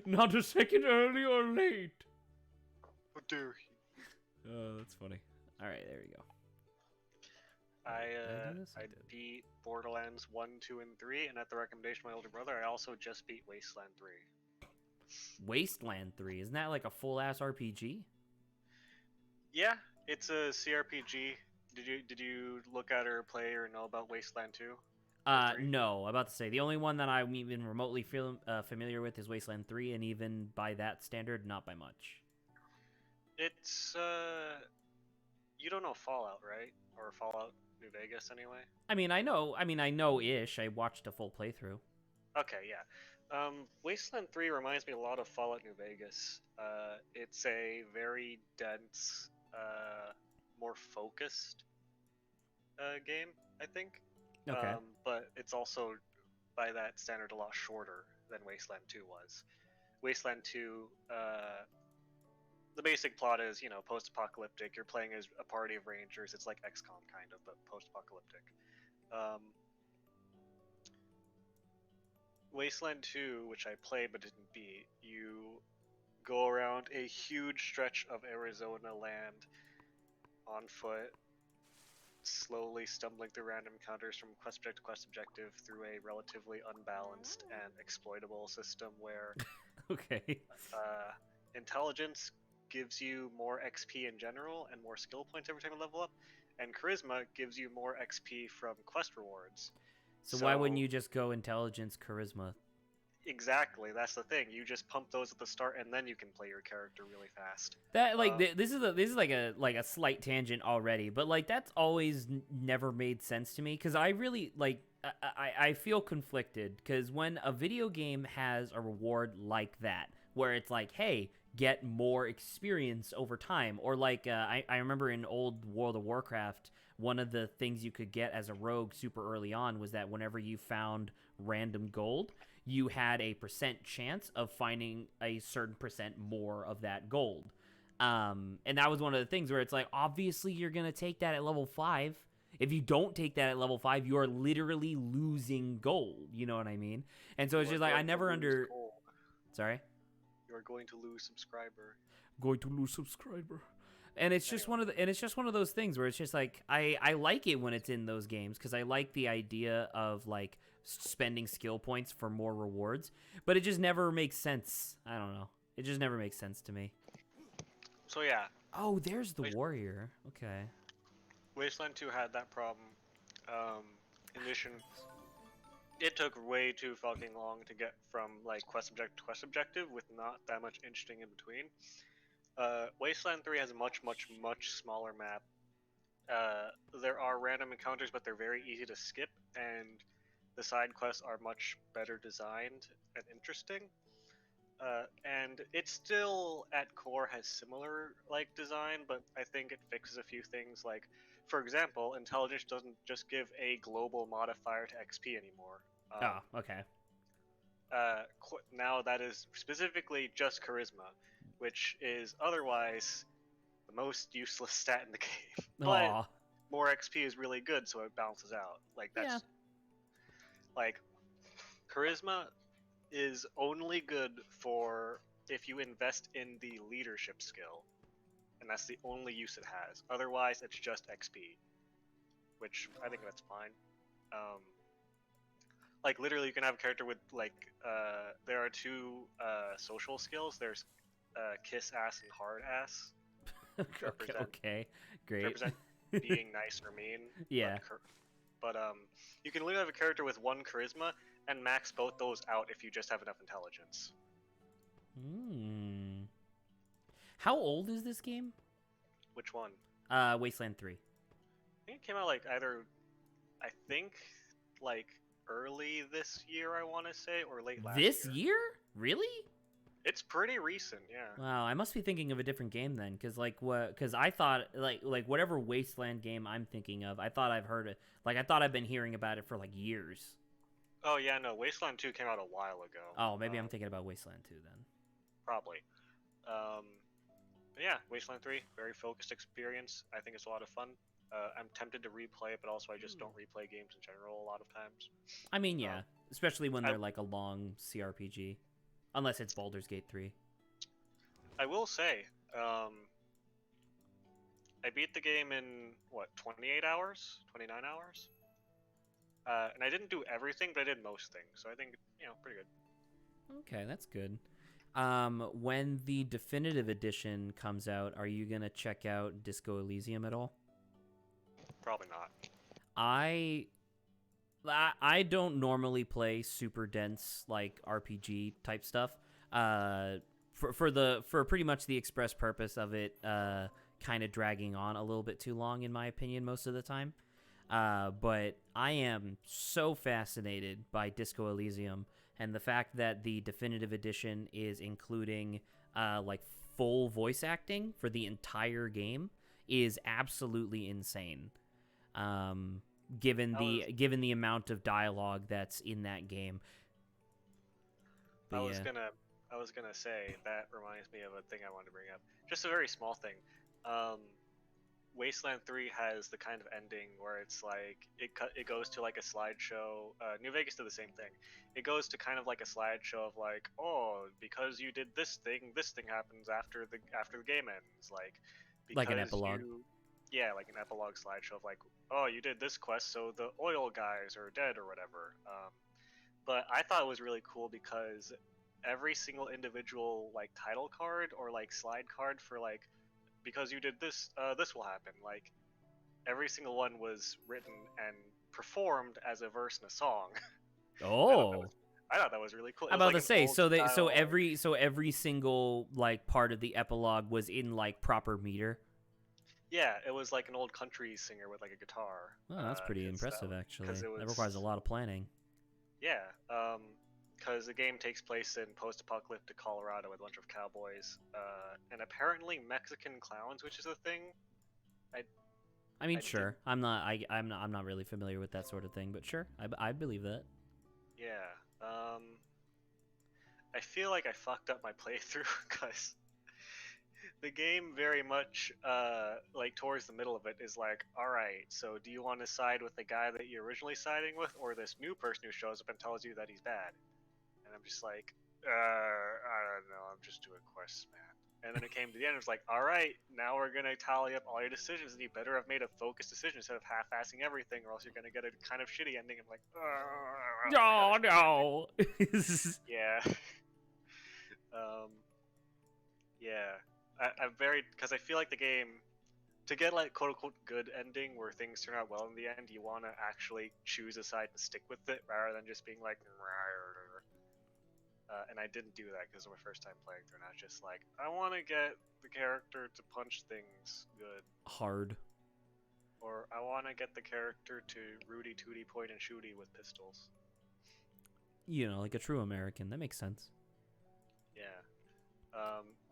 Not a second early or late. How dare he? Oh, that's funny. All right, there we go. I do this? I I did. beat Borderlands 1, 2, and 3, and at the recommendation of my older brother, I also just beat Wasteland 3. Wasteland 3, isn't that like a full ass RPG? Yeah, it's a CRPG. Did you look at or play or know about Wasteland 2 or 3? No, about to say the only one that I'm even remotely familiar with is Wasteland 3, and even by that standard, not by much. It's you don't know Fallout, right? Or Fallout New Vegas anyway? I know ish. I watched a full playthrough. Okay, yeah. Wasteland 3 reminds me a lot of Fallout New Vegas. It's a very dense, more focused game, I think. Okay. But it's also, by that standard, a lot shorter than Wasteland 2 was. Wasteland 2, the basic plot is, post-apocalyptic. You're playing as a party of rangers. It's like XCOM, kind of, but post-apocalyptic. Um, Wasteland 2, which I played but didn't beat, you go around a huge stretch of Arizona land on foot, slowly stumbling through random encounters from quest objective to quest objective through a relatively unbalanced and exploitable system where Okay. uh, intelligence gives you more XP in general and more skill points every time you level up, and charisma gives you more XP from quest rewards. So why wouldn't you just go intelligence, charisma? Exactly, that's the thing. You just pump those at the start, and then you can play your character really fast. That like this is like a slight tangent already, but like that's always never made sense to me because I really like I feel conflicted because when a video game has a reward like that where it's like, hey, get more experience over time, or like I remember in old World of Warcraft, one of the things you could get as a rogue super early on was that whenever you found random gold, you had a percent chance of finding a certain percent more of that gold. And that was one of the things where it's like, obviously you're going to take that at level 5. If you don't take that at level 5, you are literally losing gold. You know what I mean? And so it's just like, I never Sorry? You're going to lose subscriber. Going to lose subscriber. And it's just Anyway. one of those things where it's just like I like it when it's in those games because I like the idea of like spending skill points for more rewards, but it just never makes sense. I don't know. It just never makes sense to me. So yeah, Oh, there's the warrior. Okay. Wasteland 2 had that problem. In addition, it took way too fucking long to get from like quest objective to quest objective with not that much interesting in between. Wasteland 3 has a much, much, much smaller map. There are random encounters, but they're very easy to skip, and the side quests are much better designed and interesting. And it still at core has similar like design, but I think it fixes a few things. Like, for example, intelligence doesn't just give a global modifier to XP anymore. Oh, okay. Now that is specifically just charisma, which is otherwise the most useless stat in the game. But Aw. more XP is really good, so it balances out. Like Yeah. that's like charisma is only good for if you invest in the leadership skill, and that's the only use it has. Otherwise, it's just XP, which I think that's fine. Like literally, you can have a character with like there are two social skills. There's kiss ass and hard ass, which Okay. Great. represent being nice or mean. Yeah. But you can literally have a character with one charisma and max both those out if you just have enough intelligence. Hmm. How old is this game? Which one? Wasteland 3. I think it came out like I think like early this year, I want to say, or late last This year. year? Really? It's pretty recent, yeah. Wow, I must be thinking of a different game then, because like what? Because I thought like whatever Wasteland game I'm thinking of, I thought I've heard it. Like I thought I've been hearing about it for like years. Oh yeah, no, Wasteland 2 came out a while ago. Oh, maybe I'm thinking about Wasteland 2 then. Probably. But yeah, Wasteland 3, very focused experience. I think it's a lot of fun. I'm tempted to replay it, but also I just don't replay games in general a lot of times. I mean, yeah, especially when I, they're like a long CRPG. unless it's Baldur's Gate 3. I will say, I beat the game in what 28 hours, 29 hours, and I didn't do everything, but I did most things. So I think pretty good. Okay, that's good. When the definitive edition comes out, are you gonna check out Disco Elysium at all? Probably not. I don't normally play super dense like RPG type stuff. For pretty much the express purpose of it kind of dragging on a little bit too long, in my opinion, most of the time. But I am so fascinated by Disco Elysium and the fact that the definitive edition is including like full voice acting for the entire game is absolutely insane. Given the amount of dialogue that's in that game. But I was gonna say that reminds me of a thing I wanted to bring up. Just a very small thing. Wasteland 3 has the kind of ending where it's like it goes to like a slideshow. New Vegas did the same thing. It goes to kind of like a slideshow of like, oh, because you did this thing happens after the game ends. Like an epilogue. Yeah, like an epilogue slideshow of like, oh, you did this quest, so the oil guys are dead or whatever. But I thought it was really cool because every single individual like title card or like slide card for like, because you did this, this will happen. Like every single one was written and performed as a verse in a song. Oh. I thought that was really cool. I'm about to say, so every single like part of the epilogue was in like proper meter. Yeah, it was like an old country singer with like a guitar. Oh, that's pretty impressive, actually. That requires a lot of planning. Yeah, because the game takes place in post-apocalyptic Colorado with a bunch of cowboys, and apparently Mexican clowns, which is a thing. I mean, sure. I'm not really familiar with that sort of thing, but sure, I believe that. Yeah. I feel like I fucked up my playthrough because the game very much, like towards the middle of it, is like, all right, so do you want to side with the guy that you're originally siding with, or this new person who shows up and tells you that he's bad? And I'm just like, I don't know, I'm just doing quests, man. And then it came to the end, it was like, all right, now we're gonna tally up all your decisions, and you better have made a focused decision instead of half-assing everything, or else you're gonna get a kind of shitty ending. I'm like, oh no. Yeah. Yeah. I'm very, because I feel like the game, to get like quote unquote good ending where things turn out well in the end, you want to actually choose a side and stick with it rather than just being like, and I didn't do that because it was my first time playing through, and I was just like, I want to get the character to punch things good. Hard. Or I want to get the character to Rudy Tooty point and shooty with pistols. You know, like a true American. That makes sense. Yeah.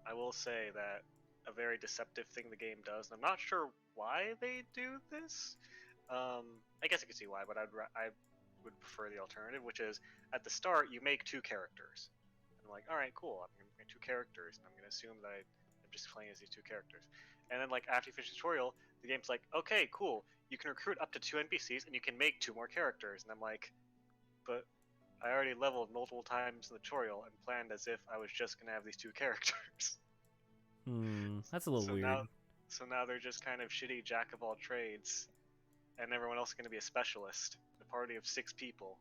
I will say that a very deceptive thing the game does, and I'm not sure why they do this. I guess I could see why, but I would prefer the alternative, which is at the start you make two characters. And I'm like, all right, cool. I'm gonna make two characters, and I'm gonna assume that I'm just playing as these two characters. And then like after you finish the tutorial, the game's like, okay, cool. You can recruit up to 2 NPCs, and you can make 2 more characters. And I'm like, but I already leveled multiple times in the tutorial and planned as if I was just gonna have these 2 characters. That's a little weird. So now they're just kind of shitty jack of all trades, and everyone else is gonna be a specialist. A party of 6 people.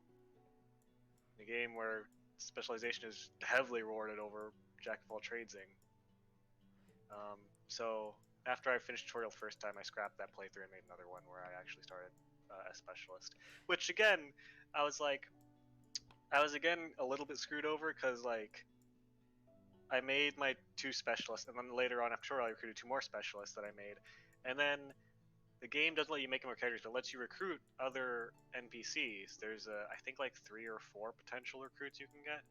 In a game where specialization is heavily rewarded over jack of all tradesing. So after I finished tutorial the first time, I scrapped that playthrough and made another one where I actually started a specialist. Which again, I was again a little bit screwed over because like I made my 2 specialists, and then later on after I recruited 2 more specialists that I made, and then the game doesn't let you make more characters, but lets you recruit other NPCs. There's I think like 3 or 4 potential recruits you can get,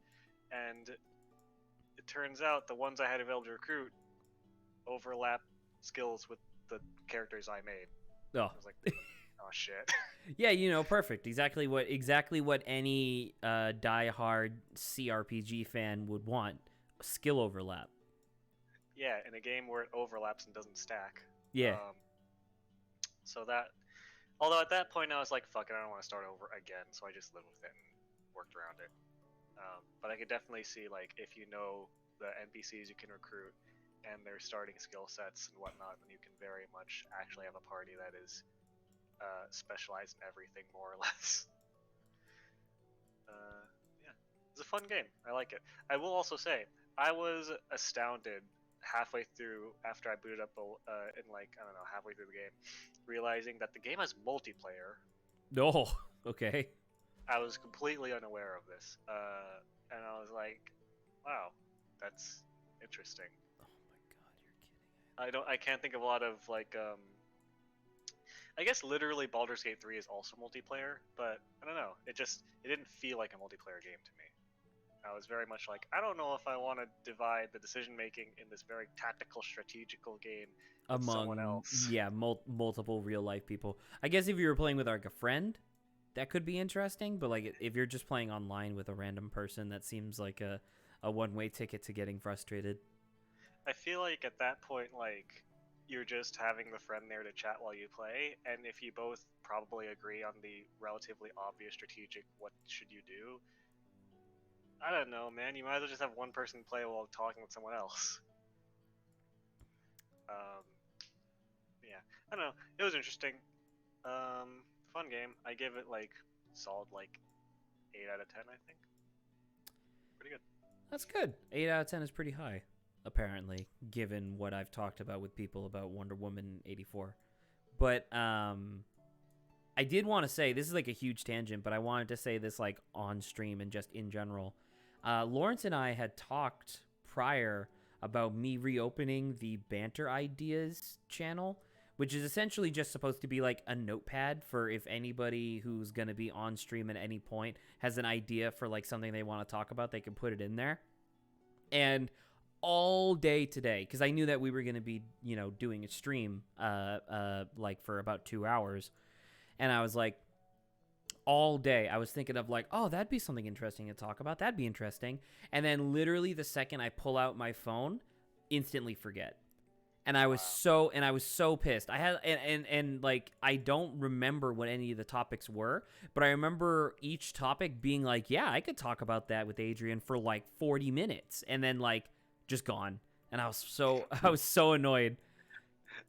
and it turns out the ones I had available to recruit overlap skills with the characters I made. Oh. I was like, oh shit. Yeah, you know, perfect. Exactly what any die-hard CRPG fan would want. Skill overlap. Yeah, in a game where it overlaps and doesn't stack. Yeah. So that, although at that point I was like, fuck it, I don't want to start over again, so I just lived with it and worked around it. But I could definitely see like if you know the NPCs you can recruit and their starting skill sets and whatnot, then you can very much actually have a party that is specialized in everything more or less. Yeah, it's a fun game. I like it. I will also say I was astounded halfway through after I booted up in like I don't know halfway through the game, realizing that the game has multiplayer. No. Okay. I was completely unaware of this, and I was like, "Wow, that's interesting." Oh my god, you're kidding. I can't think of a lot of like I guess literally Baldur's Gate 3 is also multiplayer, but I don't know. It didn't feel like a multiplayer game to me. I was very much like, I don't know if I want to divide the decision making in this very tactical, strategical game with someone Among else. multiple real life people. I guess if you were playing with like a friend, that could be interesting. But like if you're just playing online with a random person, that seems like a one-way ticket to getting frustrated. I feel like at that point, like you're just having the friend there to chat while you play, and if you both probably agree on the relatively obvious strategic what should you do, I don't know, man. You might as well just have one person play while talking with someone else. Um, yeah, I don't know. It was interesting. Fun game. I give it like solid like 8 out of 10. I think pretty good. That's good. 8 out of 10 is pretty high, apparently, given what I've talked about with people about Wonder Woman 84. But I did want to say this is like a huge tangent, but I wanted to say this like on stream and just in general. Lawrence and I had talked prior about me reopening the Banter Ideas channel, which is essentially just supposed to be like a notepad for if anybody who's going to be on stream at any point has an idea for like something they want to talk about, they can put it in there. And all day today, because I knew that we were going to be, doing a stream like for about 2 hours. And I was like, all day I was thinking of like, oh, that'd be something interesting to talk about. That'd be interesting. And then literally the second I pull out my phone, instantly forget. And I was so pissed. I had and like I don't remember what any of the topics were, but I remember each topic being like, yeah, I could talk about that with Adrian for like 40 minutes and then like just gone. And I was so annoyed.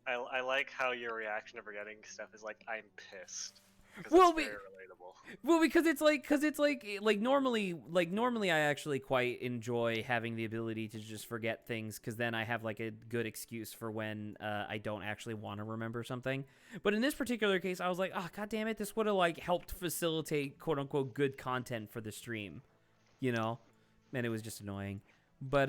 I like how your reaction to forgetting stuff is like I'm pissed because Well, it's very relatable. Well, because it's like normally I actually quite enjoy having the ability to just forget things because then I have like a good excuse for when I don't actually want to remember something. But in this particular case, I was like, oh god damn it, this would have like helped facilitate quote unquote good content for the stream, and it was just annoying. But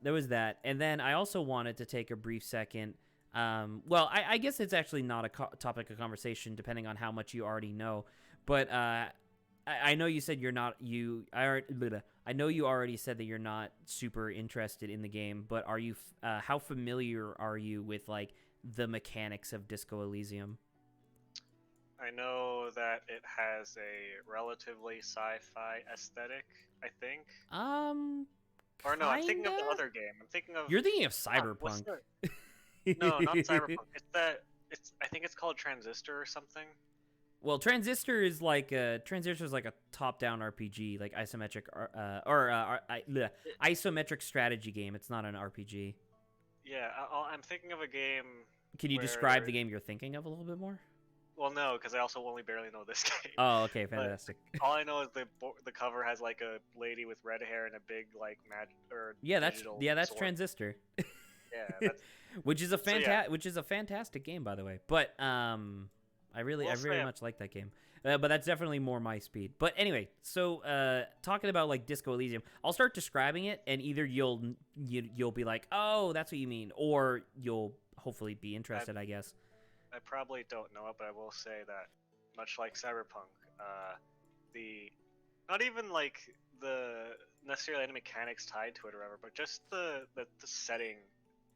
there was that, and then I also wanted to take a brief second. Well, I guess it's actually not a topic of conversation, depending on how much you already know. But I know you said you're not I know you already said that you're not super interested in the game. But are you? How familiar are you with like the mechanics of Disco Elysium? I know that it has a relatively sci-fi aesthetic. I think. Or no, I'm thinking of the Kinda? other game. I'm thinking of. You're thinking of What's Cyberpunk. no, not Cyberpunk. It's. I think it's called Transistor or something. Well, Transistor is like a top-down RPG, like isometric isometric strategy game. It's not an RPG. Yeah, I'm thinking of a game. Can you describe the game you're thinking of a little bit more? Well, no, because I also only barely know this game. Oh, okay, fantastic. All I know is the cover has like a lady with red hair and a big like that's sword. Transistor. Yeah, that's, which is a fantastic game, by the way. But I very much like that game. But that's definitely more my speed. But anyway, so talking about like Disco Elysium, I'll start describing it, and either you'll be like, oh, that's what you mean, or you'll hopefully be interested, I guess. I probably don't know it, but I will say that much like Cyberpunk, not even like the necessarily any mechanics tied to it or whatever, but just the setting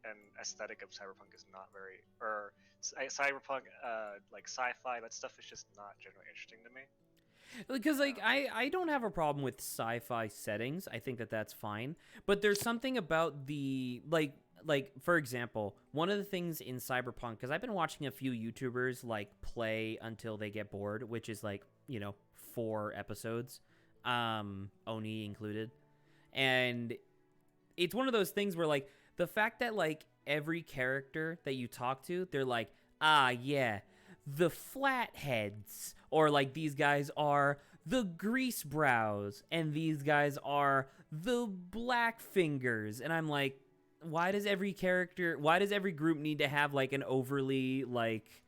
and aesthetic of Cyberpunk is not very Cyberpunk like sci-fi, that stuff is just not generally interesting to me. Because like I don't have a problem with sci-fi settings. I think that that's fine. But there's something about the like for example, one of the things in Cyberpunk, because I've been watching a few YouTubers like play until they get bored, which is like 4 episodes Oni included. And it's one of those things where, like, the fact that, like, every character that you talk to, they're like, ah, yeah, the flatheads, or like these guys are the grease brows, and these guys are the black fingers, and I'm like, why does every group need to have like an overly like,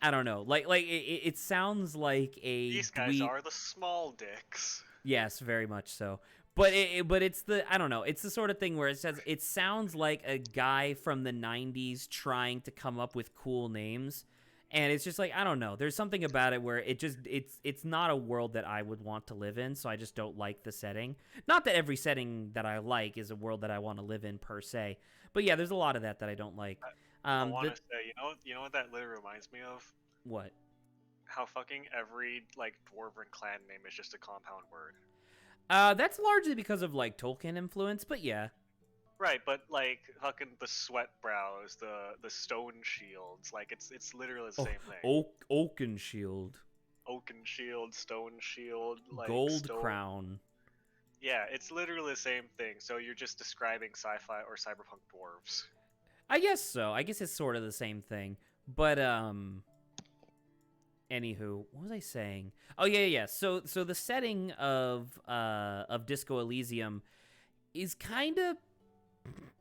I don't know, like it sounds like a These guys are the small dicks. Yes, very much so. But it's the, I don't know, it's the sort of thing where it sounds like a guy from the 90s trying to come up with cool names, and it's just like, I don't know, there's something about it where it's not a world that I would want to live in, so I just don't like the setting. Not that every setting that I like is a world that I want to live in per se, but yeah, there's a lot of that I don't like. I want to say, you know what that literally reminds me of? What? How fucking every like dwarven clan name is just a compound word. That's largely because of like Tolkien influence, but yeah. Right, but like fucking the sweat brows, the stone shields, like it's literally the same thing. Oaken shield. Oaken shield, stone shield, like gold crown. Yeah, it's literally the same thing. So you're just describing sci-fi or cyberpunk dwarves. I guess so. I guess it's sort of the same thing. But anywho, what was I saying? Oh yeah. So the setting of Disco Elysium is kind of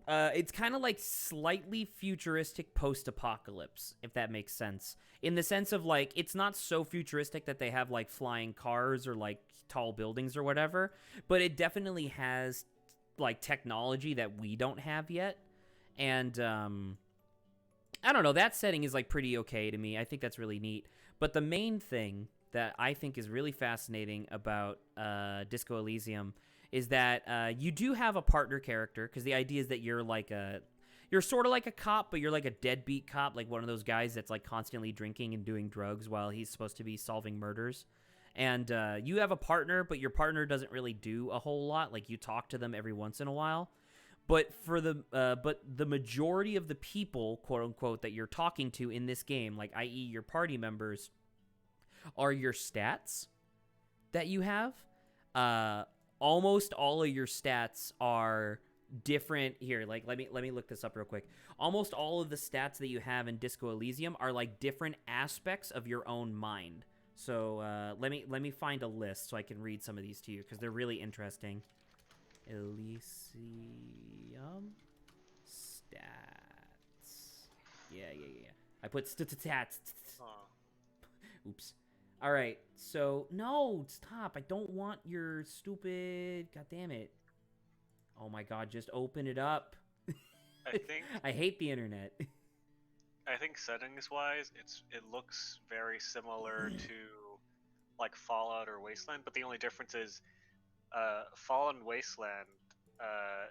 it's kind of like slightly futuristic post-apocalypse, if that makes sense. In the sense of like, it's not so futuristic that they have like flying cars or like tall buildings or whatever, but it definitely has like technology that we don't have yet. And I don't know, that setting is like pretty okay to me. I think that's really neat. But the main thing that I think is really fascinating about Disco Elysium is that you do have a partner character, because the idea is that you're sort of like a cop, but you're like a deadbeat cop, like one of those guys that's like constantly drinking and doing drugs while he's supposed to be solving murders. And you have a partner, but your partner doesn't really do a whole lot. Like, you talk to them every once in a while. But for the majority of the people, quote unquote, that you're talking to in this game, like i.e. your party members, are your stats that you have. Almost all of your stats are different. Here, like let me look this up real quick. Almost all of the stats that you have in Disco Elysium are like different aspects of your own mind. So let me find a list so I can read some of these to you, because they're really interesting. Elysium stats. Yeah. I put stats. Oops. All right. So no, stop. I don't want your stupid. God damn it. Oh my God! Just open it up. I think I hate the internet. I think settings-wise, it looks very similar to like Fallout or Wasteland, but the only difference is Fallen Wasteland.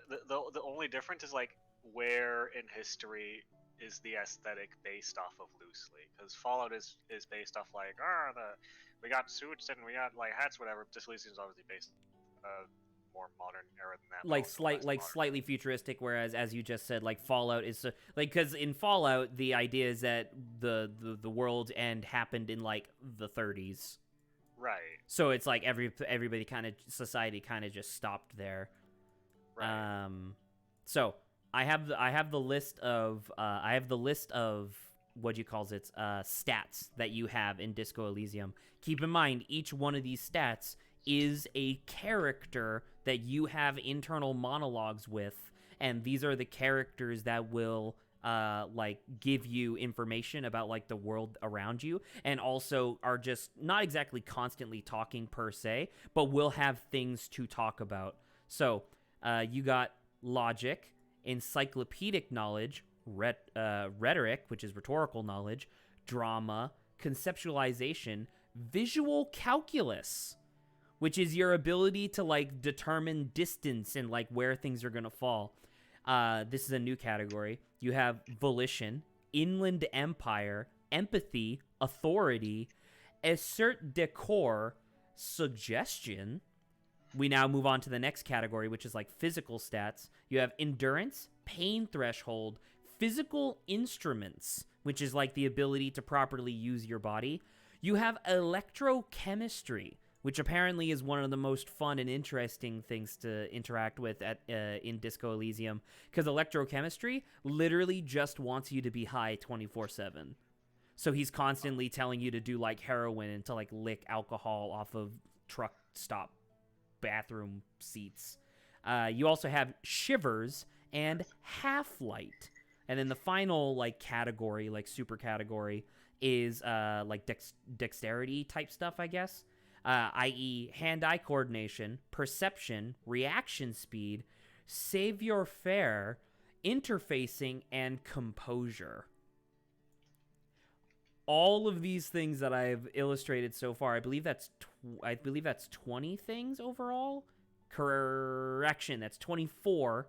The only difference is like where in history is the aesthetic based off of loosely, because Fallout is based off like we got suits and we got like hats, whatever. Disco Elysium is obviously based more modern era than that. Like slightly futuristic, whereas as you just said, like Fallout is like, because in Fallout the idea is that the world's end happened in like the 30s. Right. So it's like everybody kind of, society kind of just stopped there. Right. So I have the list of what you calls it stats that you have in Disco Elysium. Keep in mind, each one of these stats is a character that you have internal monologues with, and these are the characters that will like give you information about like the world around you, and also are just not exactly constantly talking per se, but will have things to talk about. So you got logic, encyclopedic knowledge, rhetoric, which is rhetorical knowledge, drama, conceptualization, visual calculus, which is your ability to like determine distance and like where things are going to fall. This is a new category. You have volition, inland empire, empathy, authority, assert decor, suggestion. We now move on to the next category, which is like physical stats. You have endurance, pain threshold, physical instruments, which is like the ability to properly use your body. You have electrochemistry, which apparently is one of the most fun and interesting things to interact with in Disco Elysium, because electrochemistry literally just wants you to be high 24/7. So he's constantly telling you to do like heroin and to like lick alcohol off of truck stop bathroom seats. You also have Shivers and Half-Light. And then the final like category, like super category, is like dexterity type stuff, I guess. I.e. hand-eye coordination, perception, reaction speed, savoir-faire, interfacing, and composure. All of these things that I've illustrated so far, I believe that's 20 things overall. Correction, that's 24.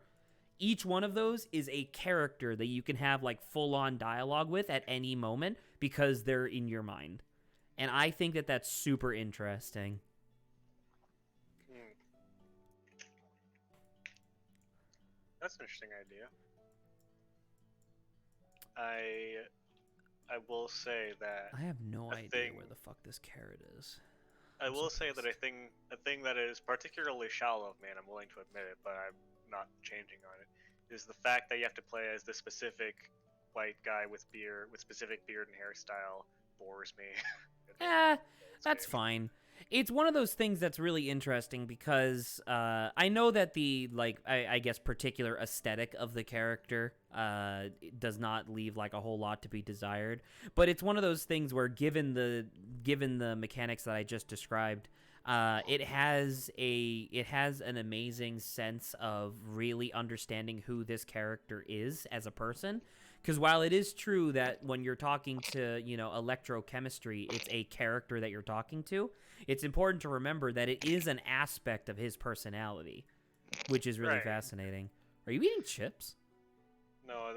Each one of those is a character that you can have like full-on dialogue with at any moment because they're in your mind. And I think that that's super interesting. That's an interesting idea. I will say that I have no idea where the fuck this carrot is. I will say that a thing that is particularly shallow of me, and I'm willing to admit it, but I'm not changing on it, is the fact that you have to play as this specific white guy with specific beard and hairstyle bores me. That's fine. It's one of those things that's really interesting because I know that the, like, I guess particular aesthetic of the character does not leave like a whole lot to be desired, but it's one of those things where given the mechanics that I just described, it has an amazing sense of really understanding who this character is as a person. Because while it is true that when you're talking to, electrochemistry, it's a character that you're talking to, it's important to remember that it is an aspect of his personality, which is really fascinating. Are you eating chips? No,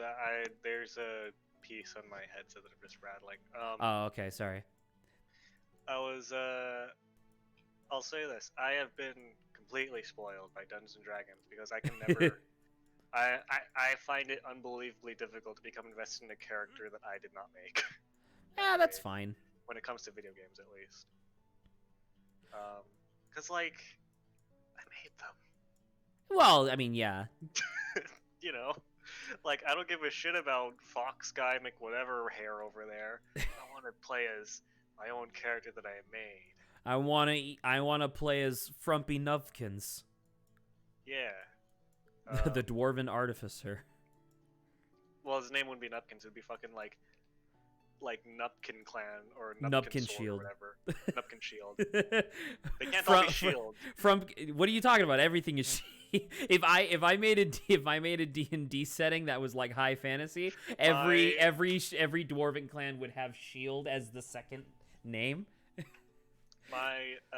there's a piece on my headset that I'm just rattling. Oh, okay, sorry. I'll say this: I have been completely spoiled by Dungeons and Dragons because I can never. I find it unbelievably difficult to become invested in a character that I did not make. Yeah, that's fine. When it comes to video games, at least. Because, like, I made them. Well, I mean, yeah. Like, I don't give a shit about Fox Guy McWhatever hair over there. I want to play as my own character that I made. I want to play as Frumpy Nuvkins. Yeah. The Dwarven Artificer. Well, his name wouldn't be Nupkins. It'd be fucking like Nupkin Clan or Nupkin Shield. Or whatever. Nupkin Shield. They can't all be Shield. From what are you talking about? Everything is. If I made a D&D setting that was like high fantasy, every Dwarven clan would have Shield as the second name.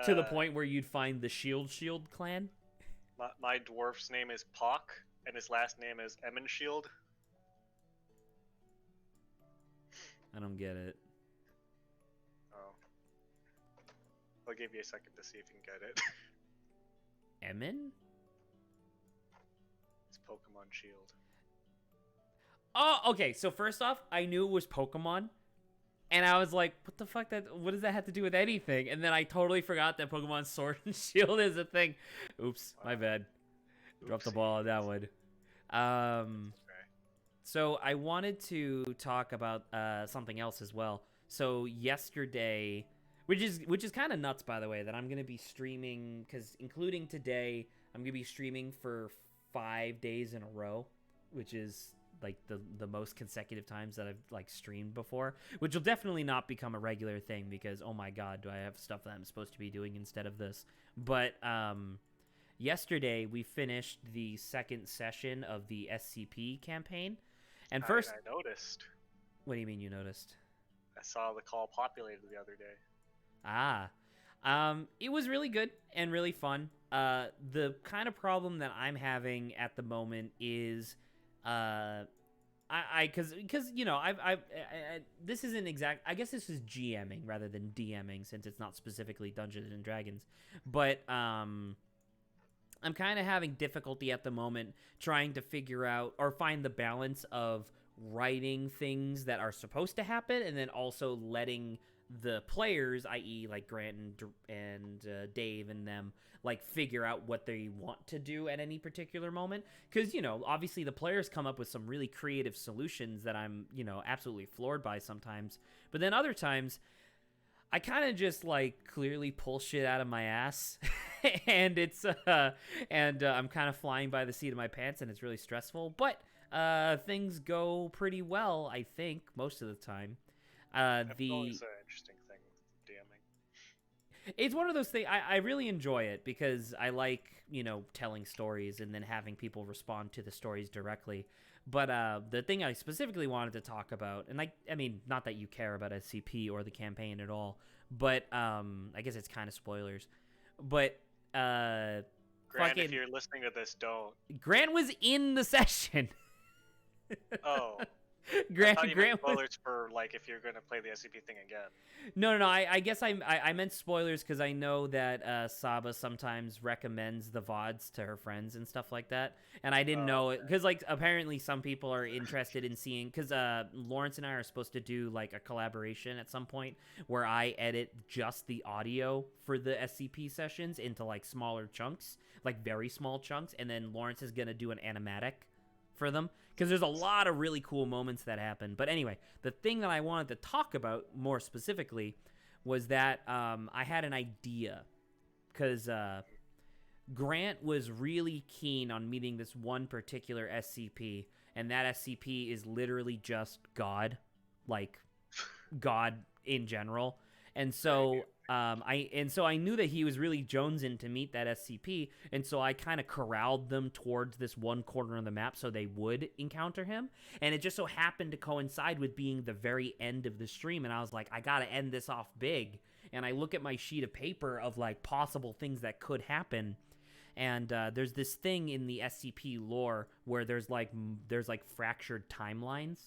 To the point where you'd find the Shield clan. My dwarf's name is Pock, and his last name is Emmonshield. I don't get it. Oh. I'll give you a second to see if you can get it. Emmon? It's Pokemon Shield. Oh, okay. So first off, I knew it was Pokemon. And I was like, what the fuck? What does that have to do with anything? And then I totally forgot that Pokemon Sword and Shield is a thing. Oops, my bad. Dropped the ball on that one. So I wanted to talk about something else as well. So yesterday, which is kind of nuts, by the way, that I'm going to be streaming, because including today, I'm going to be streaming for 5 days in a row, which is like the most consecutive times that I've like streamed before, which will definitely not become a regular thing because, oh my god, do I have stuff that I'm supposed to be doing instead of this. But yesterday we finished the second session of the SCP campaign, and first I noticed. What do you mean you noticed? I saw the call populated the other day. It was really good and really fun. The kind of problem that I'm having at the moment is because this isn't exact. I guess this is GMing rather than DMing since it's not specifically Dungeons and Dragons. But I'm kind of having difficulty at the moment trying to figure out or find the balance of writing things that are supposed to happen and then also letting the players, i.e., like Grant and Dave and them, like figure out what they want to do at any particular moment. Because obviously the players come up with some really creative solutions that I'm absolutely floored by sometimes. But then other times, I kind of just like clearly pull shit out of my ass, and I'm kind of flying by the seat of my pants, and it's really stressful. But things go pretty well, I think, most of the time. That's always an interesting thing with DMing. It's one of those things. I really enjoy it because I like telling stories and then having people respond to the stories directly. But the thing I specifically wanted to talk about, and I mean, not that you care about SCP or the campaign at all, but I guess it's kind of spoilers. But Grant, if you're listening to this, don't. Grant was in the session. Oh. Grant meant spoilers for like if you're gonna play the SCP thing again. No. I guess I meant spoilers because I know that Saba sometimes recommends the VODs to her friends and stuff like that, and I didn't know it because like apparently some people are interested in seeing because Lawrence and I are supposed to do like a collaboration at some point where I edit just the audio for the SCP sessions into like smaller chunks, like very small chunks, and then Lawrence is gonna do an animatic for them because there's a lot of really cool moments that happen. But anyway, the thing that I wanted to talk about more specifically was that I had an idea because Grant was really keen on meeting this one particular SCP, and that SCP is literally just God, like God in general. And so I knew that he was really jonesing to meet that SCP, and so I kind of corralled them towards this one corner of the map so they would encounter him. And it just so happened to coincide with being the very end of the stream, and I was like, I gotta end this off big. And I look at my sheet of paper of like possible things that could happen, and there's this thing in the SCP lore where there's like fractured timelines.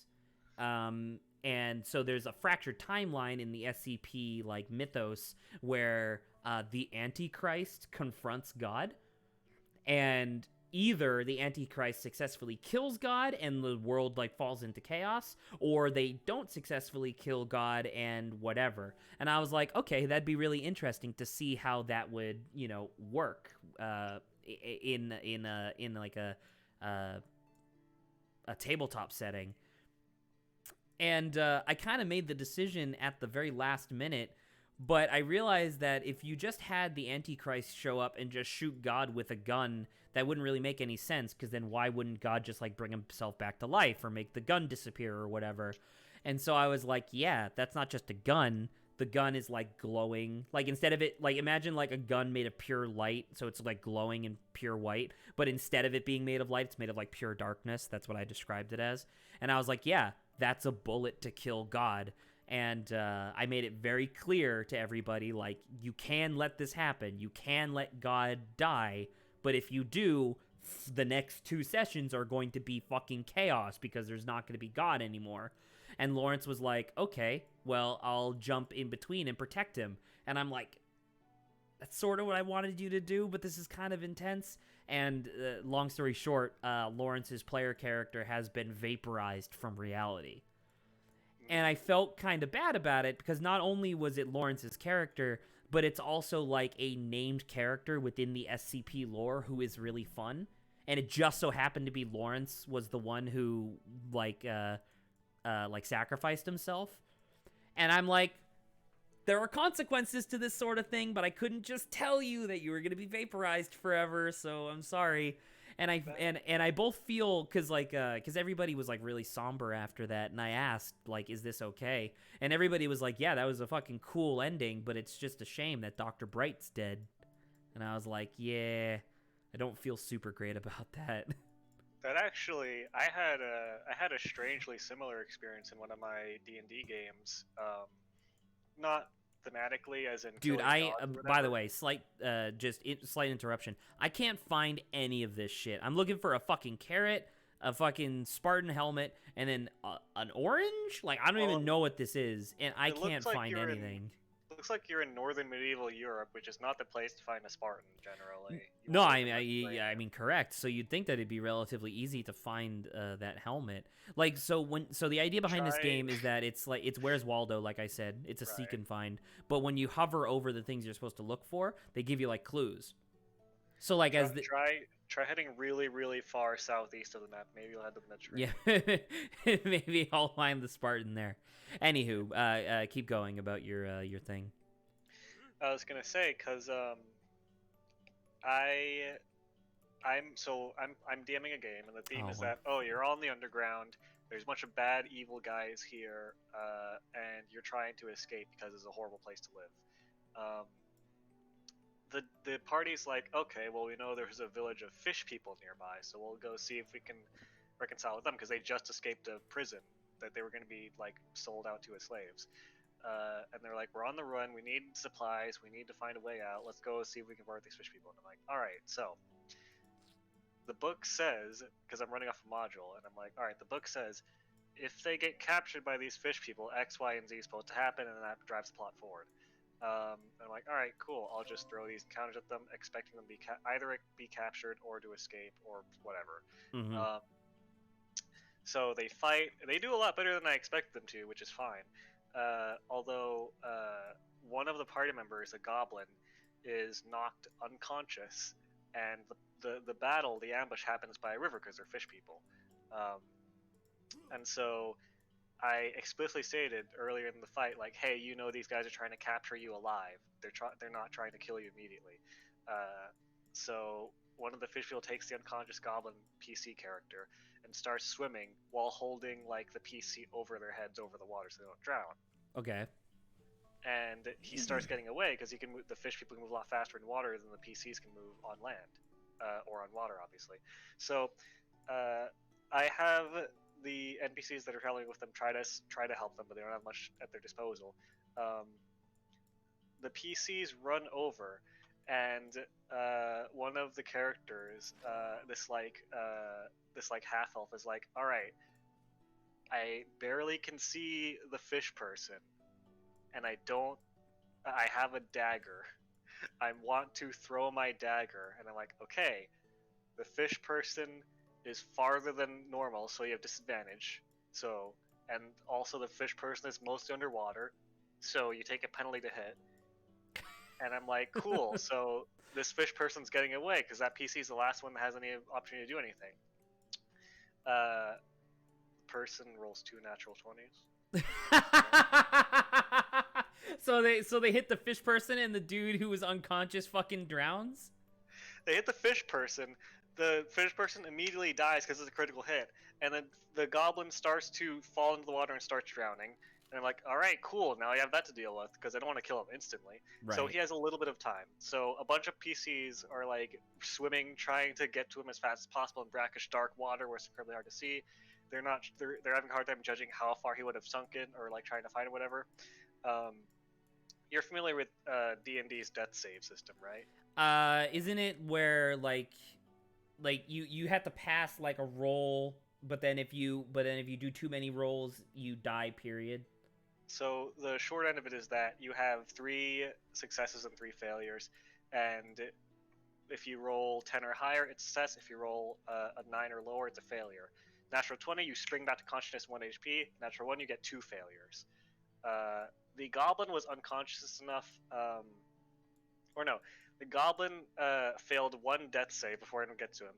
And so there's a fractured timeline in the SCP like mythos where the Antichrist confronts God, and either the Antichrist successfully kills God and the world like falls into chaos, or they don't successfully kill God and whatever. And I was like, okay, that'd be really interesting to see how that would work in like a tabletop setting. And I kind of made the decision at the very last minute, but I realized that if you just had the Antichrist show up and just shoot God with a gun, that wouldn't really make any sense, because then why wouldn't God just like bring himself back to life or make the gun disappear or whatever? And so I was like, yeah, that's not just a gun. The gun is like glowing. Like instead of it, like imagine like a gun made of pure light, so it's like glowing in pure white, but instead of it being made of light, it's made of like pure darkness. That's what I described it as. And I was like, yeah, that's a bullet to kill God. And I made it very clear to everybody, like, you can let this happen. You can let God die. But if you do, the next 2 sessions are going to be fucking chaos because there's not going to be God anymore. And Lawrence was like, okay, well, I'll jump in between and protect him. And I'm like, that's sort of what I wanted you to do, but this is kind of intense. And long story short, Lawrence's player character has been vaporized from reality. And I felt kind of bad about it because not only was it Lawrence's character, but it's also like a named character within the SCP lore who is really fun. And it just so happened to be Lawrence was the one who like sacrificed himself. And I'm like, there are consequences to this sort of thing, but I couldn't just tell you that you were going to be vaporized forever, so I'm sorry. And I both feel because everybody was like really somber after that, and I asked like, is this okay? And everybody was like, yeah, that was a fucking cool ending, but it's just a shame that Dr. Bright's dead. And I was like, yeah, I don't feel super great about that. That actually, I had a strangely similar experience in one of my D&D games. Not thematically, as in dude, by the way, slight interruption. I can't find any of this shit. I'm looking for a fucking carrot, a fucking Spartan helmet, and then an orange. Like I don't even know what this is, and I can't find anything. Looks looks like you're in northern medieval Europe, which is not the place to find a Spartan generally. You No, wanna I live mean, in Mediterranean. I mean, correct. So you'd think that it'd be relatively easy to find that helmet. Like, so the idea behind this Try game is that it's Where's Waldo, like I said, it's a seek right. and find. But when you hover over the things you're supposed to look for, they give you like clues. So like Try, as the try try heading really, really far southeast of the map. Maybe you'll head to the yeah, Mediterranean. maybe I'll find the Spartan there. Anywho, keep going about your thing. I was gonna say, cause I I'm DMing a game, and the theme Oh, is wow. that you're all in the underground. There's a bunch of bad, evil guys here, and you're trying to escape because it's a horrible place to live. Um, the party's like, okay, well we know there's a village of fish people nearby, so we'll go see if we can reconcile with them because they just escaped a prison that they were going to be like sold out to as slaves. And they're like, we're on the run, we need supplies, we need to find a way out. Let's go see if we can part these fish people. And I'm like, all right, so the book says, because I'm running off a module, and I'm like, all right, the book says if they get captured by these fish people, X, Y, and Z is supposed to happen, and that drives the plot forward. And I'm like, all right, cool. I'll just throw these encounters at them, expecting them to be either be captured or to escape or whatever. Mm-hmm. So they fight. They do a lot better than I expected them to, which is fine. Although one of the party members, a goblin, is knocked unconscious, and the battle, the ambush, happens by a river because they're fish people. And so I explicitly stated earlier in the fight, like, hey, you know these guys are trying to capture you alive. They're not trying to kill you immediately. So one of the fish people takes the unconscious goblin PC character and starts swimming while holding like the PC over their heads over the water so they don't drown. Okay. And he starts getting away because the fish people can move a lot faster in water than the PCs can move on land, or on water, obviously. So I have the NPCs that are traveling with them try to help them, but they don't have much at their disposal. The PCs run over, and one of the characters, this half elf, is like, "All right, I barely can see the fish person, and I have a dagger. I want to throw my dagger," and I'm like, "Okay, the fish person is farther than normal, so you have disadvantage. So, and also the fish person is mostly underwater, so you take a penalty to hit." And I'm like, cool. So this fish person's getting away because that PC is the last one that has any opportunity to do anything. Person rolls 2 natural 20s. So they hit the fish person and the dude who was unconscious fucking drowns? They hit the fish person. The fish person immediately dies because it's a critical hit, and then the goblin starts to fall into the water and starts drowning. And I'm like, all right, cool. Now I have that to deal with because I don't want to kill him instantly. Right. So he has a little bit of time. So a bunch of PCs are like swimming, trying to get to him as fast as possible in brackish, dark water where it's incredibly hard to see. They're having a hard time judging how far he would have sunken or like trying to find him, whatever. You're familiar with D&D's death save system, right? Isn't it where like you have to pass like a roll, but then if you do too many rolls, you die, period? So the short end of it is that you have 3 successes and 3 failures, and if you roll 10 or higher, it's a success. If you roll a 9 or lower, it's a failure. Natural 20, you spring back to consciousness 1 HP. Natural 1, you get 2 failures. The goblin was unconscious enough, the goblin failed 1 death save before anyone gets to him.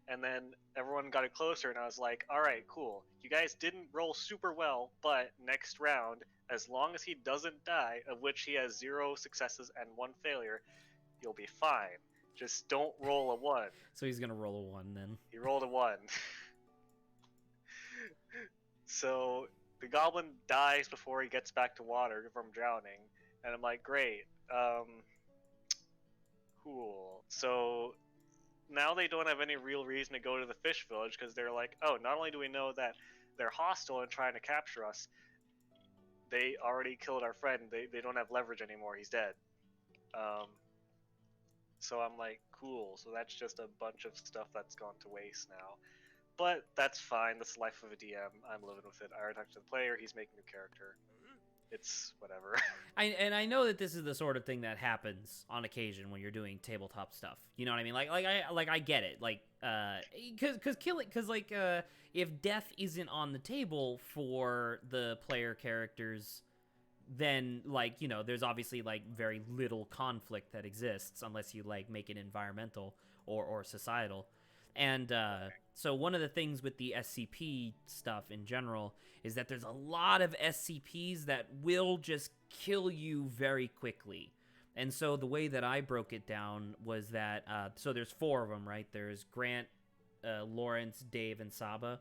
And then everyone got it closer, and I was like, all right, cool. You guys didn't roll super well, but next round, as long as he doesn't die, of which he has 0 successes and 1 failure, you'll be fine. Just don't roll a 1. So he's gonna roll a 1 then. He rolled a 1. So the goblin dies before he gets back to water from drowning, and I'm like, great. Cool. So now they don't have any real reason to go to the fish village because they're like, oh, not only do we know that they're hostile and trying to capture us, they already killed our friend. They don't have leverage anymore. He's dead. So I'm like, cool. So that's just a bunch of stuff that's gone to waste now. But that's fine. That's the life of a DM. I'm living with it. I already talked to the player. He's making a new character. it's whatever. I know that this is the sort of thing that happens on occasion when you're doing tabletop stuff. You know what I mean? I get it. Like if death isn't on the table for the player characters, then there's obviously like very little conflict that exists unless you like make it environmental or societal. And so one of the things with the SCP stuff in general is that there's a lot of SCPs that will just kill you very quickly. And so the way that I broke it down was that so there's 4 of them, right? There's Grant, Lawrence, Dave, and Saba.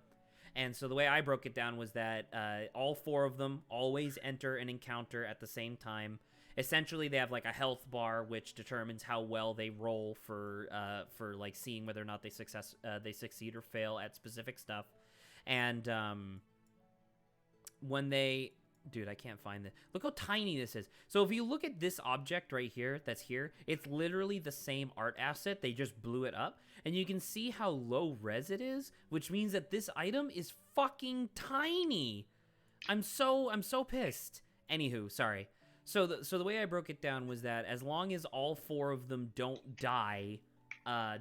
And so the way I broke it down was that all 4 of them always enter an encounter at the same time. Essentially, they have like a health bar, which determines how well they roll for like seeing whether or not they succeed or fail at specific stuff. And when they, dude, I can't find it. Look how tiny this is. So if you look at this object right here, that's here, it's literally the same art asset. They just blew it up, and you can see how low res it is, which means that this item is fucking tiny. I'm so pissed. Anywho, sorry. So the way I broke it down was that as long as all 4 of them don't die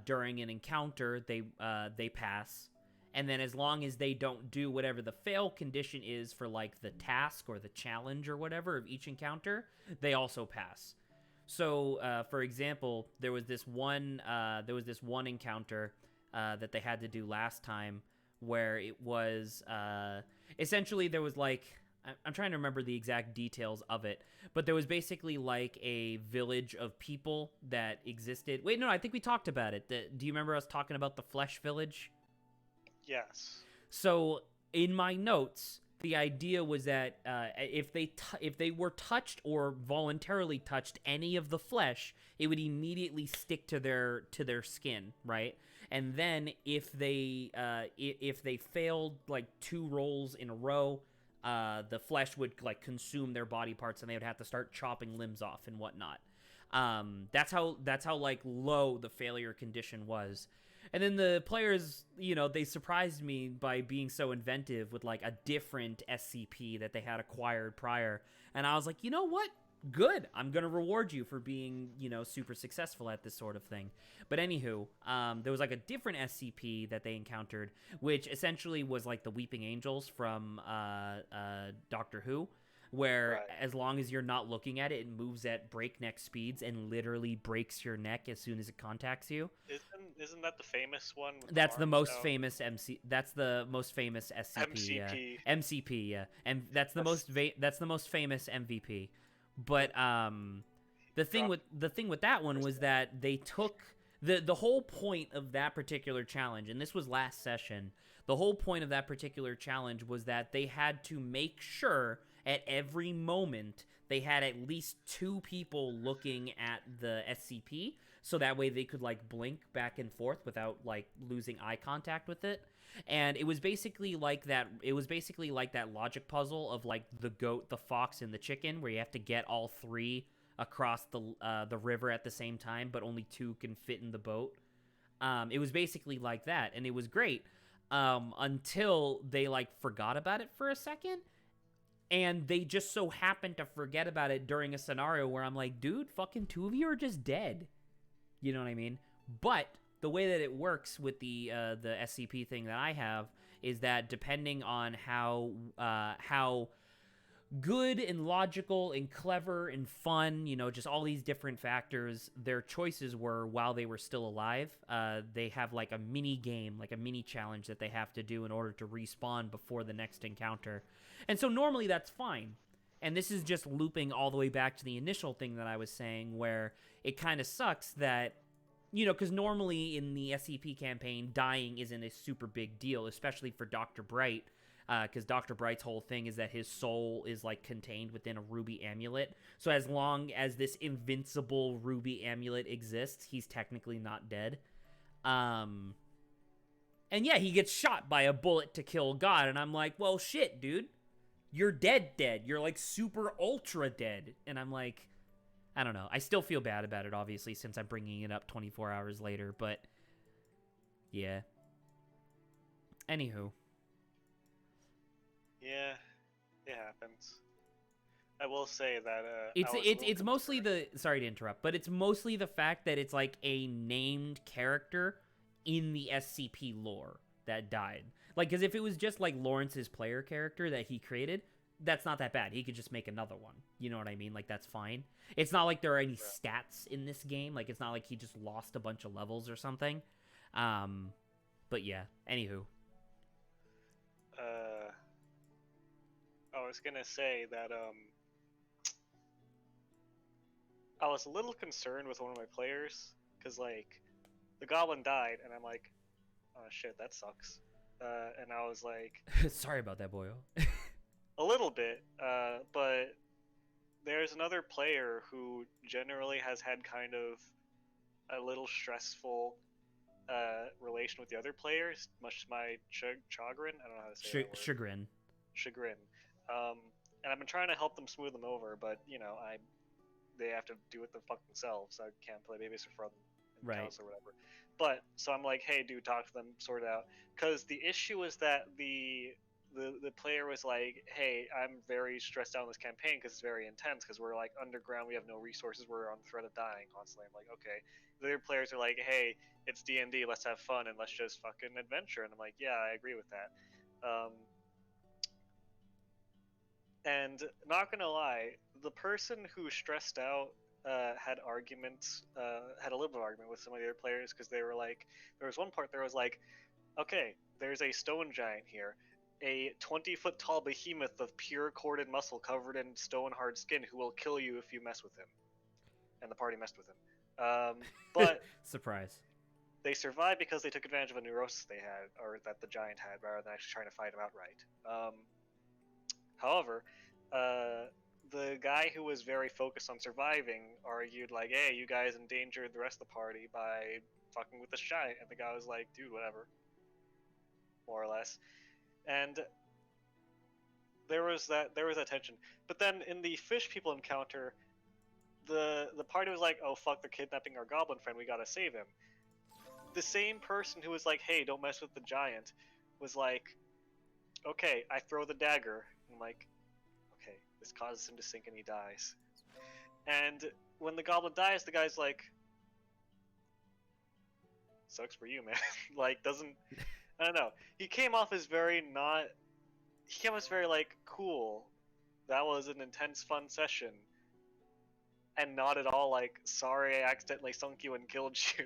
during an encounter, they pass. And then as long as they don't do whatever the fail condition is for like the task or the challenge or whatever of each encounter, they also pass. So for example, there was this one encounter that they had to do last time where it was essentially there was like, I'm trying to remember the exact details of it, but there was basically like a village of people that existed. Wait, no, I think we talked about it. Do you remember us talking about the Flesh Village? Yes. So in my notes, the idea was that if they were touched or voluntarily touched any of the flesh, it would immediately stick to their skin, right? And then if they failed like 2 rolls in a row, the flesh would like consume their body parts, and they would have to start chopping limbs off and whatnot. That's how like low the failure condition was. And then the players, they surprised me by being so inventive with like a different SCP that they had acquired prior. And I was like, you know what? Good. I'm going to reward you for being, super successful at this sort of thing. But anywho, there was like a different SCP that they encountered, which essentially was like the Weeping Angels from Doctor Who, where as long as you're not looking at it, it moves at breakneck speeds and literally breaks your neck as soon as it contacts you. Isn't that the famous one? That's the most famous MC. That's the most famous SCP. MCP. MCP, yeah, and that's the most famous MVP. But the thing with that one was that they took the whole point of that particular challenge, and this was last session. The whole point of that particular challenge was that they had to make sure at every moment they had at least 2 people looking at the SCP, so that way they could like blink back and forth without like losing eye contact with it. And it was basically like that. It was basically like that logic puzzle of like the goat, the fox, and the chicken, where you have to get all 3 across the river at the same time, but only 2 can fit in the boat. It was basically like that, and it was great until they like forgot about it for a second. And they just so happened to forget about it during a scenario where I'm like, dude, fucking 2 of you are just dead. You know what I mean? But the way that it works with the SCP thing that I have is that depending on how good and logical and clever and fun, just all these different factors their choices were while they were still alive, they have like a mini game, like a mini challenge that they have to do in order to respawn before the next encounter. And so normally that's fine. And this is just looping all the way back to the initial thing that I was saying, where it kind of sucks that, because normally in the SCP campaign, dying isn't a super big deal, especially for Dr. Bright, because Dr. Bright's whole thing is that his soul is like contained within a ruby amulet. So as long as this invincible ruby amulet exists, he's technically not dead. And yeah, he gets shot by a bullet to kill God, and I'm like, well, shit, dude. You're dead. You're like super ultra dead. And I'm like, I don't know. I still feel bad about it, obviously, since I'm bringing it up 24 hours later, but yeah. Anywho. Yeah, it happens. I will say that It's I was a little it's mostly concerned. the sorry to interrupt, but it's mostly the fact that it's like a named character in the SCP lore that died. Like, because if it was just like Lawrence's player character that he created, that's not that bad. He could just make another one. You know what I mean? Like, that's fine. It's not like there are any stats in this game. Like, it's not like he just lost a bunch of levels or something. Um, but yeah. Anywho, Uh, I was gonna say that I was a little concerned with one of my players because like the goblin died, and I'm like, oh shit, that sucks. And I was like, sorry about that, boyo. a little bit, but there's another player who generally has had kind of a little stressful relation with the other players, much to my chagrin. I don't know how to say that word. Chagrin. Chagrin. Um, and I've been trying to help them smooth them over, but they have to do it the fuck themselves. I can't play babysitter for them in the Right. council or whatever. But so I'm like, hey, dude, talk to them, sort it out. Because the issue is that the player was like, hey, I'm very stressed out on this campaign because it's very intense. Because we're like underground, we have no resources, we're on the threat of dying constantly. I'm like, okay. The other players are like, hey, it's D&D, let's have fun and let's just fucking adventure. And I'm like, yeah, I agree with that. And not gonna lie, the person who stressed out had arguments, had a little bit of argument with some of the other players because they were like, there was one part there was like, okay, there's a stone giant here, a 20-foot tall behemoth of pure corded muscle covered in stone hard skin who will kill you if you mess with him. And the party messed with him. But Surprise. they survived because they took advantage of a neurosis they had, or that the giant had, rather than actually trying to fight him outright. However, the guy who was very focused on surviving argued like, "Hey, you guys endangered the rest of the party by fucking with this giant," and the guy was like, "Dude, whatever," more or less. And there was that tension. But then in the fish people encounter, the party was like, "Oh fuck, they're kidnapping our goblin friend. We gotta save him." The same person who was like, "Hey, don't mess with the giant," was like, "Okay, I throw the dagger." I'm like, okay, this causes him to sink and he dies. And when the goblin dies, the guy's like, sucks for you, man. Like, doesn't, I don't know. He came off as very not, he came off as very, like, cool. That was an intense, fun session. And not at all like, sorry, I accidentally sunk you and killed you.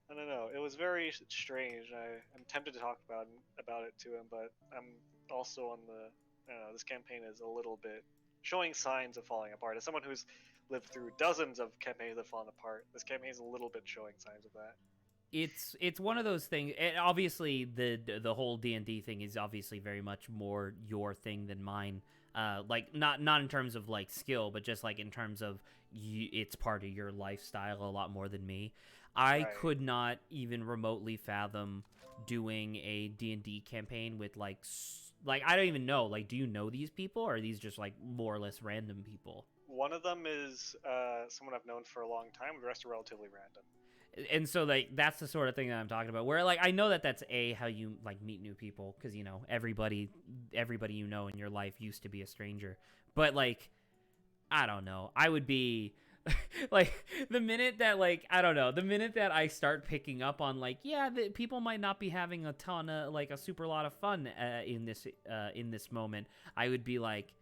I don't know. It was very strange. I'm tempted to talk about it to him, but I'm also on the. I don't know. This campaign is a little bit showing signs of falling apart. As someone who's lived through dozens of campaigns that have fallen apart, this campaign is a little bit showing signs of that. It's one of those things. And obviously, the whole D&D thing is obviously very much more your thing than mine. Like not in terms of like skill, but just like in terms of it's part of your lifestyle a lot more than me. I Right. could not even remotely fathom doing a D&D campaign with like I don't even know. Like, do you know these people, or are these just like more or less random people? One of them is someone I've known for a long time. The rest are relatively random. And so like that's the sort of thing that I'm talking about, where like I know that that's how you like meet new people, because you know everybody you know in your life used to be a stranger, but like I don't know, I would be like the minute that like I don't know, the minute that I start picking up on like, yeah, the people might not be having a ton of like a super lot of fun in this moment, I would be like,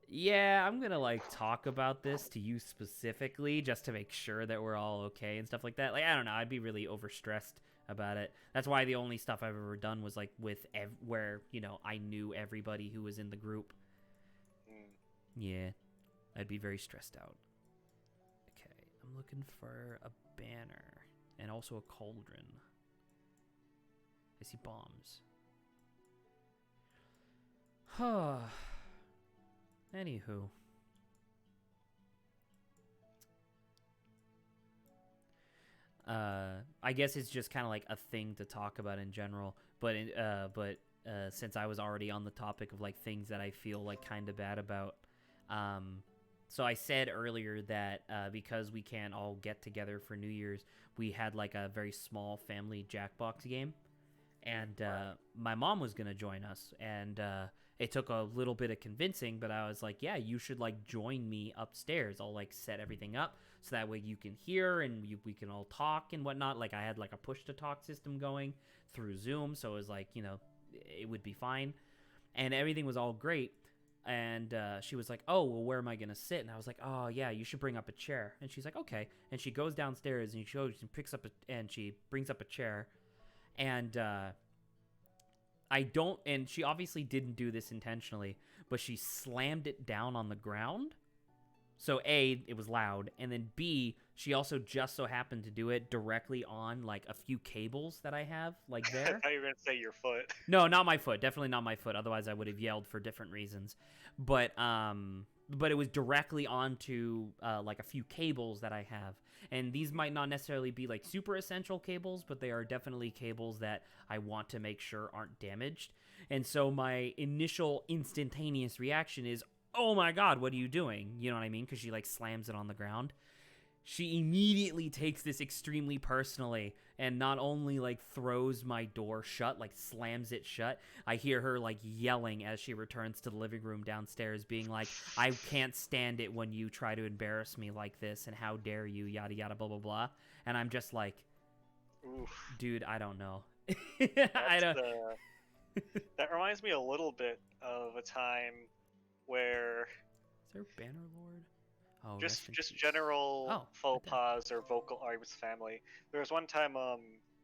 yeah, I'm gonna like talk about this to you specifically just to make sure that we're all okay and stuff like that. Like, I don't know, I'd be really overstressed about it. That's why the only stuff I've ever done was like with where you know I knew everybody who was in the group. Mm. Yeah, I'd be very stressed out. Okay, I'm looking for a banner and also a cauldron. I see bombs. Huh. Anywho. I guess it's just kind of like a thing to talk about in general. But since I was already on the topic of like things that I feel like kind of bad about, so I said earlier that because we can't all get together for New Year's, we had like a very small family Jackbox game, and my mom was gonna join us, and It took a little bit of convincing, but I was like, yeah, you should like join me upstairs. I'll like set everything up so that way you can hear and we can all talk and whatnot. Like I had like a push to talk system going through Zoom, so it was like, it would be fine, and everything was all great. And she was like, oh, well, where am I gonna sit? And I was like, oh yeah, you should bring up a chair. And she's like, okay. And she goes downstairs and she brings up a chair, and and she obviously didn't do this intentionally, but she slammed it down on the ground. So A, it was loud, and then B, she also just so happened to do it directly on like a few cables that I have like I there. thought you were gonna say your foot. No, not my foot. Definitely not my foot. Otherwise, I would have yelled for different reasons. But it was directly onto like a few cables that I have, and these might not necessarily be like super essential cables, but they are definitely cables that I want to make sure aren't damaged. And so my initial instantaneous reaction is, "Oh my God, what are you doing?" You know what I mean? Because she like slams it on the ground. She immediately takes this extremely personally and not only like throws my door shut, like slams it shut. I hear her like yelling as she returns to the living room downstairs, being like, I can't stand it when you try to embarrass me like this, and how dare you, yada yada blah blah blah. And I'm just like, Oof. dude, I don't know. I That's, don't. that reminds me a little bit of a time where Is there Banner Lord? Oh, just rest in just peace. general Oh, faux right there. pas or vocal arguments with family. There was one time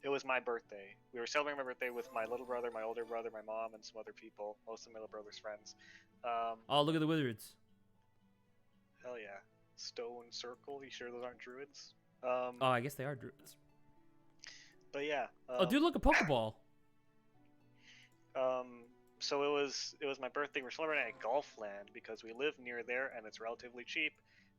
it was my birthday. We were celebrating my birthday with my little brother, my older brother, my mom, and some other people, most of my little brother's friends. Oh, look at the wizards. Hell yeah. Stone Circle, you sure those aren't druids? Oh, I guess they are druids. But yeah. Oh, dude, look, a Pokeball. So it was my birthday. We're celebrating at Golfland because we live near there and it's relatively cheap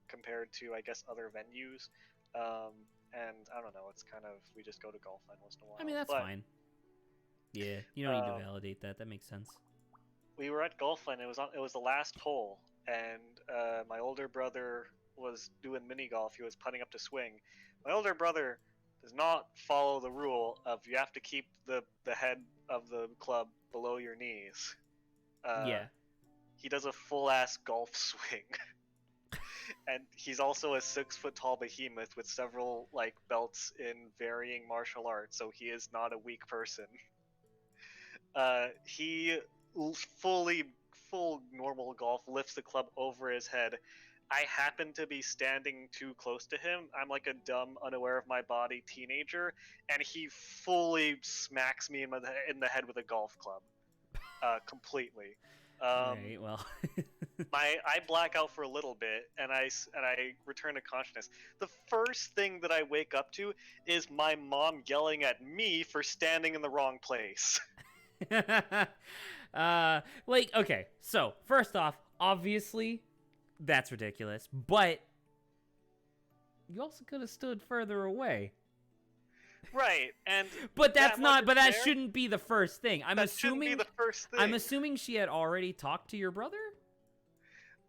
compared to I guess other venues. And I don't know, it's kind of we just go to Golfland once in a while. I mean, that's but, fine. Yeah, you don't need to validate that. That makes sense. We were at Golfland. It was the last hole, and my older brother was doing mini golf. He was putting up to swing. My older brother does not follow the rule of you have to keep the head of the club below your knees. Yeah. He does a full ass golf swing. And he's also a 6 foot tall behemoth with several like belts in varying martial arts, so he is not a weak person. He full normal golf lifts the club over his head. I happen to be standing too close to him. I'm like a dumb, unaware of my body teenager, and he fully smacks me in the head with a golf club, completely. Right. Well. I black out for a little bit, and I return to consciousness. The first thing that I wake up to is my mom yelling at me for standing in the wrong place. Like, okay, so first off, obviously that's ridiculous, but you also could have stood further away. Right, and but that's not but that fair. shouldn't be the first thing. That shouldn't be the first thing. I'm assuming she had already talked to your brother?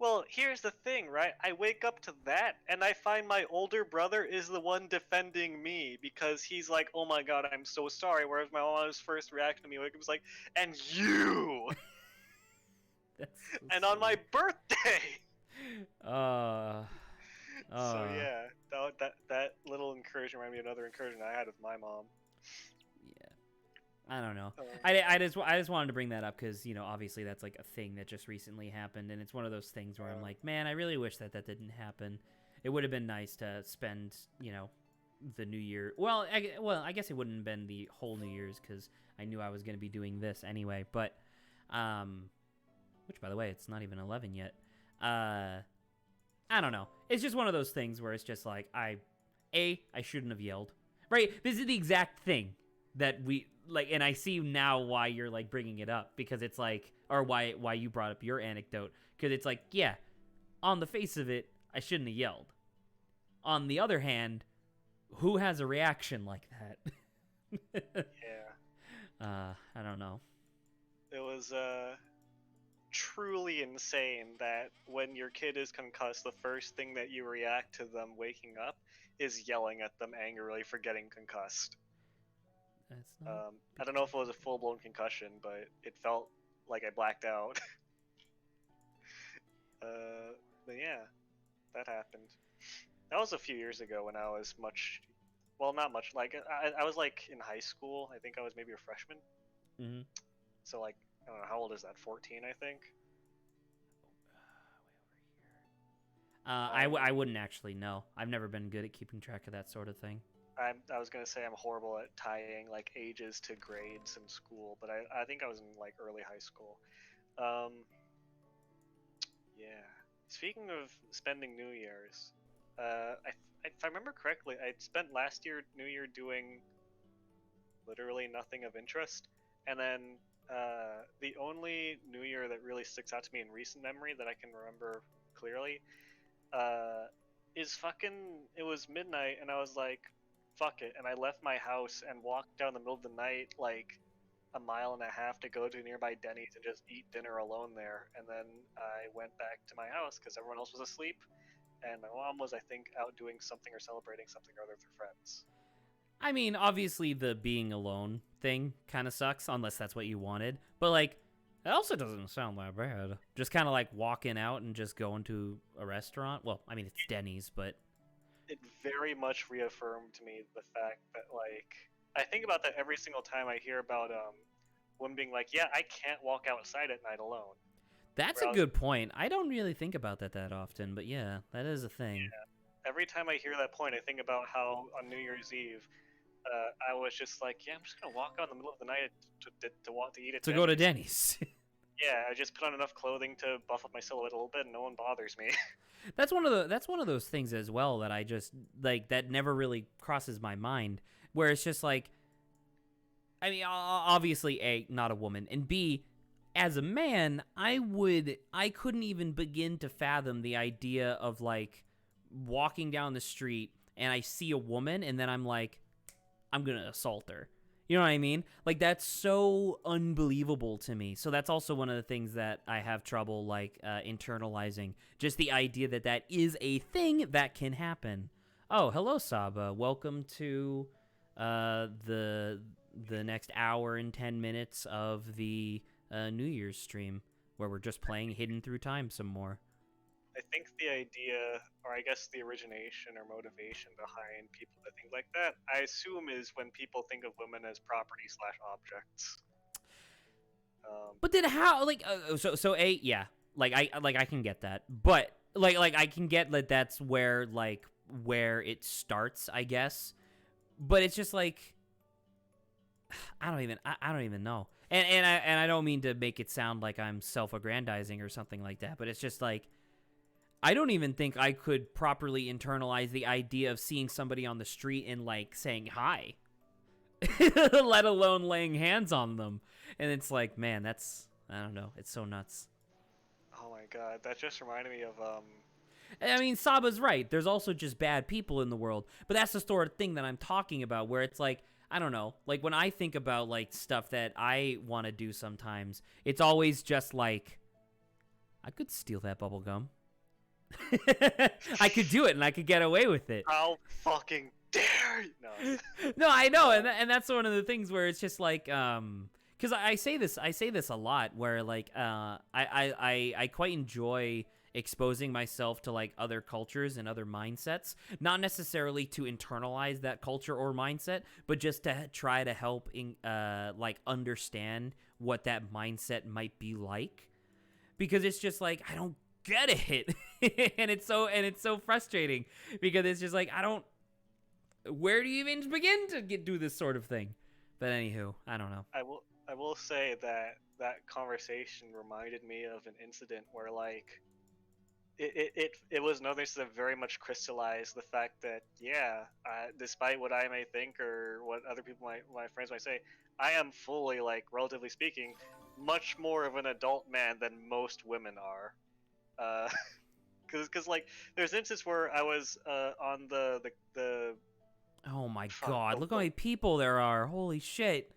Well, here's the thing, right? I wake up to that, and I find my older brother is the one defending me because he's like, "Oh my god, I'm so sorry." Whereas my mom's first reaction to me was like, "And you." That's so and on my birthday. So yeah, that little incursion reminded me of another incursion I had with my mom. Yeah, I don't know. I just wanted to bring that up because obviously that's like a thing that just recently happened, and it's one of those things where I'm like, man, I really wish that didn't happen. It would have been nice to spend the New Year. Well, I guess it wouldn't have been the whole New Year's because I knew I was going to be doing this anyway. But which by the way, it's not even 11 yet. I don't know. It's just one of those things where it's just like I shouldn't have yelled. Right? This is the exact thing that we like, and I see now why you're like bringing it up because it's like, or why you brought up your anecdote because it's like, yeah, on the face of it, I shouldn't have yelled. On the other hand, who has a reaction like that? Yeah. I don't know. It was truly insane that when your kid is concussed, the first thing that you react to them waking up is yelling at them angrily for getting concussed. That's not I don't know if it was a full-blown concussion, but it felt like I blacked out. But yeah, that happened. That was a few years ago when I was much, well, not much. Like I was like in high school. I think I was maybe a freshman. Mm-hmm. So like I don't know how old is that? 14, I think. I'm I wouldn't actually know. I've never been good at keeping track of that sort of thing. I was gonna say I'm horrible at tying like ages to grades in school, but I think I was in like early high school. Um, yeah. Speaking of spending New Year's, if I remember correctly, I spent last year New Year doing literally nothing of interest, and then the only New Year that really sticks out to me in recent memory that I can remember clearly uh, is fucking. It was midnight, and I was like, "Fuck it," and I left my house and walked down the middle of the night, like a mile and a half to go to a nearby Denny's and just eat dinner alone there. And then I went back to my house because everyone else was asleep, and my mom was, I think, out doing something or celebrating something or other with her friends. I mean, obviously the being alone thing kind of sucks unless that's what you wanted. But like, it also doesn't sound that bad. Just kind of like walking out and just going to a restaurant. Well, I mean it's Denny's, but It very much reaffirmed to me the fact that, like, I think about that every single time I hear about women being like, "Yeah, I can't walk outside at night alone." that's Where a I was, good point. I don't really think about that often, but yeah, that is a thing. every time I hear that point, I think about how on New Year's Eve, I was just like, "Yeah, I'm just gonna walk out in the middle of the night to want to eat at To go to Denny's." Denny's. Yeah, I just put on enough clothing to buff up my silhouette a little bit, and no one bothers me. That's one of those things as well that I just like that never really crosses my mind where it's just like I mean obviously A, not a woman, and B, as a man, I couldn't even begin to fathom the idea of like walking down the street and I see a woman and then I'm like I'm going to assault her. You know what I mean? Like that's so unbelievable to me. So that's also one of the things that I have trouble like internalizing. Just the idea that that is a thing that can happen. Oh, hello Saba. Welcome to the next hour and 10 minutes of the New Year's stream where we're just playing Hidden Through Time some more. I think the idea, or I guess the origination or motivation behind people to think like that, I assume is when people think of women as property slash objects. But then how like so A, yeah. Like I can get that. But like I can get that that's where it starts, I guess. But it's just like I don't even know. And I don't mean to make it sound like I'm self-aggrandizing or something like that, but it's just like I don't even think I could properly internalize the idea of seeing somebody on the street and like saying hi, let alone laying hands on them. And it's like, man, that's I don't know. It's so nuts. Oh my god, that just reminded me of I mean, Saba's right. There's also just bad people in the world, but that's the sort of thing that I'm talking about, where it's like I don't know. Like when I think about like stuff that I want to do sometimes, it's always just like I could steal that bubble gum. I could do it and I could get away with it. how fucking dare you? No. No, I know, and that's one of the things where it's just like because I say this a lot where like I quite enjoy exposing myself to like other cultures and other mindsets, not necessarily to internalize that culture or mindset, but just to try to help like understand what that mindset might be like, because it's just like I don't get it. and it's so frustrating because it's just like I don't where do you even begin to do this sort of thing? But anywho, I don't know. I will say that that conversation reminded me of an incident where like it was another incident that very much crystallized the fact that yeah, despite what I may think or what other people my friends might say, I am fully, like, relatively speaking, much more of an adult man than most women are. Because like there's instances where I was on the Oh my fuck, god, look how many people there are. Holy shit.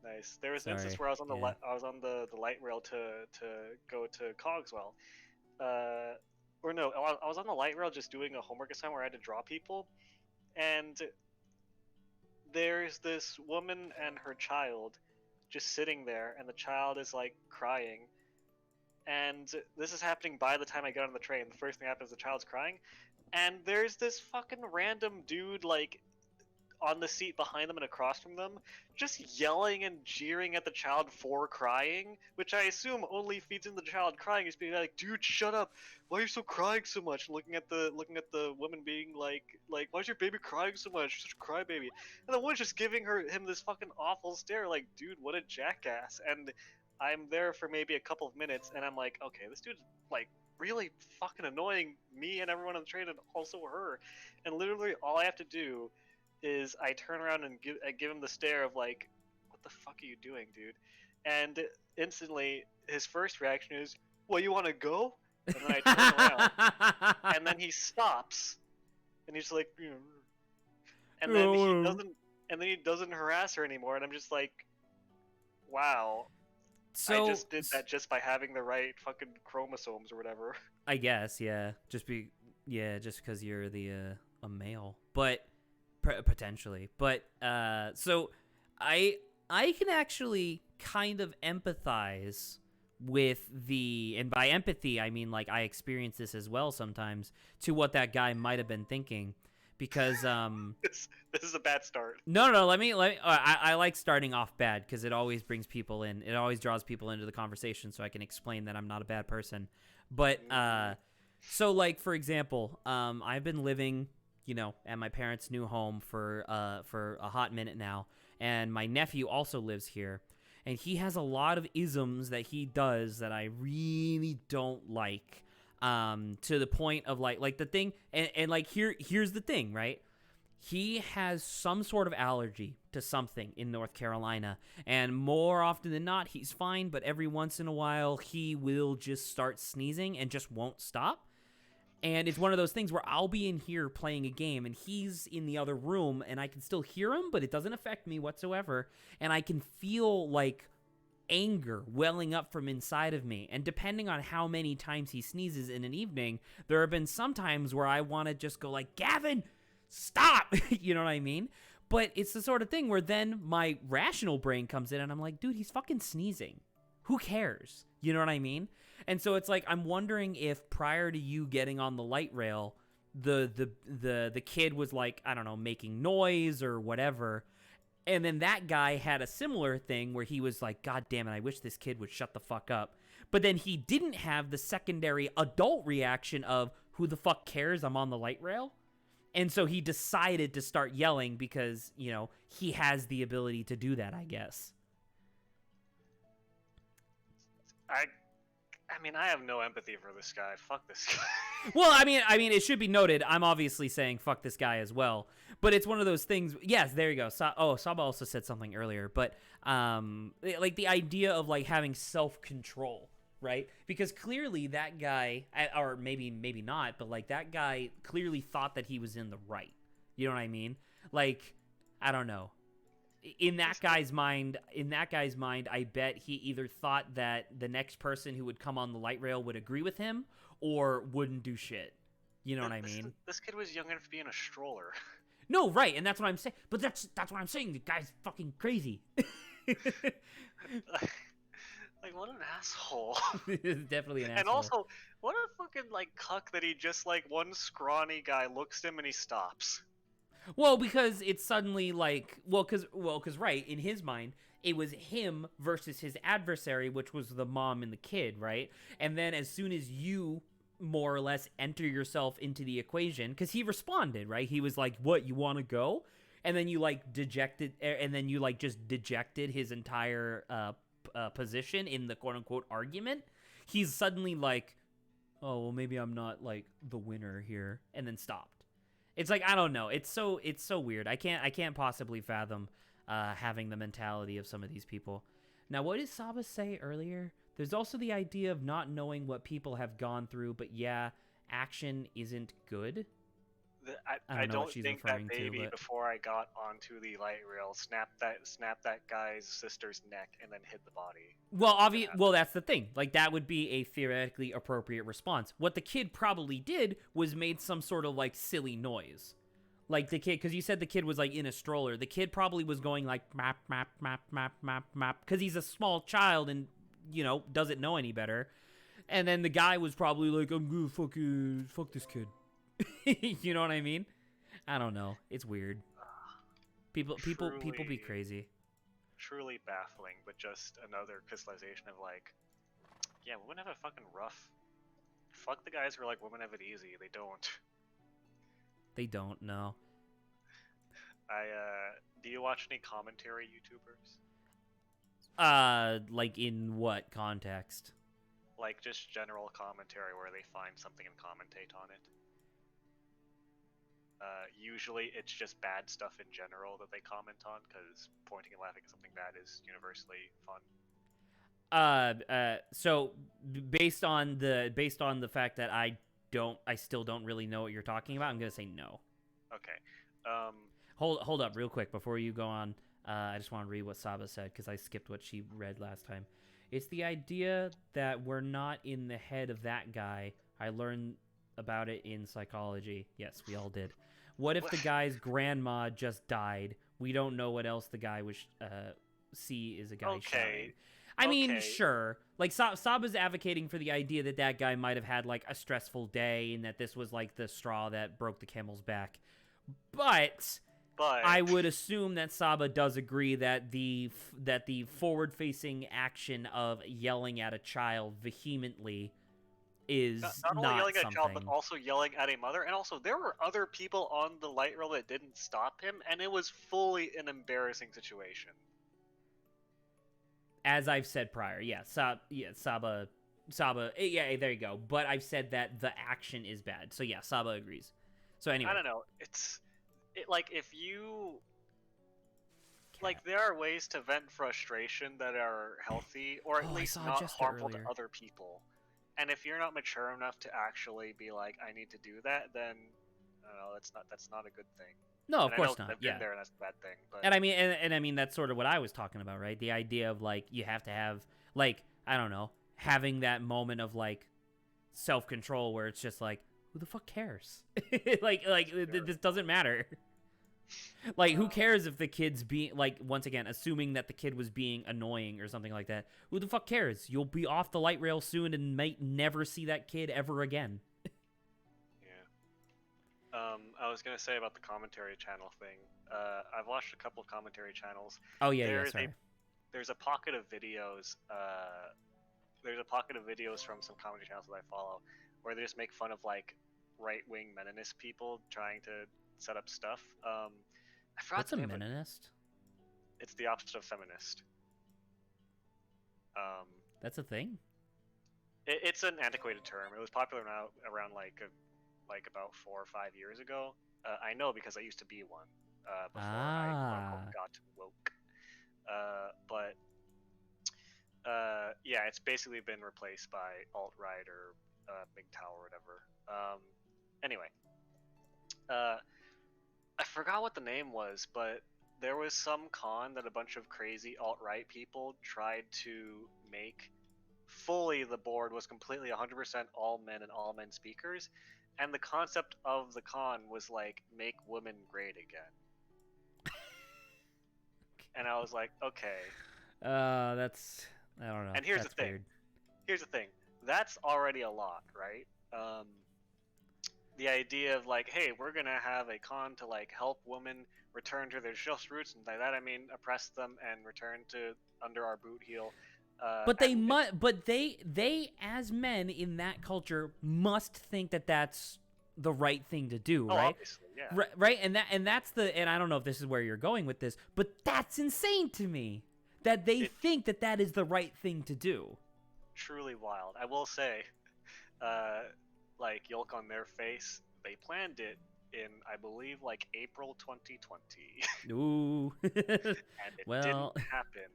nice. There was an instance Sorry. where I was on Yeah. I was on the light rail to go to Cogswell, uh, or no, I was on the light rail just doing a homework assignment where I had to draw people, and there's this woman and her child just sitting there, and the child is like crying, and this is happening by the time I get on the train. The first thing happens, the child's crying, and there's this fucking random dude like on the seat behind them and across from them, just yelling and jeering at the child for crying, which I assume only feeds into the child crying. He's being like, "Dude, shut up! Why are you so crying so much?" And looking at the woman being like, "Why's your baby crying so much? You're such a crybaby." And the woman's just giving him this fucking awful stare, like, "Dude, what a jackass!" And I'm there for maybe a couple of minutes, and I'm like, "Okay, this dude's like really fucking annoying me and everyone on the train, and also her." And literally, all I have to do is I turn around and give him the stare of like, "What the fuck are you doing, dude?" And instantly, his first reaction is, "Well, you want to go?" And then I turn around, and then he stops, and he's like, and then he doesn't harass her anymore, and I'm just like, wow. So I just did that just by having the right fucking chromosomes or whatever. I guess, yeah, just because you're a male, but potentially, but so I can actually kind of empathize with and by empathy I mean like I experience this as well sometimes, to what that guy might have been thinking, because this is a bad start. No, let me I like starting off bad because it always brings people in, it always draws people into the conversation, so I can explain that I'm not a bad person. But so like for example, I've been living, at my parents' new home for a hot minute now, and my nephew also lives here, and he has a lot of isms that he does that I really don't like, to the point of like the thing, and like here's the thing, right? He has some sort of allergy to something in North Carolina, and more often than not, he's fine, but every once in a while, he will just start sneezing and just won't stop. And it's one of those things where I'll be in here playing a game, and he's in the other room, and I can still hear him, but it doesn't affect me whatsoever, and I can feel, like, anger welling up from inside of me. And depending on how many times he sneezes in an evening, there have been some times where I want to just go like, "Gavin, stop!" You know what I mean? But it's the sort of thing where then my rational brain comes in, and I'm like, dude, he's fucking sneezing. Who cares? You know what I mean? And so it's like, I'm wondering if prior to you getting on the light rail, the kid was like, I don't know, making noise or whatever. And then that guy had a similar thing where he was like, God damn it, I wish this kid would shut the fuck up. But then he didn't have the secondary adult reaction of, who the fuck cares? I'm on the light rail. And so he decided to start yelling because, he has the ability to do that, I guess. I mean, I have no empathy for this guy. Fuck this guy. Well, I mean, it should be noted, I'm obviously saying fuck this guy as well. But it's one of those things. Yes, there you go. Saba also said something earlier, but like the idea of like having self-control, right? Because clearly that guy, or maybe not, but like that guy clearly thought that he was in the right. You know what I mean? Like, I don't know. In that guy's mind, I bet he either thought that the next person who would come on the light rail would agree with him or wouldn't do shit. You know what I mean? This kid was young enough to be in a stroller. No, right, and that's what I'm saying. But that's what I'm saying. The guy's fucking crazy. Like, what an asshole. Definitely an asshole. And also, what a fucking like cuck that he just like one scrawny guy looks at him and he stops. Well, because it's suddenly like, because right, in his mind, it was him versus his adversary, which was the mom and the kid, right? And then as soon as you more or less enter yourself into the equation, because he responded, right? He was like, "What, you want to go?" And then you like dejected his entire position in the quote unquote argument. He's suddenly like, "Oh, well, maybe I'm not like the winner here," and then stopped. It's like, I don't know. It's so weird. I can't possibly fathom having the mentality of some of these people. Now, what did Saba say earlier? There's also the idea of not knowing what people have gone through, but yeah, action isn't good. I don't think that baby, before I got onto the light rail, snapped that guy's sister's neck and then hit the body. Well, that's the thing. Like, that would be a theoretically appropriate response. What the kid probably did was made some sort of like silly noise. Like the kid, because you said the kid was like in a stroller. The kid probably was going like map, map, map, map, map, map, because he's a small child and doesn't know any better. And then the guy was probably like, I'm gonna fuck this kid. You know what I mean? I don't know. It's weird. People be Truly- crazy. Truly baffling, but just another crystallization of like, yeah, women have it fucking rough. Fuck the guys who are like, women have it easy. They don't. They don't know. Do you watch any commentary YouTubers? Like in what context? Like just general commentary where they find something and commentate on it. Usually it's just bad stuff in general that they comment on, because pointing and laughing at something bad is universally fun. So based on the fact that I still don't really know what you're talking about, I'm gonna say no. Okay. Hold up real quick before you go on. I just want to read what Saba said because I skipped what she read last time. It's the idea that we're not in the head of that guy. I learned about it in psychology. Yes, we all did. What if the guy's grandma just died? We don't know what else the guy would see is a guy shouting. I mean, sure. Like, Saba's advocating for the idea that that guy might have had, like, a stressful day and that this was, like, the straw that broke the camel's back. But I would assume that Saba does agree that the forward-facing action of yelling at a child vehemently is not only yelling something. at a child, but also yelling at a mother. And also, there were other people on the light rail that didn't stop him, and it was fully an embarrassing situation. As I've said prior, yeah, Saba, yeah, there you go. But I've said that the action is bad, so yeah, Saba agrees. So anyway, I don't know. Like if you like, there are ways to vent frustration that are healthy, or at least not harmful to other people. And if you're not mature enough to actually be like, I need to do that, then I don't know, that's not a good thing. No, of course not. I've been there, and that's a bad thing. But and I mean that's sort of what I was talking about, right? The idea of like you have to have like, I don't know, having that moment of like self-control where it's just like, who the fuck cares? like this doesn't matter. Like, who cares if the kid's being, like, once again, assuming that the kid was being annoying or something like that. Who the fuck cares? You'll be off the light rail soon and might never see that kid ever again. Yeah. I was gonna say about the commentary channel thing. I've watched a couple of commentary channels. Oh, yeah, sorry. There's a pocket of videos, from some commentary channels that I follow, where they just make fun of, like, right-wing Meninist people trying to set up stuff. I forgot What's a Meninist? It's the opposite of feminist. That's a thing? It's an antiquated term. It was popular now around like about 4 or 5 years ago. I know because I used to be one before I got woke. Yeah, it's basically been replaced by alt-right or MGTOW or whatever. Anyway. I forgot what the name was, but there was some con that a bunch of crazy alt-right people tried to make. Fully, the board was completely 100% all men and all men speakers, and the concept of the con was like, make women great again. And I was like, okay. That's, I don't know. And here's that's the thing. Weird. Here's the thing. That's already a lot, right? The idea of like, hey, we're gonna have a con to like help women return to their just roots and like that. I mean, oppress them and return to under our boot heel. But they as men in that culture must think that that's the right thing to do, right? Obviously, yeah. Right, and I don't know if this is where you're going with this, but that's insane to me that they think that that is the right thing to do. Truly wild. I will say, like, yolk on their face, they planned it in, I believe, like April 2020. Ooh. And it didn't happen,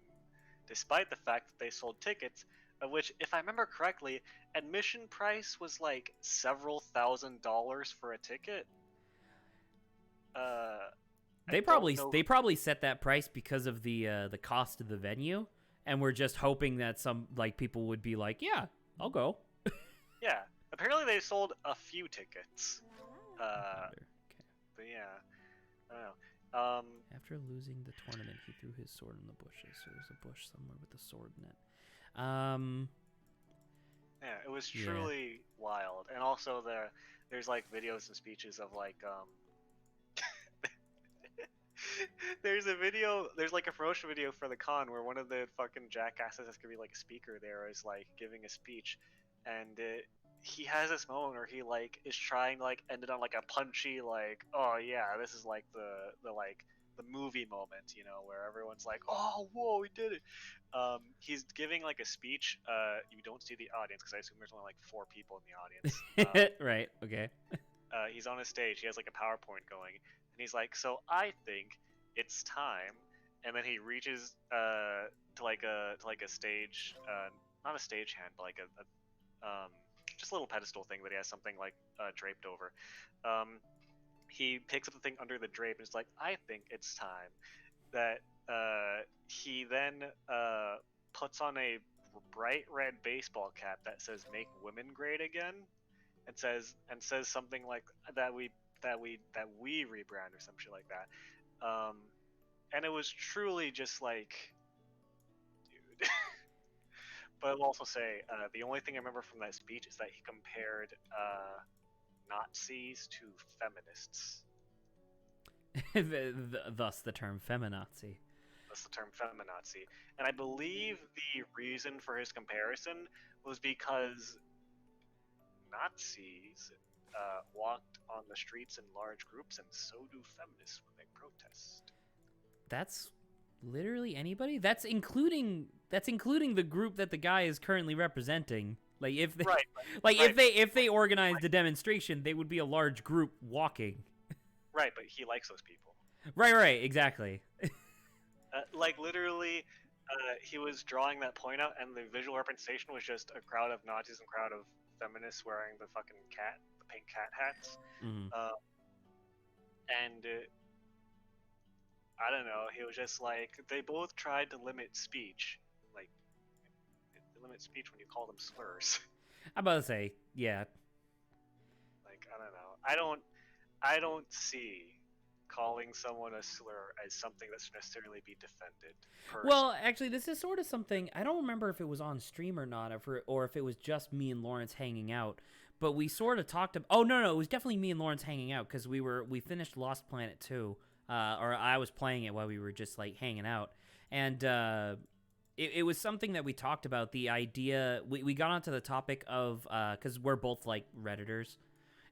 despite the fact that they sold tickets, of which, if I remember correctly, admission price was like several $1,000s for a ticket. They probably set that price because of the cost of the venue, and we're just hoping that some like people would be like, yeah, I'll go. Yeah, apparently they sold a few tickets. Okay. But yeah, I don't know. After losing the tournament, he threw his sword in the bushes. So there's a bush somewhere with a sword in it. Yeah, it was Yeah. truly wild. And also there's like videos and speeches of like there's like a promotion video for the con where one of the fucking jackasses that's gonna be like a speaker there is like giving a speech, and he has this moment where he like is trying to like end it on like a punchy like, oh yeah, this is like the like the movie moment, you know, where everyone's like, oh whoa, we did it. He's giving like a speech. You don't see the audience because I assume there's only like 4 people in the audience. Right. Okay. He's on a stage. He has like a PowerPoint going, and he's like, "So I think it's time." And then he reaches to like a stage, not a stage hand, but like a just a little pedestal thing that he has something like draped over. He picks up the thing under the drape and is like, "I think it's time." That he then puts on a bright red baseball cap that says "Make women great again," and says something like that we rebrand or some shit like that. And it was truly just like, dude. But I'll also say the only thing I remember from that speech is that he compared Nazis to feminists. Thus the term feminazi. That's the term feminazi. And I believe the reason for his comparison was because Nazis walked on the streets in large groups, and so do feminists when they protest. That's literally anybody. That's including the group that the guy is currently representing. Like if they, Right. like right. if they organized a demonstration, they would be a large group walking. Right, but he likes those people. Right, exactly. Like literally, he was drawing that point out, and the visual representation was just a crowd of Nazis and a crowd of feminists wearing the fucking the pink cat hats. Mhm. And I don't know, he was just like, they both tried to limit speech. Like, they limit speech when you call them slurs. I'm about to say, yeah. Like, I don't know. I don't see calling someone a slur as something that should necessarily be defended. Personally. Well, actually, this is sort of something I don't remember if it was on stream or not, or if it was just me and Lawrence hanging out. But we sort of talked about. Oh no, it was definitely me and Lawrence hanging out because we finished Lost Planet 2, or I was playing it while we were just like hanging out, and it was something that we talked about. The idea we got onto the topic of because we're both like Redditors.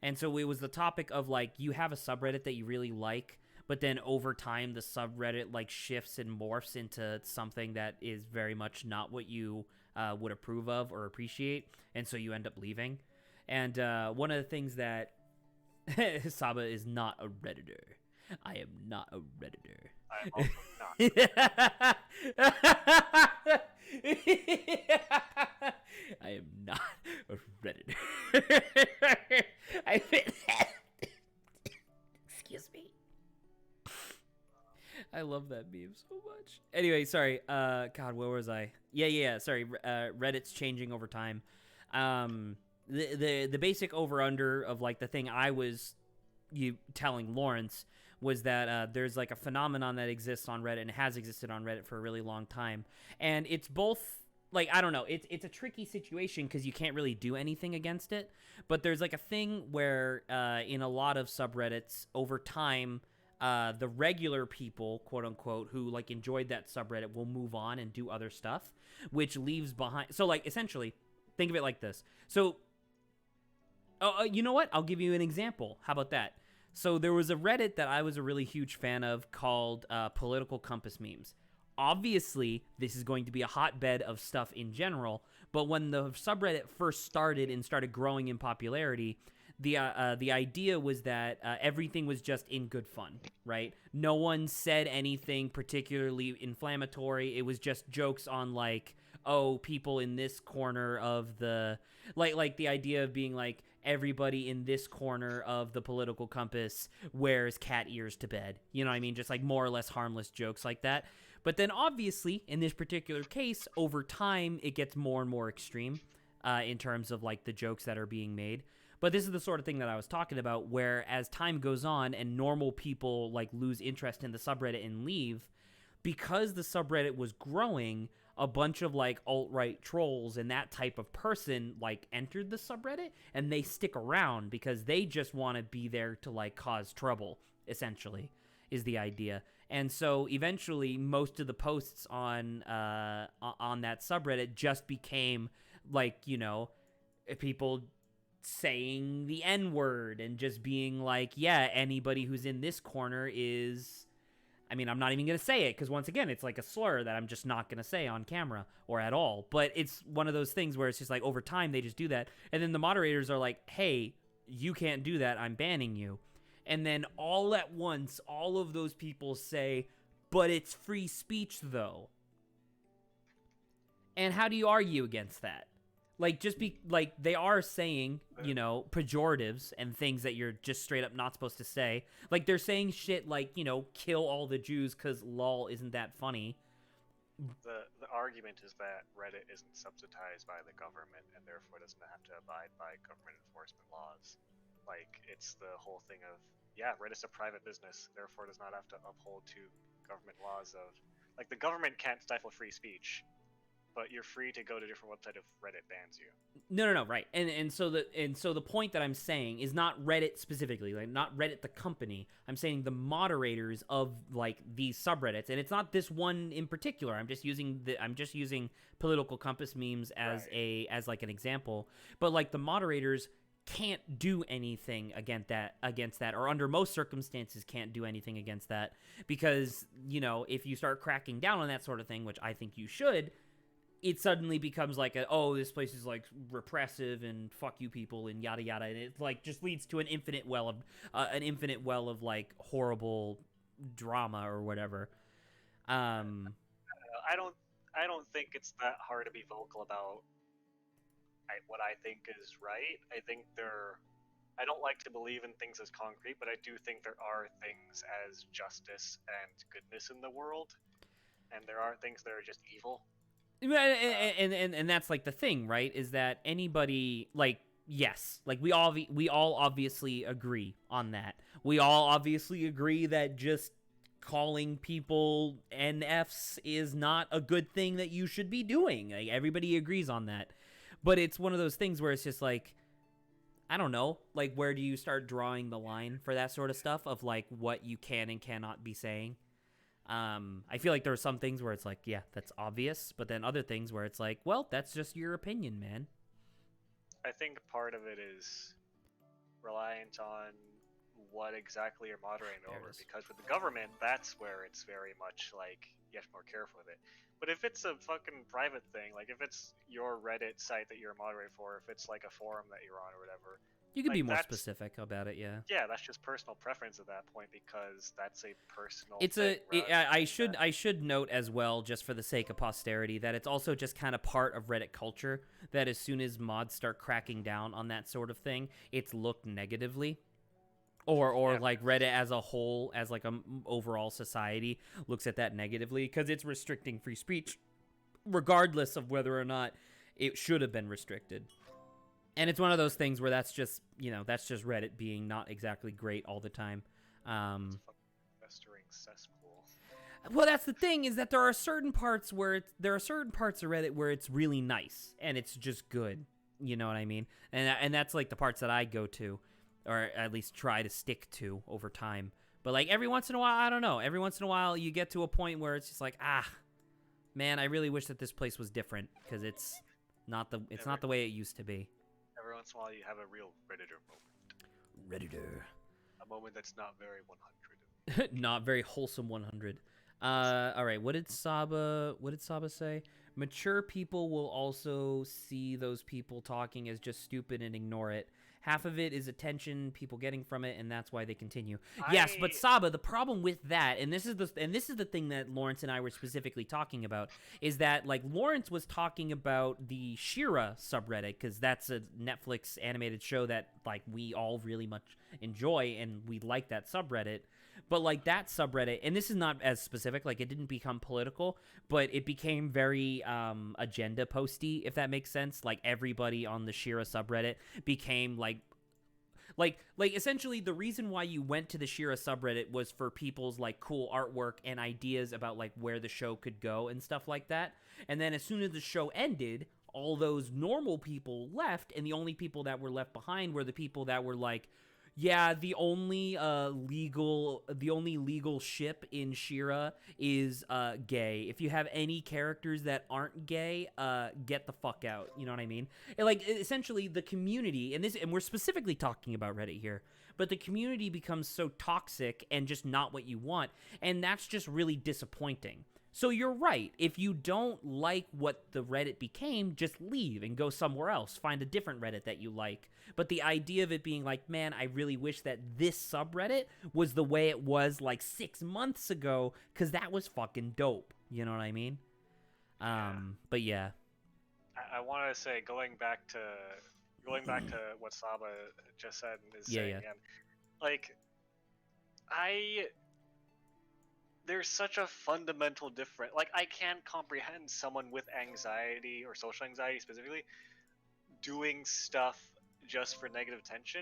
And so it was the topic of like you have a subreddit that you really like, but then over time the subreddit like shifts and morphs into something that is very much not what you would approve of or appreciate, and so you end up leaving. And one of the things that Saba is not a Redditor. I am not a Redditor. I am also not. I am not a Redditor. Excuse me. I love that meme so much. Anyway, sorry. God, where was I? Yeah. Sorry. Reddit's changing over time. The basic over under of like the thing I was telling Lawrence was that there's like a phenomenon that exists on Reddit and has existed on Reddit for a really long time, and it's both like I don't know, it's a tricky situation because you can't really do anything against it, but there's like a thing where in a lot of subreddits over time. The regular people, quote unquote, who like enjoyed that subreddit will move on and do other stuff, which leaves behind. So like essentially, think of it like this. So, you know what? I'll give you an example. How about that? So there was a Reddit that I was a really huge fan of called Political Compass Memes. Obviously, this is going to be a hotbed of stuff in general, but when the subreddit first started and started growing in popularity, the idea was that everything was just in good fun, right? No one said anything particularly inflammatory. It was just jokes on like, oh, people in this corner of the like the idea of being like everybody in this corner of the political compass wears cat ears to bed. You know what I mean? Just like more or less harmless jokes like that. But then obviously in this particular case, over time it gets more and more extreme in terms of like the jokes that are being made. But this is the sort of thing that I was talking about, where as time goes on and normal people like lose interest in the subreddit and leave, because the subreddit was growing, a bunch of like alt-right trolls and that type of person like entered the subreddit, and they stick around because they just want to be there to like cause trouble, essentially, is the idea. And so eventually most of the posts on that subreddit just became like, you know, people saying the N-word and just being like, yeah, anybody who's in this corner is, I mean, I'm not even going to say it because, once again, it's like a slur that I'm just not going to say on camera or at all. But it's one of those things where it's just like over time they just do that. And then the moderators are like, hey, you can't do that. I'm banning you. And then all at once, all of those people say, but it's free speech, though. And how do you argue against that? Like, just be like, they are saying, you know, pejoratives and things that you're just straight up not supposed to say. Like, they're saying shit like, you know, kill all the Jews because lol isn't that funny. The argument is that Reddit isn't subsidized by the government and therefore doesn't have to abide by government enforcement laws. Like, it's the whole thing of, yeah, Reddit's a private business, therefore does not have to uphold to government laws of, like, the government can't stifle free speech, but you're free to go to a different website if Reddit bans you. No, right. And so the point that I'm saying is not Reddit specifically, like not Reddit the company. I'm saying the moderators of like these subreddits, and it's not this one in particular. I'm just using Political Compass memes as Right. as like an example. But like the moderators can't do anything against that, or under most circumstances can't do anything against that, because, you know, if you start cracking down on that sort of thing, which I think you should, it suddenly becomes like this place is like repressive and fuck you people and yada yada, and it like just leads to an infinite well of like horrible drama or whatever. I don't think it's that hard to be vocal about what I think is right. I don't like to believe in things as concrete, but I do think there are things as justice and goodness in the world, and there are things that are just evil. And that's like the thing, right? Is that anybody, like, yes, like we all obviously agree on that. We all obviously agree that just calling people NFs is not a good thing that you should be doing. Like, everybody agrees on that. But it's one of those things where it's just like, I don't know, like, where do you start drawing the line for that sort of stuff of like what you can and cannot be saying? I feel like there are some things where it's like, yeah, that's obvious, but then other things where it's like, well, that's just your opinion, man. I think part of it is reliant on what exactly you're moderating over, because with the government, that's where it's very much like you have to be more careful with it. But if it's a fucking private thing, like if it's your Reddit site that you're moderating for, if it's like a forum that you're on or whatever, you could like, be more specific about it, yeah. Yeah, that's just personal preference at that point, because that's a personal. I should note as well, just for the sake of posterity, that it's also just kind of part of Reddit culture that as soon as mods start cracking down on that sort of thing, it's looked negatively. Or like Reddit as a whole, as like a overall society, looks at that negatively because it's restricting free speech, regardless of whether or not it should have been restricted. And it's one of those things where that's just Reddit being not exactly great all the time. Festering cesspool. Well, that's the thing, is that there are certain parts of Reddit where it's really nice and it's just good. You know what I mean? And that's like the parts that I go to, or at least try to stick to over time. But like every once in a while, I don't know. Every once in a while, you get to a point where it's just like, man, I really wish that this place was different, because it's not the way it used to be. Every once in a while, you have a real Redditor moment. Redditor. A moment that's not very 100. Not very wholesome 100. All right. What did Saba say? Mature people will also see those people talking as just stupid and ignore it. Half of it is attention people getting from it, and that's why they continue. Yes, but Saba, the problem with that, and this is the thing that Lawrence and I were specifically talking about, is that like Lawrence was talking about the She-Ra subreddit, because that's a Netflix animated show that like we all really much enjoy, and we like that subreddit. But like that subreddit, and this is not as specific, like it didn't become political, but it became very agenda posty, if that makes sense. Like everybody on the She-Ra subreddit became Like essentially the reason why you went to the Shira subreddit was for people's like cool artwork and ideas about like where the show could go and stuff like that. And then as soon as the show ended, all those normal people left, and the only people that were left behind were the people that were like, yeah, the only legal ship in Shira is gay. If you have any characters that aren't gay, get the fuck out. You know what I mean? And, like, essentially the community, and we're specifically talking about Reddit here, but the community becomes so toxic and just not what you want, and that's just really disappointing. So you're right. If you don't like what the Reddit became, just leave and go somewhere else. Find a different Reddit that you like. But the idea of it being like, man, I really wish that this subreddit was the way it was like 6 months ago, because that was fucking dope. You know what I mean? But yeah. I want to say, going back to what Saba just said and is saying again, like, there's such a fundamental difference. Like, I can't comprehend someone with anxiety, or social anxiety specifically, doing stuff just for negative attention.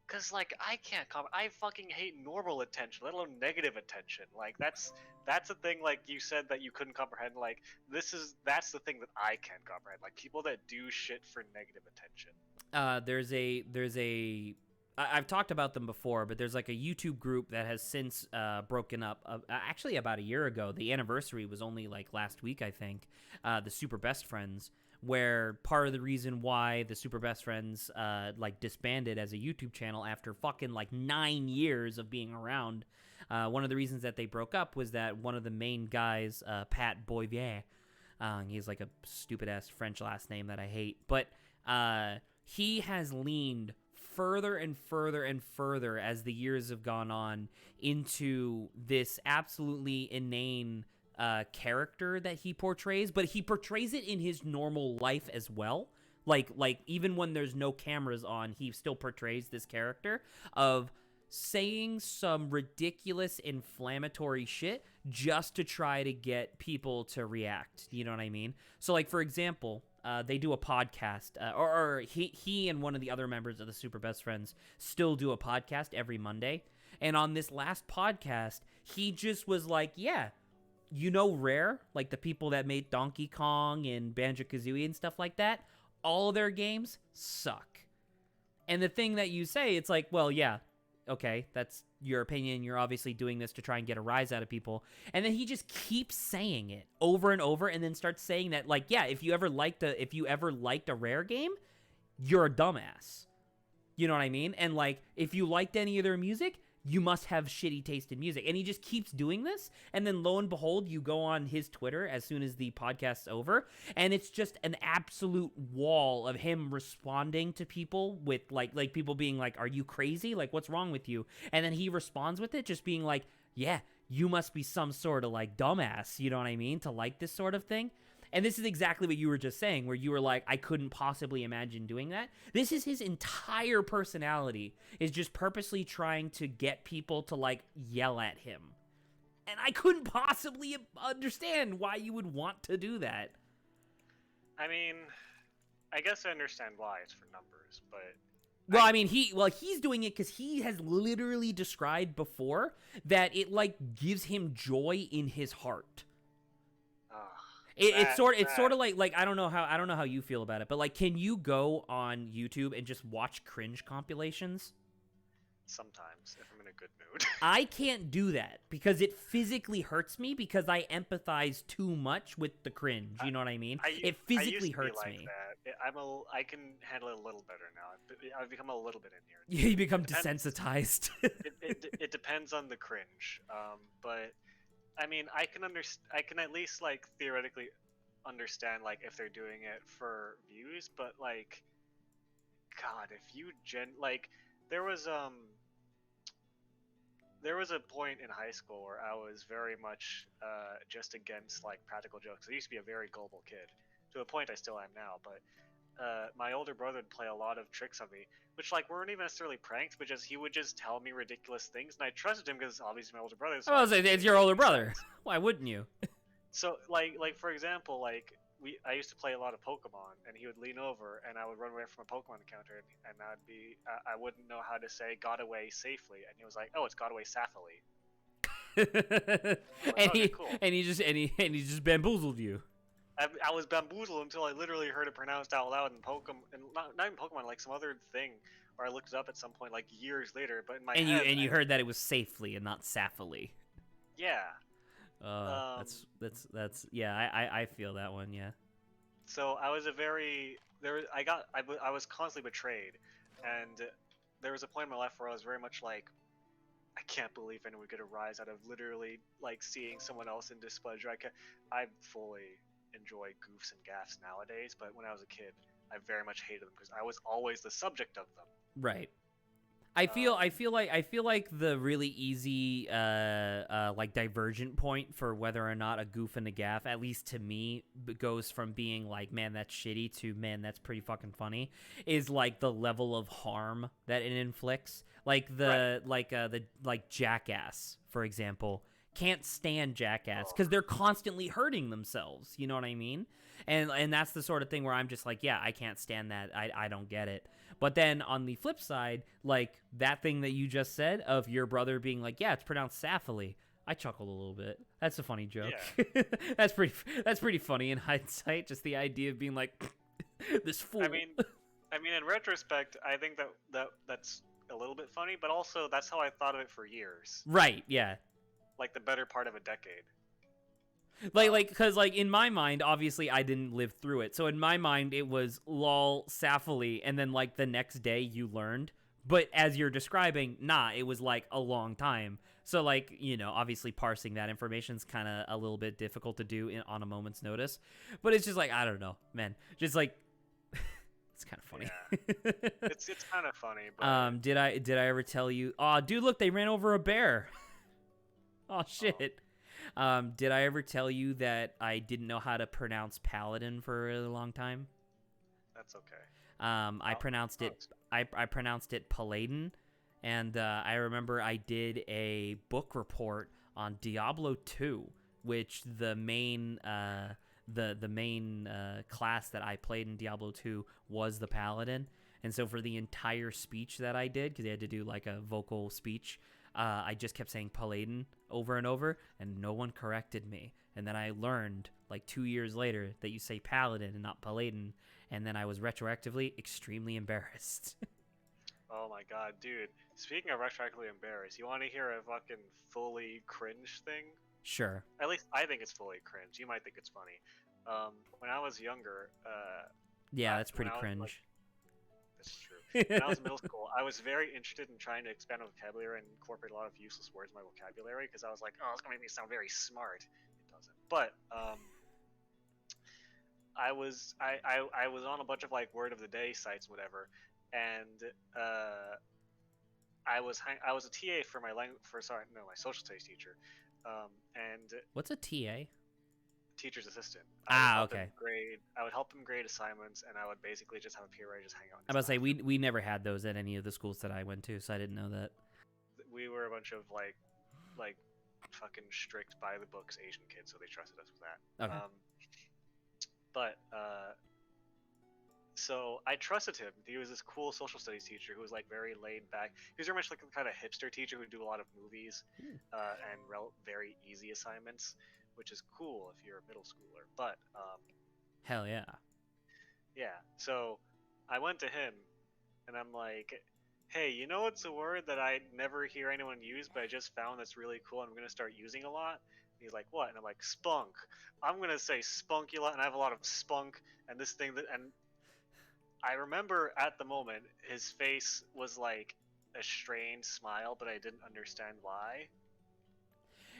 Because, like, I fucking hate normal attention, let alone negative attention. Like, that's the thing, like, you said that you couldn't comprehend. Like, that's the thing that I can't comprehend. Like, people that do shit for negative attention. I've talked about them before, but there's like a YouTube group that has since broken up. Actually, about a year ago. The anniversary was only like last week, I think. The Super Best Friends, where part of the reason why the Super Best Friends like disbanded as a YouTube channel after fucking like 9 years of being around. One of the reasons that they broke up was that one of the main guys, Pat Boivier, he's like a stupid ass French last name that I hate, but he has leaned further and further and further as the years have gone on into this absolutely inane character that he portrays, but he portrays it in his normal life as well. Like even when there's no cameras on, he still portrays this character of saying some ridiculous inflammatory shit just to try to get people to react. You know what I mean? So, like, for example, they do a podcast, or he and one of the other members of the Super Best Friends still do a podcast every Monday. And on this last podcast, he just was like, yeah, you know Rare, like the people that made Donkey Kong and Banjo-Kazooie and stuff like that, all their games suck. And the thing that you say, it's like, well, yeah, okay, that's your opinion. You're obviously doing this to try and get a rise out of people. And then he just keeps saying it over and over, and then starts saying that, like, yeah, if you ever liked a Rare game, you're a dumbass. You know what I mean? And, like, if you liked any of their music, you must have shitty taste in music. And he just keeps doing this, and then lo and behold, you go on his Twitter as soon as the podcast's over, and it's just an absolute wall of him responding to people with like people being like, are you crazy? Like, what's wrong with you? And then he responds with it just being like, yeah, you must be some sort of like dumbass, you know what I mean, to like this sort of thing. And this is exactly what you were just saying, where you were like, I couldn't possibly imagine doing that. This is his entire personality, is just purposely trying to get people to, like, yell at him. And I couldn't possibly understand why you would want to do that. I mean, I guess I understand why. It's for numbers, but... Well, I mean, he's doing it because he has literally described before that it, like, gives him joy in his heart. It's sort of like I don't know how you feel about it, but like, can you go on YouTube and just watch cringe compilations? Sometimes, if I'm in a good mood. I can't do that because it physically hurts me, because I empathize too much with the cringe. You know what I mean? It physically hurts me. I can handle it a little better now. I've become a little bit inured. Yeah, you become desensitized. It depends on the cringe, but. I mean, I can at least, like, theoretically understand, like, if they're doing it for views, but, like, God, if you like, there was a point in high school where I was very much just against, like, practical jokes. I used to be a very gullible kid, to a point I still am now, but my older brother would play a lot of tricks on me, which, like, weren't even necessarily pranks, but he would just tell me ridiculous things, and I trusted him because obviously my older brother. So it's your older brother. Why wouldn't you? So, like for example, like, I used to play a lot of Pokemon, and he would lean over, and I would run away from a Pokemon encounter, and I wouldn't know how to say "got away safely," and he was like, "Oh, it's got away saffily." I'm like, and okay, cool. he just bamboozled you. I was bamboozled until I literally heard it pronounced out loud in Pokemon, and not even Pokemon, like some other thing, or I looked it up at some point, like years later. But in my head, You heard that it was safely and not saffily. yeah. That's yeah. I feel that one. Yeah. So I was I was constantly betrayed, and there was a point in my life where I was very much like, I can't believe anyone would get a rise out of literally like seeing someone else in displeasure. I fully enjoy goofs and gaffs nowadays, but when I was a kid, I very much hated them because I was always the subject of them. Right. I feel like the really easy like divergent point for whether or not a goof and a gaff, at least to me, goes from being like, man, that's shitty to, man, that's pretty fucking funny, is like the level of harm that it inflicts. Like the Jackass, for example, can't stand Jackass because they're constantly hurting themselves. You know what I mean? And that's the sort of thing where I'm just like, yeah, I can't stand that. I don't get it. But then on the flip side, like that thing that you just said of your brother being like, yeah, it's pronounced saffily. I chuckled a little bit. That's a funny joke. Yeah. That's pretty funny in hindsight. Just the idea of being like, this fool. I mean, in retrospect, I think that's a little bit funny, but also that's how I thought of it for years. Right. Yeah. Like the better part of a decade. Because in my mind, obviously I didn't live through it. So in my mind, it was lol saffily, and then like the next day you learned. But as you're describing, nah, it was like a long time. So like, you know, obviously parsing that information is kind of a little bit difficult to do on a moment's notice. But it's just like, I don't know, man. Just like, it's kind of funny. Yeah. it's kind of funny. But... Did I ever tell you? Oh, dude, look, they ran over a bear. Oh shit. Did I ever tell you that I didn't know how to pronounce paladin for a really long time? That's okay. I pronounced it paladin, and I remember I did a book report on Diablo 2, which the main class that I played in Diablo 2 was the paladin, and so for the entire speech that I did, because I had to do like a vocal speech, I just kept saying paladin over and over, and no one corrected me. And then I learned, like 2 years later, that you say paladin and not paladin, and then I was retroactively extremely embarrassed. Oh my god, dude. Speaking of retroactively embarrassed, you want to hear a fucking fully cringe thing? Sure. At least I think it's fully cringe. You might think it's funny. When I was younger, yeah, that's pretty cringe. This is true. When I was in middle school, I was very interested in trying to expand my vocabulary and incorporate a lot of useless words in my vocabulary because I was like, oh, it's going to make me sound very smart. It doesn't. But I was on a bunch of like word of the day sites, whatever, and I was a TA for my my social studies teacher, and what's a TA? Teacher's assistant. Okay. I would help them grade assignments, and I would basically just have a peer where I just hang out. I was about to say we never had those at any of the schools that I went to, so I didn't know that. We were a bunch of like fucking strict by the books Asian kids, so they trusted us with that. Okay. So I trusted him. He was this cool social studies teacher who was like very laid back. He was very much like the kind of hipster teacher who would do a lot of movies and very easy assignments, which is cool if you're a middle schooler. But hell yeah. Yeah. So I went to him, and I'm like, hey, you know what's a word that I never hear anyone use, but I just found that's really cool and I'm going to start using a lot? And he's like, what? And I'm like, spunk. I'm going to say spunk a lot, and I have a lot of spunk, and this thing that... And I remember at the moment, his face was like a strained smile, but I didn't understand why.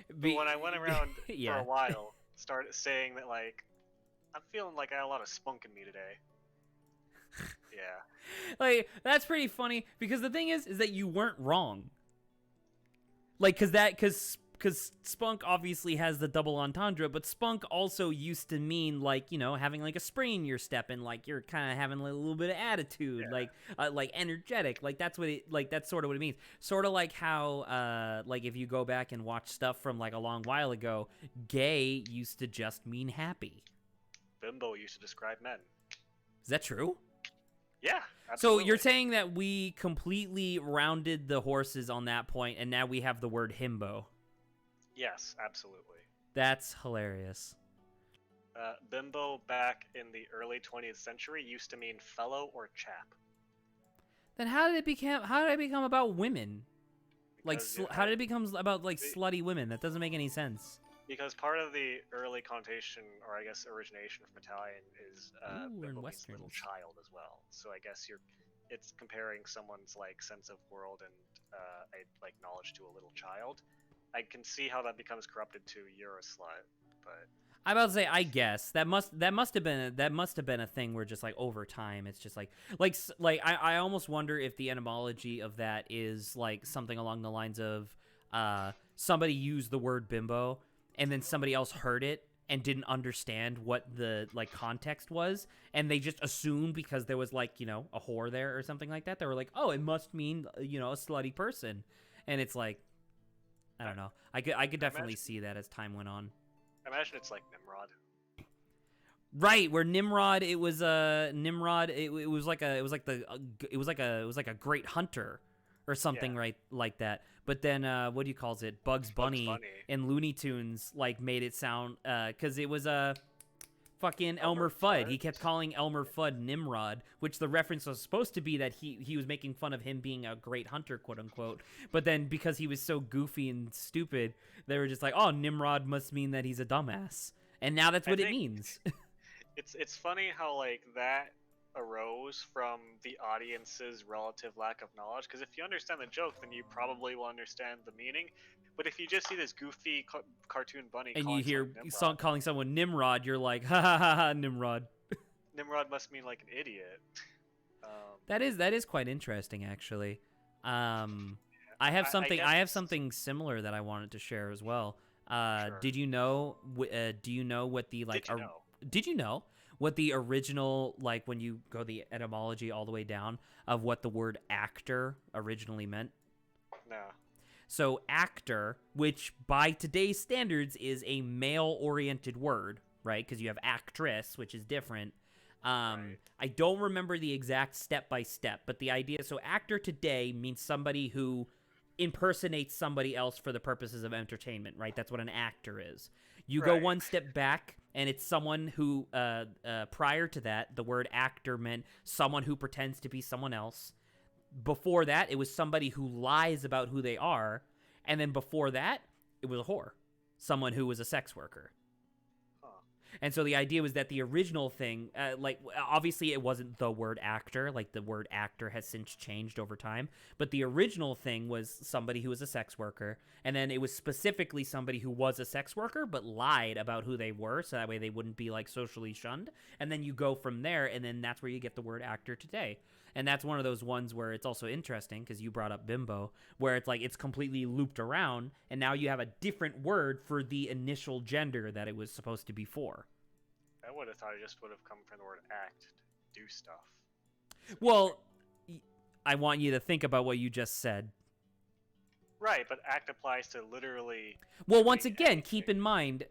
But when I went around for a while, started saying that, like, I'm feeling like I have a lot of spunk in me today. Yeah. Like, that's pretty funny, because the thing is that you weren't wrong. Like, because spunk obviously has the double entendre, but spunk also used to mean, like, you know, having like a spring in your step, and like you're kind of having a little bit of attitude, like energetic. Like that's sort of what it means. Sort of like how like if you go back and watch stuff from like a long while ago, gay used to just mean happy. bimbo used to describe men. Is that true? Yeah, So absolutely. you're saying that we completely rounded the horses on that point, and now we have the word himbo. Yes, absolutely. That's hilarious. Bimbo back in the early 20th century used to mean fellow or chap. Then how did it become about women? Like, Because how did it become about like slutty women? That doesn't make any sense. Because part of the early connotation, or I guess origination of Italian, is Ooh, we're in bimbo means little Westerns. child as well. So I guess it's comparing someone's like sense of world and like knowledge to a little child. I can see how that becomes corrupted to you're a slut, but I'm about to say, I guess that must have been a thing where just like over time, it's just like I almost wonder if the etymology of that is like something along the lines of somebody used the word bimbo and then somebody else heard it and didn't understand what the like context was, and they just assumed because there was like, you know, a whore there or something like that, they were like, oh, it must mean, you know, a slutty person. And it's like, I don't know, I could definitely see that as time went on. I imagine it's like Nimrod. Right, where Nimrod, it was Nimrod. It was like a great hunter, or something, Yeah. right, like that. But then what do you calls it? Bugs Bunny and Looney Tunes like made it sound because it was fucking Elmer Fudd. He kept calling Elmer Fudd Nimrod, which the reference was supposed to be that he was making fun of him being a great hunter, quote unquote. But then because he was so goofy and stupid, they were just like, oh, Nimrod must mean that he's a dumbass, and now that's what it means. It's funny how like that arose from the audience's relative lack of knowledge, because if you understand the joke, then you probably will understand the meaning. But if you just see this goofy cartoon bunny and calling you hear Nimrod, calling someone Nimrod, you're like, ha ha ha ha, Nimrod. Nimrod must mean like an idiot. That is quite interesting, actually. I have something similar that I wanted to share as well. Sure. Did you know? Do you know what the like? Did you know what the original, like, when you go the etymology all the way down of what the word actor originally meant? No. So actor, which by today's standards is a male-oriented word, right? Because you have actress, which is different. Right. I don't remember the exact step-by-step, but the idea, so actor today means somebody who impersonates somebody else for the purposes of entertainment, right? That's what an actor is. You go one step back, and it's someone who, prior to that, the word actor meant someone who pretends to be someone else. Before that, it was somebody who lies about who they are. And then before that, it was a whore. Someone who was a sex worker. And so the idea was that the original thing, like, obviously it wasn't the word actor. Like, the word actor has since changed over time. But the original thing was somebody who was a sex worker. And then it was specifically somebody who was a sex worker but lied about who they were, so that way they wouldn't be, like, socially shunned. And then you go from there, and then that's where you get the word actor today. And that's one of those ones where it's also interesting, because you brought up bimbo, where it's like it's completely looped around, and now you have a different word for the initial gender that it was supposed to be for. I would have thought it just would have come from the word act, to do stuff. Well, I want you to think about what you just said. Right, but act applies to literally... Well, once again, keep in mind,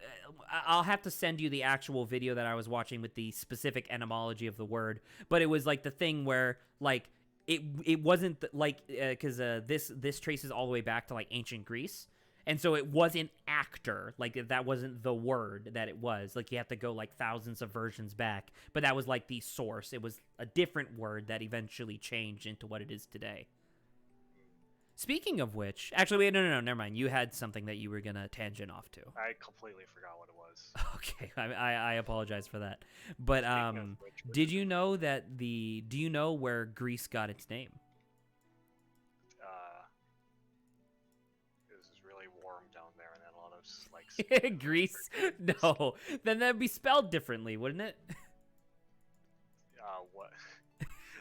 I'll have to send you the actual video that I was watching with the specific etymology of the word, but it was like the thing where, like, it wasn't, like, because this traces all the way back to, like, ancient Greece, and so it wasn't actor, like, that wasn't the word that it was, like, you have to go, like, thousands of versions back, but that was, like, the source. It was a different word that eventually changed into what it is today. Speaking of which, actually, wait, no, never mind. You had something that you were gonna tangent off to. I completely forgot what it was. Okay, I apologize for that. But did you know that do you know where Greece got its name? It was really warm down there, and then a lot of like. Greece? No, then that'd be spelled differently, wouldn't it? What?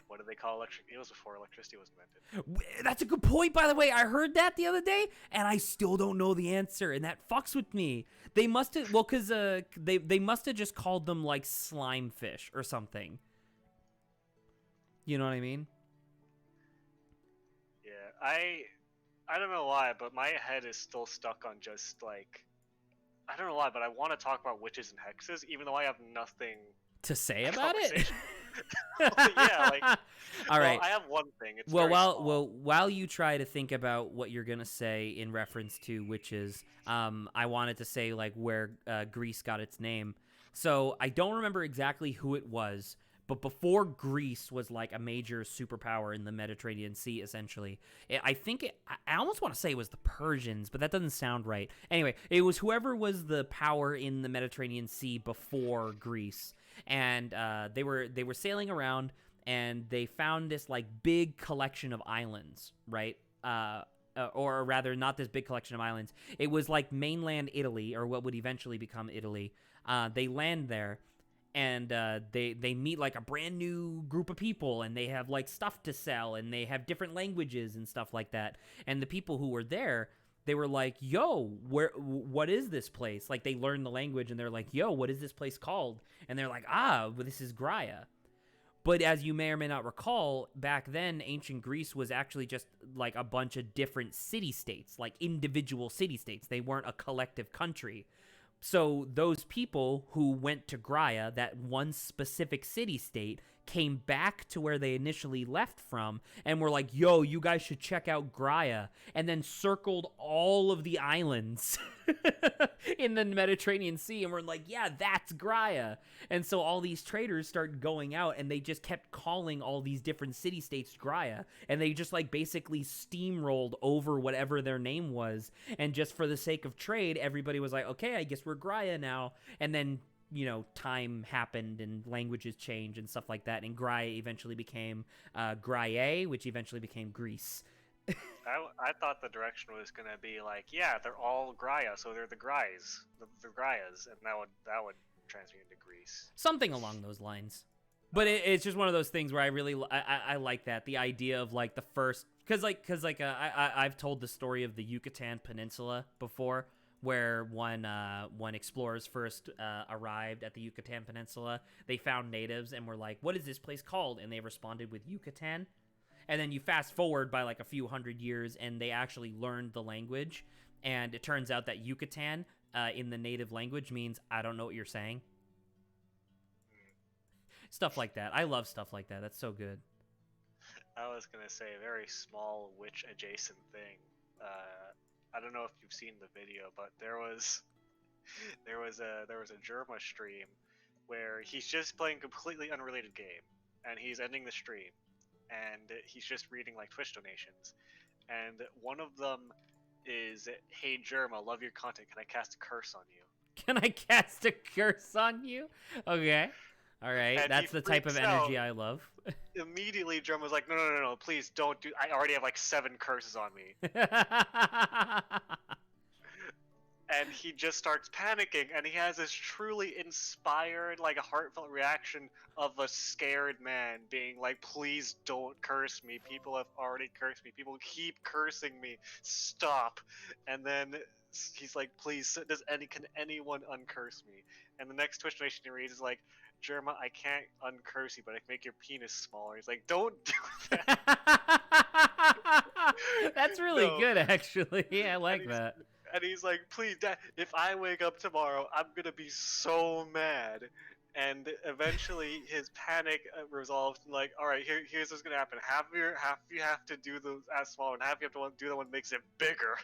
What do they call electric? It was before electricity was invented. That's a good point, by the way. I heard that the other day, and I still don't know the answer, and that fucks with me. They must have, well, because they must have just called them, like, slime fish or something. You know what I mean? Yeah, I don't know why, but my head is still stuck on just, like, I don't know why, but I want to talk about witches and hexes, even though I have nothing To say about it? conversation. Yeah, like, All well, right. I have one thing. It's Well, very small. while you try to think about what you're gonna say in reference to witches, I wanted to say like where Greece got its name. So I don't remember exactly who it was, but before Greece was like a major superpower in the Mediterranean Sea, essentially, I think I almost want to say it was the Persians, but that doesn't sound right. Anyway, it was whoever was the power in the Mediterranean Sea before Greece, and they were sailing around and they found this like big collection of islands, right? Or rather, not this big collection of islands. It was like mainland Italy, or what would eventually become Italy. They land there, and they meet like a brand new group of people, and they have like stuff to sell, and they have different languages and stuff like that. And the people who were there, they were like, "Yo, what is this place?" Like they learned the language, and they're like, "Yo, what is this place called?" And they're like, "Ah, well, this is Graia." But as you may or may not recall, back then, ancient Greece was actually just like a bunch of different city states, like individual city states. They weren't a collective country. So those people who went to Graia, that one specific city state, came back to where they initially left from and were like, yo, you guys should check out Graia, and then circled all of the islands in the Mediterranean Sea and were like, yeah, that's Graia. And so all these traders started going out and they just kept calling all these different city states Graia, and they just like basically steamrolled over whatever their name was. And just for the sake of trade, everybody was like, okay, I guess we're Graia now. And then, you know, time happened and languages changed and stuff like that. And Graia eventually became Graie, which eventually became Greece. I thought the direction was gonna be like, yeah, they're all Graia, so they're the Grais, the Graias, and that would transfer into Greece. Something along those lines. But it's just one of those things where I like that, the idea of like the first, because I've told the story of the Yucatan Peninsula before, where when explorers first arrived at the Yucatan Peninsula, they found natives and were like, "What is this place called?" And they responded with Yucatan. And then you fast forward by like a few hundred years, and they actually learned the language, and it turns out that Yucatan in the native language means "I don't know what you're saying." Stuff like that. I love stuff like that. That's so good. I was gonna say a very small witch adjacent thing. I don't know if you've seen the video, but there was a Germa stream where he's just playing completely unrelated game, and he's ending the stream, and he's just reading like Twitch donations, and one of them is, "Hey Germa, love your content. Can I cast a curse on you?" Can I cast a curse on you? Okay. All right. And That's he the type of freaks energy out. I love. Immediately, Germa's like, "No, please don't do. I already have like 7 curses on me." And he just starts panicking, and he has this truly inspired, like a heartfelt reaction of a scared man being like, "Please don't curse me. People have already cursed me. People keep cursing me. Stop." And then he's like, "Please, can anyone uncurse me?" And the next Twitch donation he reads is like, "Germa, I can't uncurse you, but I can make your penis smaller." He's like, "Don't do that." That's really No. good, actually. Yeah, I like he's, that. and he's like, "Please, Dad, if I wake up tomorrow, I'm gonna be so mad." And eventually, his panic resolves. Like, "All right, here's what's gonna happen. Half you have to do the as small, and half you have to do the one that makes it bigger."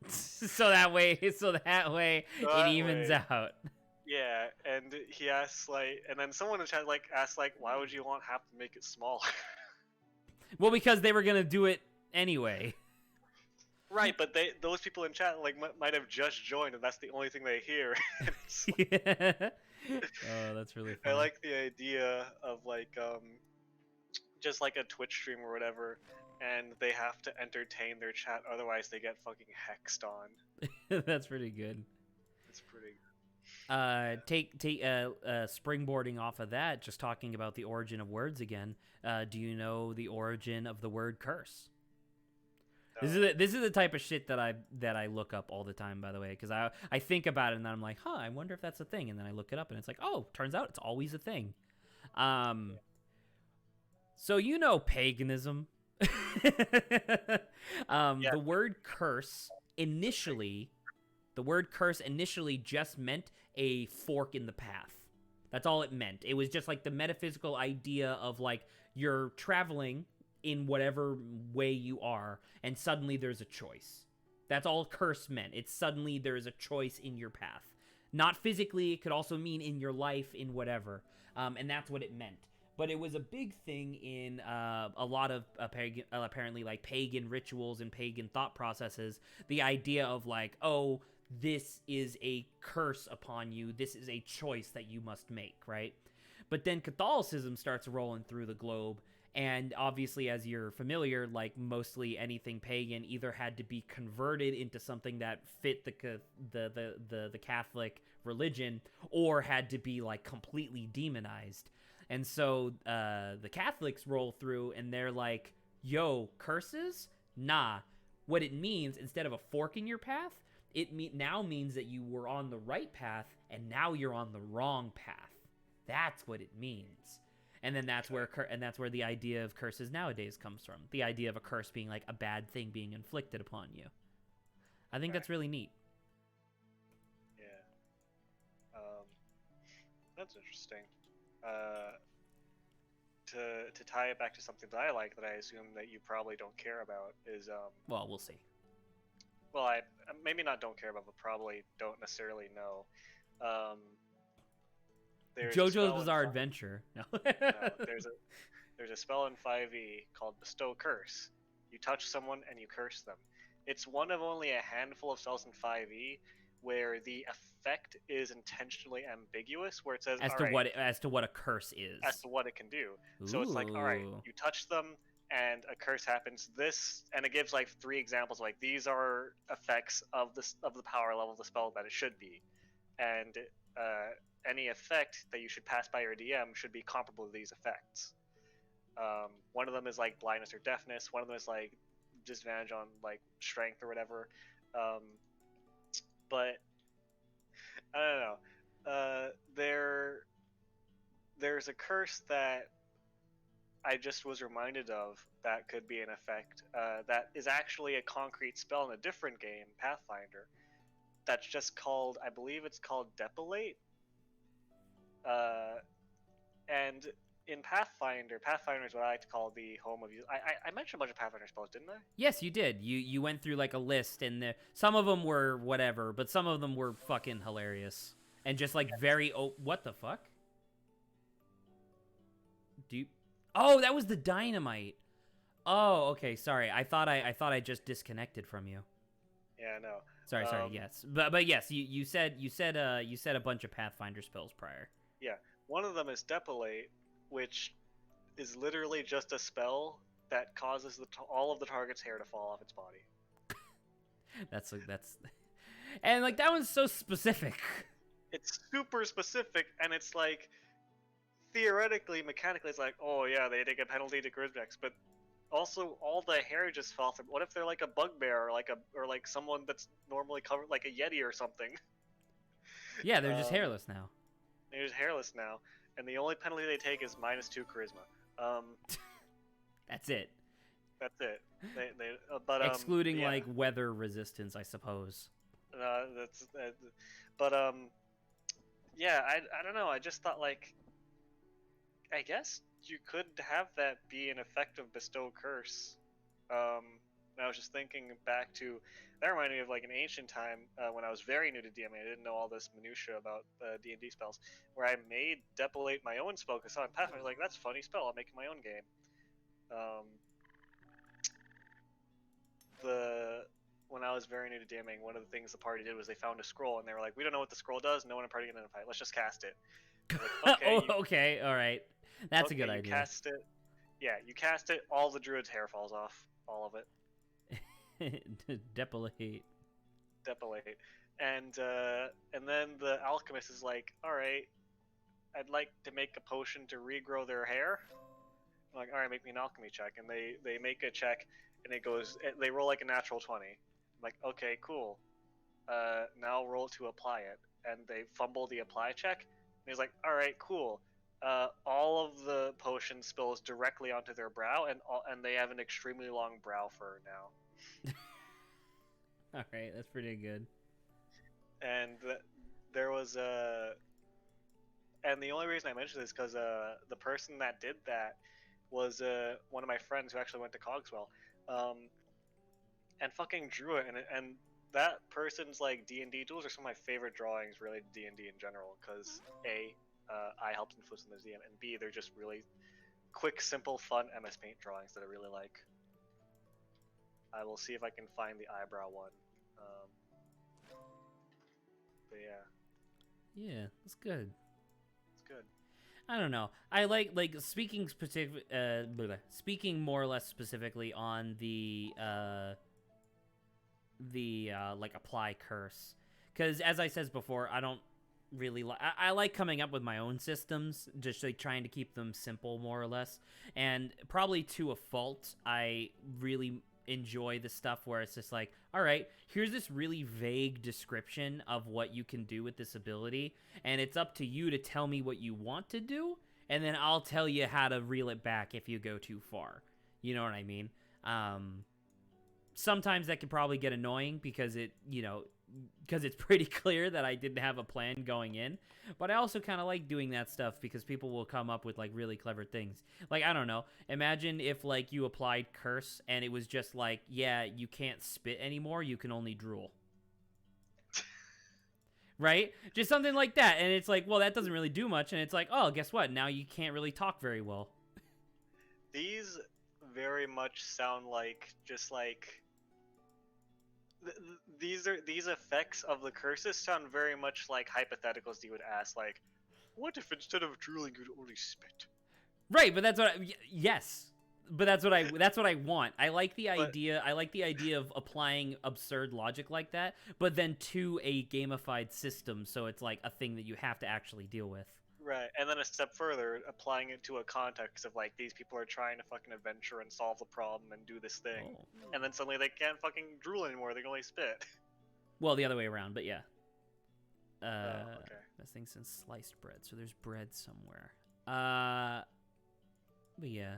So that way it That evens way, out. yeah. And he asks like, and then someone in chat like asks like, "Why would you want half to make it smaller?" Well, because they were gonna do it anyway. Right, but those people in chat like might have just joined, and that's the only thing they hear. Yeah. Oh, that's really I funny. like the idea of like just like a Twitch stream or whatever, and they have to entertain their chat, otherwise they get fucking hexed on. That's pretty good. It's pretty. Take springboarding off of that, just talking about the origin of words again. Do you know the origin of the word curse? This is the type of shit that I look up all the time, by the way, because I think about it and then I'm like, huh, I wonder if that's a thing, and then I look it up and it's like, oh, turns out it's always a thing. So you know paganism. Yeah. The word curse initially The word curse initially just meant a fork in the path. That's all it meant. It was just like the metaphysical idea of like you're traveling in whatever way you are, and suddenly there's a choice. That's all curse meant. It's suddenly there is a choice in your path. Not physically, it could also mean in your life, in whatever. And that's what it meant. But it was a big thing in a lot of apparently like pagan rituals and pagan thought processes. The idea of like, oh, this is a curse upon you. This is a choice that you must make, right? But then Catholicism starts rolling through the globe, and obviously, as you're familiar, like mostly anything pagan either had to be converted into something that fit the Catholic religion, or had to be like completely demonized. And so the Catholics roll through, and they're like, "Yo, curses? Nah." What it means, instead of a fork in your path, it now means that you were on the right path, and now you're on the wrong path. That's what it means. And then that's where the idea of curses nowadays comes from. The idea of a curse being like a bad thing being inflicted upon you. I think that's really neat. Yeah. That's interesting. To tie it back to something that I like, that I assume that you probably don't care about, is Well, we'll see. well, I maybe not don't care about, but probably don't necessarily know. There's JoJo's Bizarre Adventure. No. No, there's a spell in 5e called Bestow Curse. You touch someone and you curse them. It's one of only a handful of spells in 5e where the effect is intentionally ambiguous, where it says as to what a curse is, as to what it can do. So it's like, all right, you touch them and a curse happens. This, and it gives like 3 examples, like these are effects of the power level of the spell that it should be, and any effect that you should pass by your DM should be comparable to these effects. One of them is like blindness or deafness. One of them is like disadvantage on like strength or whatever. But I don't know. There's a curse that I just was reminded of that could be an effect. That is actually a concrete spell in a different game, Pathfinder. That's just called, I believe it's called Depilate. And in Pathfinder is what I like to call the home of you. I mentioned a bunch of Pathfinder spells, didn't I? Yes, you did. You went through like a list, and some of them were whatever, but some of them were fucking hilarious and just like very. What the fuck? Oh, that was the dynamite. Oh, okay. Sorry, I thought I just disconnected from you. Yeah, no. Sorry. Yes, but yes, you said a bunch of Pathfinder spells prior. Yeah, one of them is Depilate, which is literally just a spell that causes all of the target's hair to fall off its body. that's and like that one's so specific. It's super specific, and it's like theoretically, mechanically, it's like, oh yeah, they take a penalty to charisma checks, but also all the hair just falls. What if they're like a bugbear, or like someone that's normally covered, like a yeti or something? Yeah, they're just hairless now. They're just hairless now, and the only penalty they take is -2 charisma. That's it. That's it. But excluding like weather resistance, I suppose. Yeah, I don't know. I just thought, like, I guess you could have that be an effective Bestow Curse. I was just thinking back to, that reminded me of like an ancient time when I was very new to DMA. I didn't know all this minutia about D&D spells, where I made Depilate my own spell, because I was like, that's a funny spell, I'll make it my own game. When I was very new to DMing, one of the things the party did was they found a scroll, and they were like, we don't know what the scroll does, no one in the party can identify it, let's just cast it. Like, okay, okay, all right. That's a good idea. You cast it. Yeah, you cast it, all the druid's hair falls off. All of it. Depilate. And then the alchemist is like, alright, I'd like to make a potion to regrow their hair. I'm like, alright, make me an alchemy check. And they make a check, and they roll like a natural 20. I'm like, okay, cool. Now roll to apply it. And they fumble the apply check. And he's like, alright, cool. All of the potion spills directly onto their brow, and they have an extremely long brow fur now. All right, that's pretty good. and there was and the only reason I mentioned this because the person that did that was one of my friends who actually went to Cogswell, and fucking drew it, and that person's like D&D tools are some of my favorite drawings related to D&D in general because I helped influence them as DM, and B, they're just really quick, simple, fun MS Paint drawings that I really like. I will see if I can find the eyebrow one. But yeah, Yeah, that's good. it's good. I don't know. I like speaking speaking more or less specifically on the like apply curse, because as I said before, I don't really like. I like coming up with my own systems, just like trying to keep them simple more or less, and probably to a fault. I really enjoy the stuff where it's just like, all right, here's this really vague description of what you can do with this ability, and it's up to you to tell me what you want to do, and then I'll tell you how to reel it back if you go too far. You know what I mean? Sometimes that can probably get annoying because because it's pretty clear that I didn't have a plan going in. But I also kind of like doing that stuff because people will come up with like really clever things. Like, I don't know, imagine if like you applied curse and it was just like, yeah, you can't spit anymore, you can only drool. Right? Just something like that. And it's like, well, that doesn't really do much. And it's like, oh, guess what? Now you can't really talk very well. These very much sound like just like these effects of the curses sound very much like hypotheticals you would ask, like, what if instead of drooling you'd only spit? Right, but that's what yes. But that's what I want. I like the idea. I like the idea of applying absurd logic like that, but then to a gamified system, so it's like a thing that you have to actually deal with. Right, and then a step further, applying it to a context of like these people are trying to fucking adventure and solve the problem and do this thing, and then suddenly they can't fucking drool anymore; they can only spit. Well, the other way around, but yeah. Okay. Best thing since sliced bread. So there's bread somewhere. But yeah.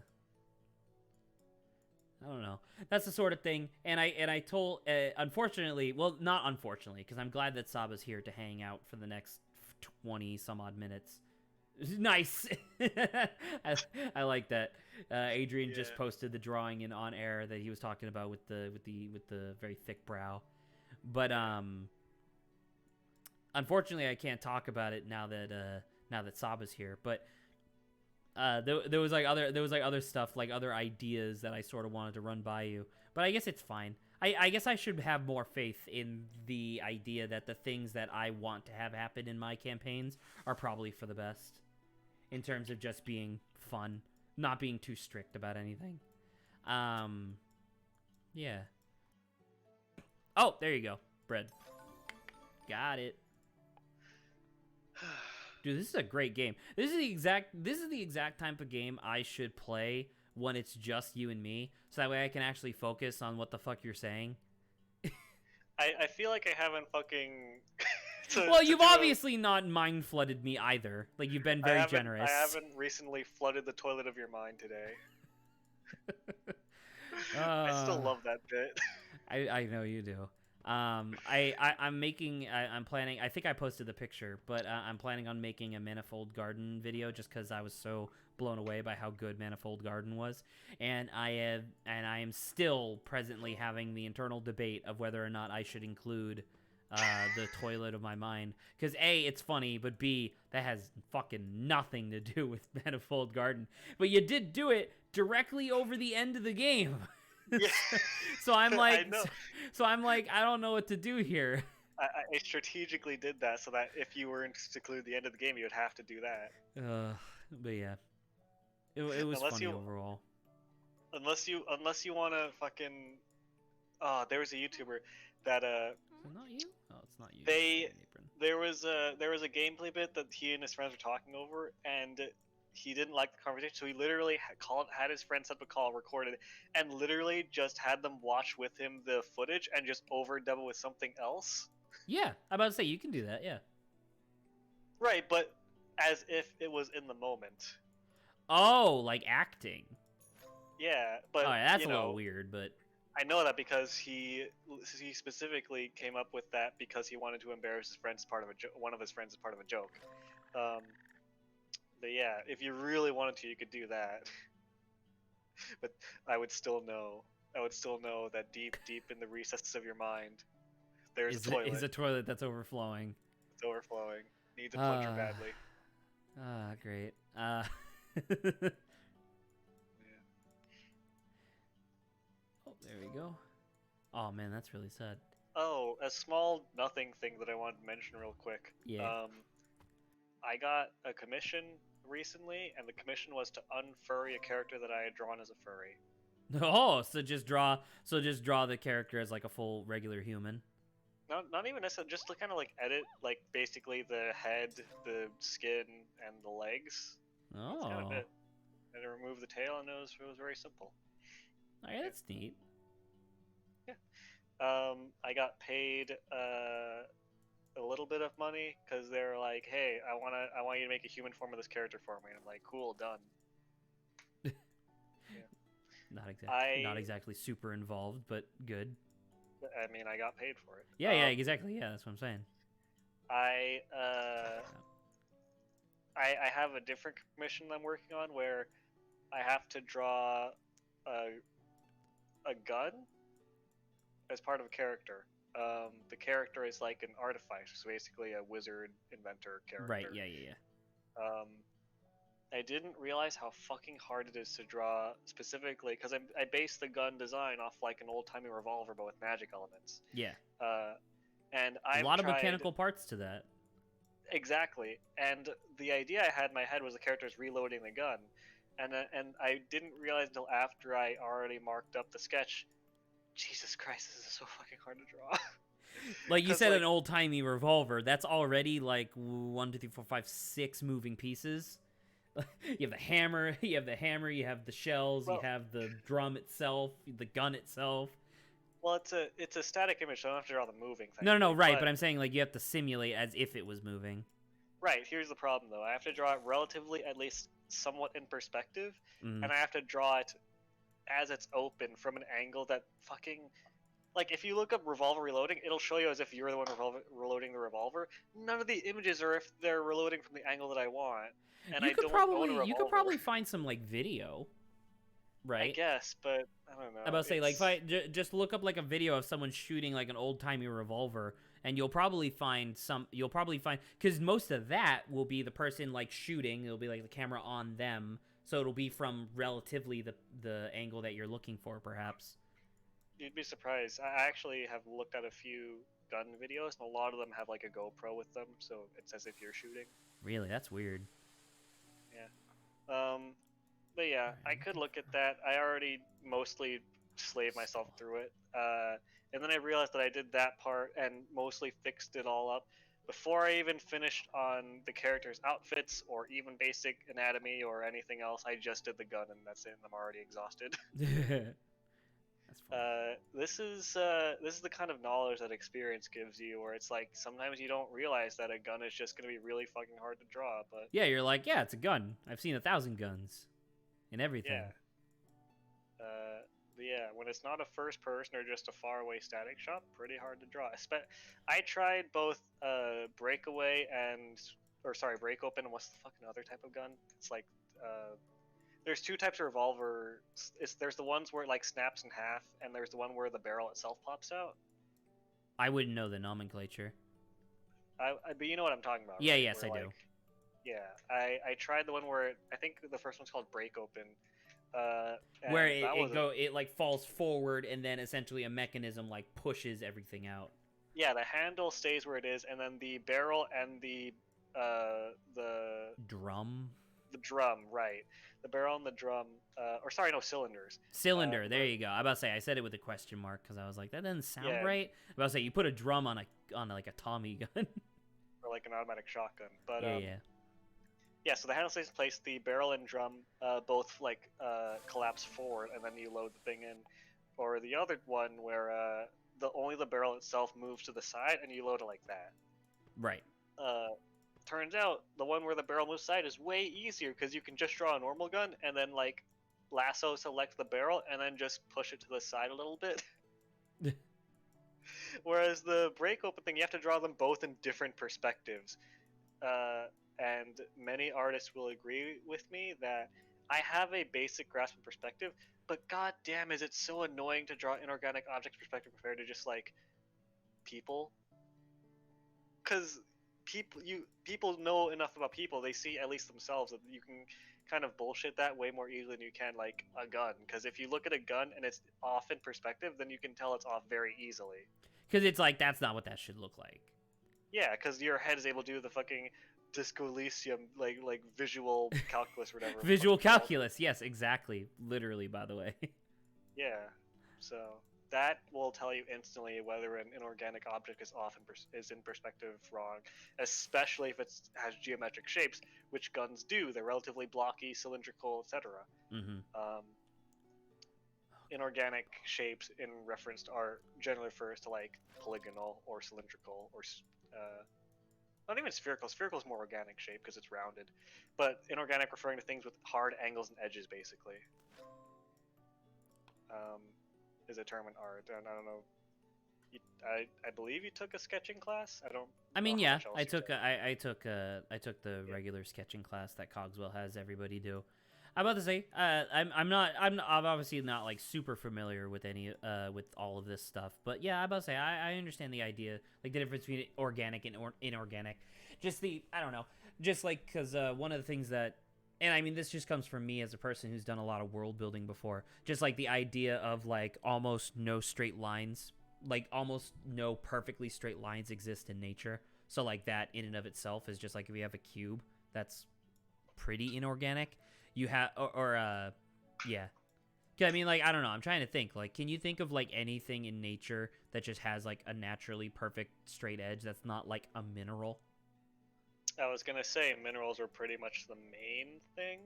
I don't know. That's the sort of thing, and I told, unfortunately, well, not unfortunately, because I'm glad that Saba's here to hang out for the next 20 some odd minutes. Nice. I like that. Adrian just posted the drawing in on air that he was talking about with the very thick brow, but unfortunately I can't talk about it now that Saba's here. But there was other stuff, like other ideas that I sort of wanted to run by you, but I guess it's fine. I guess I should have more faith in the idea that the things that I want to have happen in my campaigns are probably for the best, in terms of just being fun, not being too strict about anything. Yeah. Oh, there you go. Bread. Got it. Dude, this is a great game. This is the exact type of game I should play when it's just you and me, so that way I can actually focus on what the fuck you're saying. I feel like I haven't fucking... Well, you've obviously not mind flooded me either. Like, you've been very generous. I haven't recently flooded the toilet of your mind today. I still love that bit. I know you do. I'm planning, I think I posted the picture, but I'm planning on making a Manifold Garden video just because I was so blown away by how good Manifold Garden was. And I am still presently having the internal debate of whether or not I should include the toilet of my mind, because A, it's funny, but B, that has fucking nothing to do with Manifold Garden. But you did do it directly over the end of the game. Yeah. So I'm like, I don't know what to do here. I strategically did that so that if you were to include the end of the game, you would have to do that. But yeah, it was funny overall. Unless you want to fucking, there was a YouTuber that Is it not you? Oh, it's not you. There was a gameplay bit that he and his friends were talking over, and he didn't like the conversation, so he literally had his friend set up a call, recorded it, and literally just had them watch with him the footage and just overdub it with something else. Yeah, I'm about to say, you can do that, yeah. Right, but as if it was in the moment. Oh, like acting. Yeah, but that's a little weird, but... I know that because he specifically came up with that because he wanted to embarrass his friends as part of one of his friends as part of a joke. But yeah, if you really wanted to, you could do that. But I would still know. I would still know that deep in the recesses of your mind, there's a toilet. Is a toilet that's overflowing. It's overflowing. Needs a plunger badly. Great. Yeah. Oh, there we go. Oh man, that's really sad. Oh, a small nothing thing that I wanted to mention real quick. Yeah. I got a commission recently, and the commission was to unfurry a character that I had drawn as a furry. Oh, so just draw the character as like a full regular human. Not even necessarily, just to kind of like edit, like basically the head, the skin, and the legs. Oh. That's kind of it. And to remove the tail, and it was very simple. Oh, yeah, that's neat. Yeah. I got paid a little bit of money because they were like, "Hey, I want you to make a human form of this character for me." And I'm like, "Cool, done." Yeah. Not exactly super involved, but good. I mean, I got paid for it. Yeah, yeah, exactly. Yeah, that's what I'm saying. I have a different commission I'm working on where I have to draw a gun as part of a character. The character is like an artificer, so basically a wizard inventor character. Right. Yeah. Yeah. Yeah. I didn't realize how fucking hard it is to draw specifically because I based the gun design off like an old-timey revolver but with magic elements. Yeah. And I've a lot of mechanical parts to that. Exactly. And the idea I had in my head was the character's reloading the gun. And I didn't realize until after I already marked up the sketch, Jesus Christ, this is so fucking hard to draw. Like you said, like, an old-timey revolver, that's already like 1, 2, 3, 4, 5, 6 moving pieces. You have the hammer, you have the shells, you have the drum itself, the gun itself. Well, it's a static image, so I don't have to draw the moving thing. No, right, but I'm saying like you have to simulate as if it was moving. Right, here's the problem though. I have to draw it relatively, at least somewhat in perspective, and I have to draw it as it's open from an angle that fucking... Like, if you look up revolver reloading, it'll show you as if you're the one reloading the revolver. None of the images are if they're reloading from the angle that I want. And you could probably find some like video, right? I guess, but I don't know. I'm about to say, like, just look up like a video of someone shooting like an old-timey revolver, and you'll probably find because most of that will be the person like shooting. It'll be like the camera on them, so it'll be from relatively the angle that you're looking for, perhaps. You'd be surprised. I actually have looked at a few gun videos, and a lot of them have like a GoPro with them, so it's as if you're shooting. Really, that's weird. Yeah. But yeah, I could look at that. I already mostly slaved myself through it. And then I realized that I did that part and mostly fixed it all up before I even finished on the characters' outfits or even basic anatomy or anything else. I just did the gun, and that's it. And I'm already exhausted. That's fun. This is the kind of knowledge that experience gives you, where it's like sometimes you don't realize that a gun is just going to be really fucking hard to draw. But yeah, you're like, yeah, it's a gun. I've seen 1,000 guns, and everything. Yeah. Yeah, when it's not a first person or just a faraway static shot, pretty hard to draw. I tried both break open and what's the fucking other type of gun? It's like there's two types of revolver. There's the ones where it like snaps in half, and there's the one where the barrel itself pops out. I wouldn't know the nomenclature. But you know what I'm talking about. Yeah, right? Yes, I do. Yeah, I tried the one where I think the first one's called break open. Where it like falls forward, and then essentially a mechanism like pushes everything out. Yeah, the handle stays where it is, and then the barrel and the drum. The drum, right? The barrel and the drum, cylinders. Cylinder. There you go. I about to say I said it with a question mark because I was like, that doesn't sound right. I about to say you put a drum on like a Tommy gun or like an automatic shotgun, but yeah. Yeah, so the handle stays in place. The barrel and drum both like collapse forward, and then you load the thing in. Or the other one where only the barrel itself moves to the side, and you load it like that. Right. Turns out the one where the barrel moves side is way easier because you can just draw a normal gun and then like lasso select the barrel and then just push it to the side a little bit. Whereas the break open thing, you have to draw them both in different perspectives. And many artists will agree with me that I have a basic grasp of perspective, but god damn is it so annoying to draw inorganic objects perspective compared to just like people. Because people know enough about people, they see at least themselves that you can kind of bullshit that way more easily than you can like a gun. Because if you look at a gun and it's off in perspective, then you can tell it's off very easily. Because it's like, that's not what that should look like. Yeah, because your head is able to do the fucking Disco Elysium, like visual calculus or whatever. Visual calculus, yes, exactly. Literally, by the way. Yeah, so that will tell you instantly whether an inorganic object is off is in perspective wrong, especially if it has geometric shapes, which guns do. They're relatively blocky, cylindrical, etc. Mm-hmm. Inorganic shapes in reference to art generally refers to like polygonal or cylindrical or not even spherical. Spherical is more organic shape because it's rounded, but inorganic referring to things with hard angles and edges, basically. Is a term in art, and I don't know. I believe you took a sketching class. I mean, know yeah, how much else I you took the regular sketching class that Cogswell has everybody do. I'm about to say, I'm obviously not like super familiar with with all of this stuff, but yeah, I'm about to say I understand the idea, like the difference between organic and inorganic. I don't know, just like because one of the things that, and I mean this just comes from me as a person who's done a lot of world building before, just like the idea of like almost no straight lines, like almost no perfectly straight lines exist in nature. So like that in and of itself is just like if you have a cube that's pretty inorganic. You have, yeah. I mean, like, I don't know. I'm trying to think. Like, can you think of, like, anything in nature that just has, like, a naturally perfect straight edge that's not, like, a mineral? I was going to say minerals are pretty much the main thing.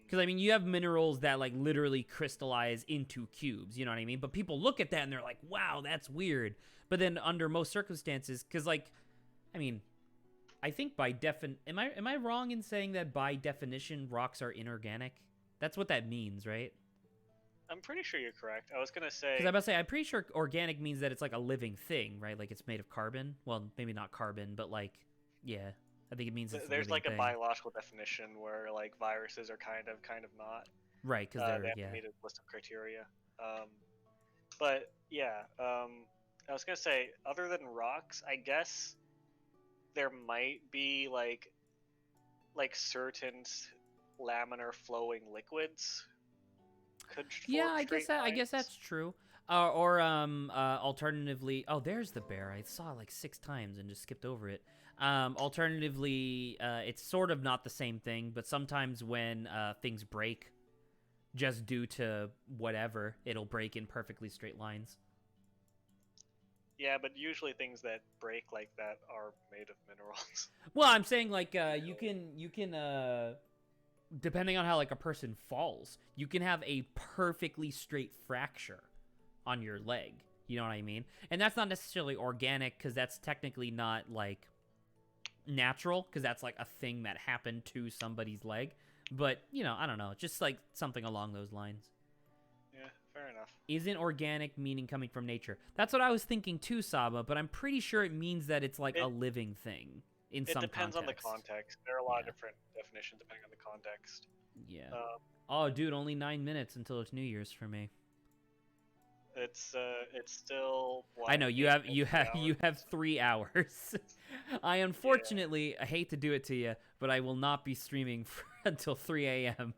Because, I mean, you have minerals that, like, literally crystallize into cubes. You know what I mean? But people look at that and they're like, wow, that's weird. But then under most circumstances, because, like, I mean... I think am I wrong in saying that by definition rocks are inorganic? That's what that means, right? I'm pretty sure you're correct. I was gonna say because I'm about to say I'm pretty sure organic means that it's like a living thing, right? Like it's made of carbon. Well, maybe not carbon, but like, yeah, I think it means it's there's like thing. A biological definition where like viruses are kind of not. Right, because they have to meet a list of criteria. But yeah, I was gonna say other than rocks, I guess. There might be like certain laminar flowing liquids could I guess that's true. Or alternatively, oh, there's the bear. I saw it like 6 times and just skipped over it. Alternatively, it's sort of not the same thing, but sometimes when things break just due to whatever, it'll break in perfectly straight lines. Yeah, but usually things that break like that are made of minerals. Well, I'm saying like you can depending on how like a person falls, you can have a perfectly straight fracture on your leg. You know what I mean? And that's not necessarily organic because that's technically not like natural because that's like a thing that happened to somebody's leg. But, you know, I don't know, just like something along those lines. Yeah, fair enough. Isn't organic meaning coming from nature? That's what I was thinking too, Saba, but I'm pretty sure it means that it's like a living thing in some context. It depends on the context. There are a lot of different definitions depending on the context. Yeah. Oh, dude, only 9 minutes until it's New Year's for me. It's still. What, I know you have 3 hours. I unfortunately I hate to do it to you, but I will not be streaming until 3 a.m.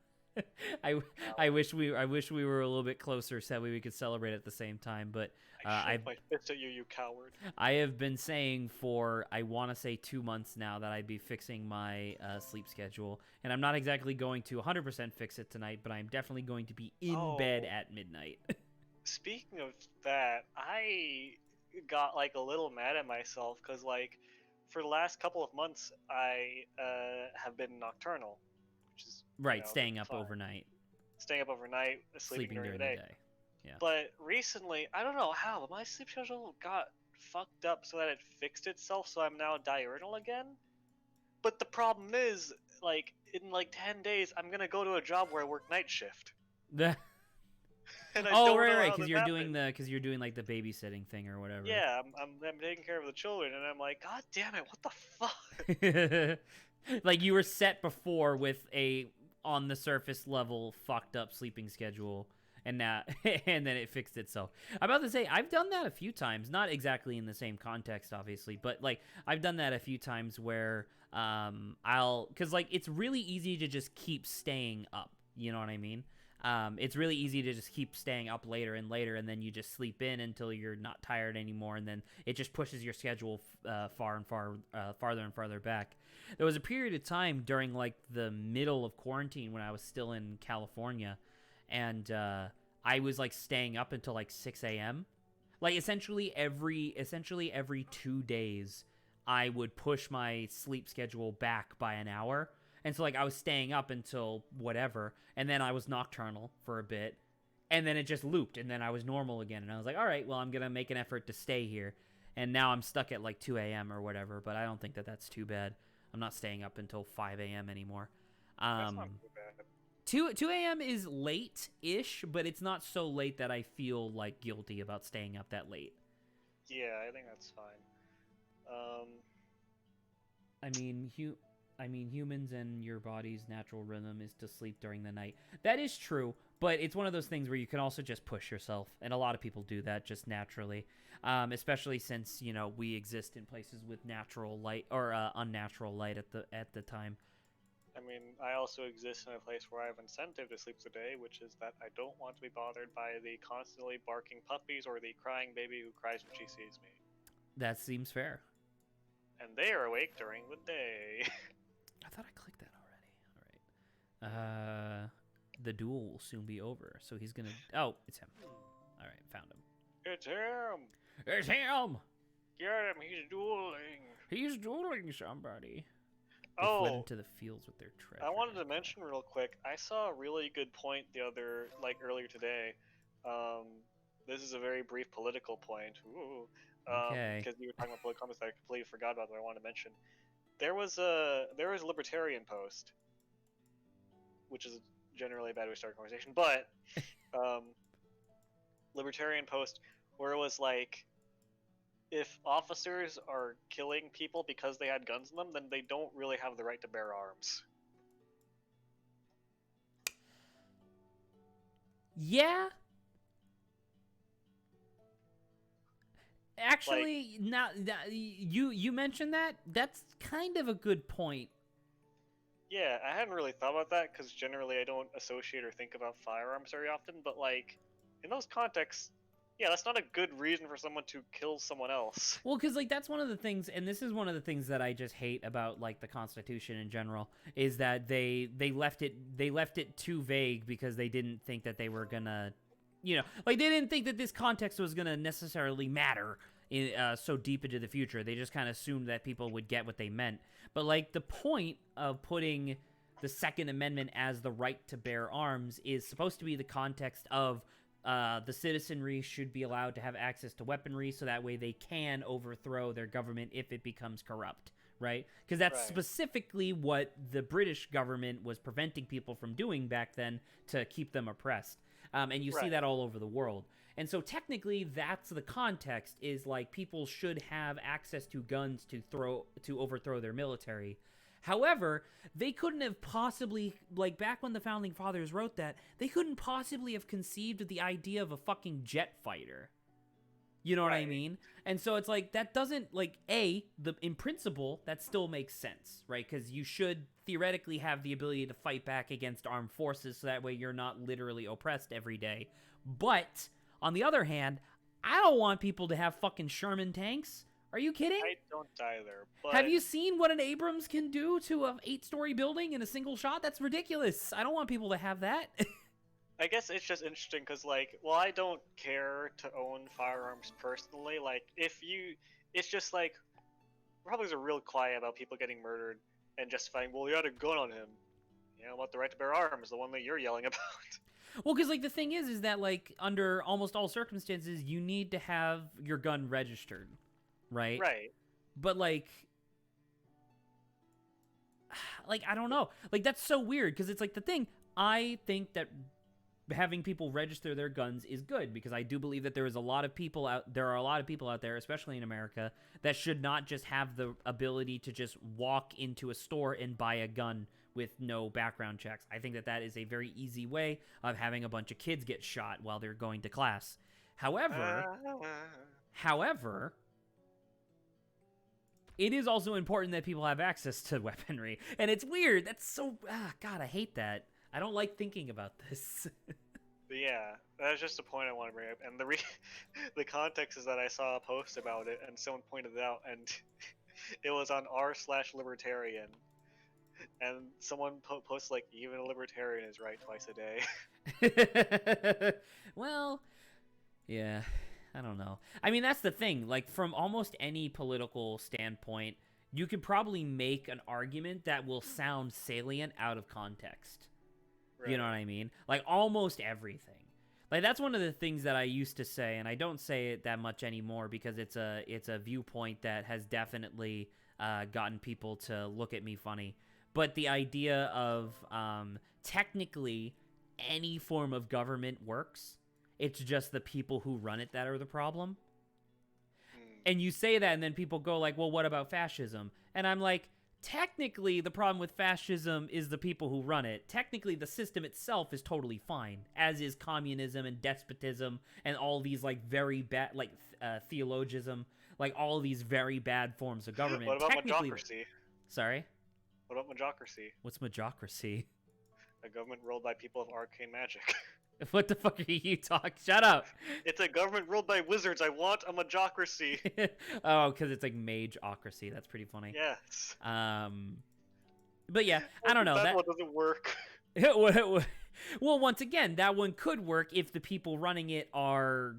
I wish we were a little bit closer so that way we could celebrate at the same time. But I my fist at you, you coward. I have been saying for I want to say 2 months now that I'd be fixing my sleep schedule, and I'm not exactly going to 100% fix it tonight, but I'm definitely going to be in bed at midnight. Speaking of that, I got like a little mad at myself because like for the last couple of months I have been nocturnal. Right, staying up overnight. Staying up overnight, sleeping during the day. Yeah. But recently, I don't know how, but my sleep schedule got fucked up so that it fixed itself, so I'm now diurnal again. But the problem is, like in like 10 days, I'm gonna go to a job where I work night shift, The and I oh don't right, know right, how because this you're doing happened. like the babysitting thing or whatever. Yeah, I'm taking care of the children, and I'm like, God damn it, what the fuck? Like you were set before with a on the surface level fucked up sleeping schedule, and now and then it fixed itself. I'm about to say I've done that a few times, not exactly in the same context obviously, but like I've done that a few times where I'll cuz like it's really easy to just keep staying up, you know what I mean? It's really easy to just keep staying up later and later, and then you just sleep in until you're not tired anymore, and then it just pushes your schedule farther and farther back. There was a period of time during like the middle of quarantine when I was still in California, and I was like staying up until like 6 a.m. Like essentially every 2 days, I would push my sleep schedule back by an hour. And so like I was staying up until whatever, and then I was nocturnal for a bit, and then it just looped, and then I was normal again. And I was like, all right, well I'm gonna make an effort to stay here. And now I'm stuck at like 2 a.m. or whatever, but I don't think that that's too bad. I'm not staying up until 5 a.m. anymore. That's not Um, too bad. 2 a.m. is late-ish, but it's not so late that I feel like guilty about staying up that late. Yeah, I think that's fine. Um, I mean, humans and your body's natural rhythm is to sleep during the night. That is true, but it's one of those things where you can also just push yourself, and a lot of people do that just naturally. Especially since we exist in places with natural light or unnatural light at the time. I mean, I also exist in a place where I have incentive to sleep today, which is that I don't want to be bothered by the constantly barking puppies or the crying baby who cries when she sees me. That seems fair. And they are awake during the day. I thought I clicked that already. All right. The duel will soon be over, so he's gonna. Oh, it's him. All right, found him. It's him! It's him. Get him, he's dueling! He's dueling somebody. They fled Oh, into the fields with their treasure. I wanted to mention real quick, I saw a really good point earlier today. Um, this is a very brief political point. Ooh. Okay. Because you were talking about political comments that I completely forgot about that I wanted to mention. There was a libertarian post, which is generally a bad way to start a conversation, but libertarian post where it was like, if officers are killing people because they had guns in them, then they don't really have the right to bear arms. Yeah. Actually, now you mentioned that. That's kind of a good point. Yeah, I hadn't really thought about that because generally I don't associate or think about firearms very often, but like, in those contexts, yeah, that's not a good reason for someone to kill someone else. Well, because like that's one of the things, and this is one of the things that I just hate about like the Constitution in general, is that they left it too vague because they didn't think that they were gonna, like they didn't think that this context was gonna necessarily matter so deep into the future. They just kind of assumed that people would get what they meant. But like the point of putting the Second Amendment as the right to bear arms is supposed to be the context of the citizenry should be allowed to have access to weaponry so that way they can overthrow their government if it becomes corrupt, right? Because that's Right. specifically what the British government was preventing people from doing back then to keep them oppressed. And you see Right. that all over the world. And so technically that's the context, is like people should have access to guns to overthrow their military. However, they couldn't have possibly, like back when the founding fathers wrote that, they couldn't possibly have conceived of the idea of a fucking jet fighter. You know what I Right. mean? And so it's like that doesn't like in principle that still makes sense, right? Because you should theoretically have the ability to fight back against armed forces, so that way you're not literally oppressed every day. But on the other hand, I don't want people to have fucking Sherman tanks. Are you kidding? I don't either, but Have you seen what an Abrams can do to an 8-story building in a single shot? That's ridiculous. I don't want people to have that. I guess it's just interesting because, like, while I don't care to own firearms personally, like, it's just like, Republicans are real quiet about people getting murdered and justifying, well, he had a gun on him. You know, about the right to bear arms, the one that you're yelling about. Well, because like the thing is that like under almost all circumstances, you need to have your gun registered, right? Right. But like, like, I don't know. Like, that's so weird because it's like the thing. I think that having people register their guns is good because I do believe that there are a lot of people out there, especially in America, that should not just have the ability to just walk into a store and buy a gun with no background checks. I think that that is a very easy way of having a bunch of kids get shot while they're going to class. However, it is also important that people have access to weaponry. And it's weird. That's so... God, I hate that. I don't like thinking about this. But yeah, that's just a point I want to bring up. And the context is that I saw a post about it, and someone pointed it out, and it was on r/libertarian. And someone posted, like, even a libertarian is right twice a day. Well, yeah, I don't know. I mean, that's the thing. Like, from almost any political standpoint, you could probably make an argument that will sound salient out of context. Right. You know what I mean? Like, almost everything. Like, that's one of the things that I used to say, and I don't say it that much anymore because it's a viewpoint that has definitely gotten people to look at me funny. But the idea of technically any form of government works. It's just the people who run it that are the problem. And you say that, and then people go like, well, what about fascism? And I'm like, technically, the problem with fascism is the people who run it. Technically, the system itself is totally fine, as is communism and despotism and all these, like, very bad, like, theologism, like, all these very bad forms of government. What about majocracy? Sorry? What about majocracy? What's majocracy? A government ruled by people of arcane magic. What the fuck are you talking? Shut up. It's a government ruled by wizards. I want a majocracy. Oh, because it's like mageocracy. That's pretty funny. Yes. But yeah, I don't know. That one doesn't work. Well, once again, that one could work if the people running it are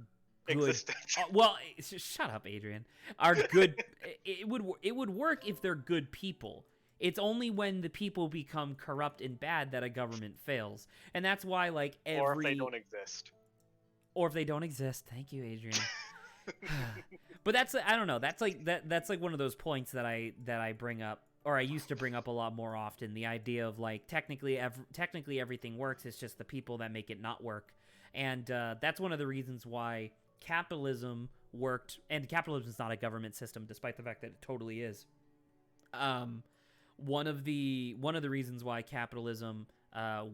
good. Existent. Well, shut up, Adrian. Are good. It would work if they're good people. It's only when the people become corrupt and bad that a government fails. And that's why, like, Or if they don't exist. Or if they don't exist. Thank you, Adrian. But that's, I don't know. That's like that's like one of those points that I bring up, or I used to bring up a lot more often. The idea of, like, technically everything works. It's just the people that make it not work. And that's one of the reasons why capitalism worked. And capitalism is not a government system, despite the fact that it totally is. One of the reasons why capitalism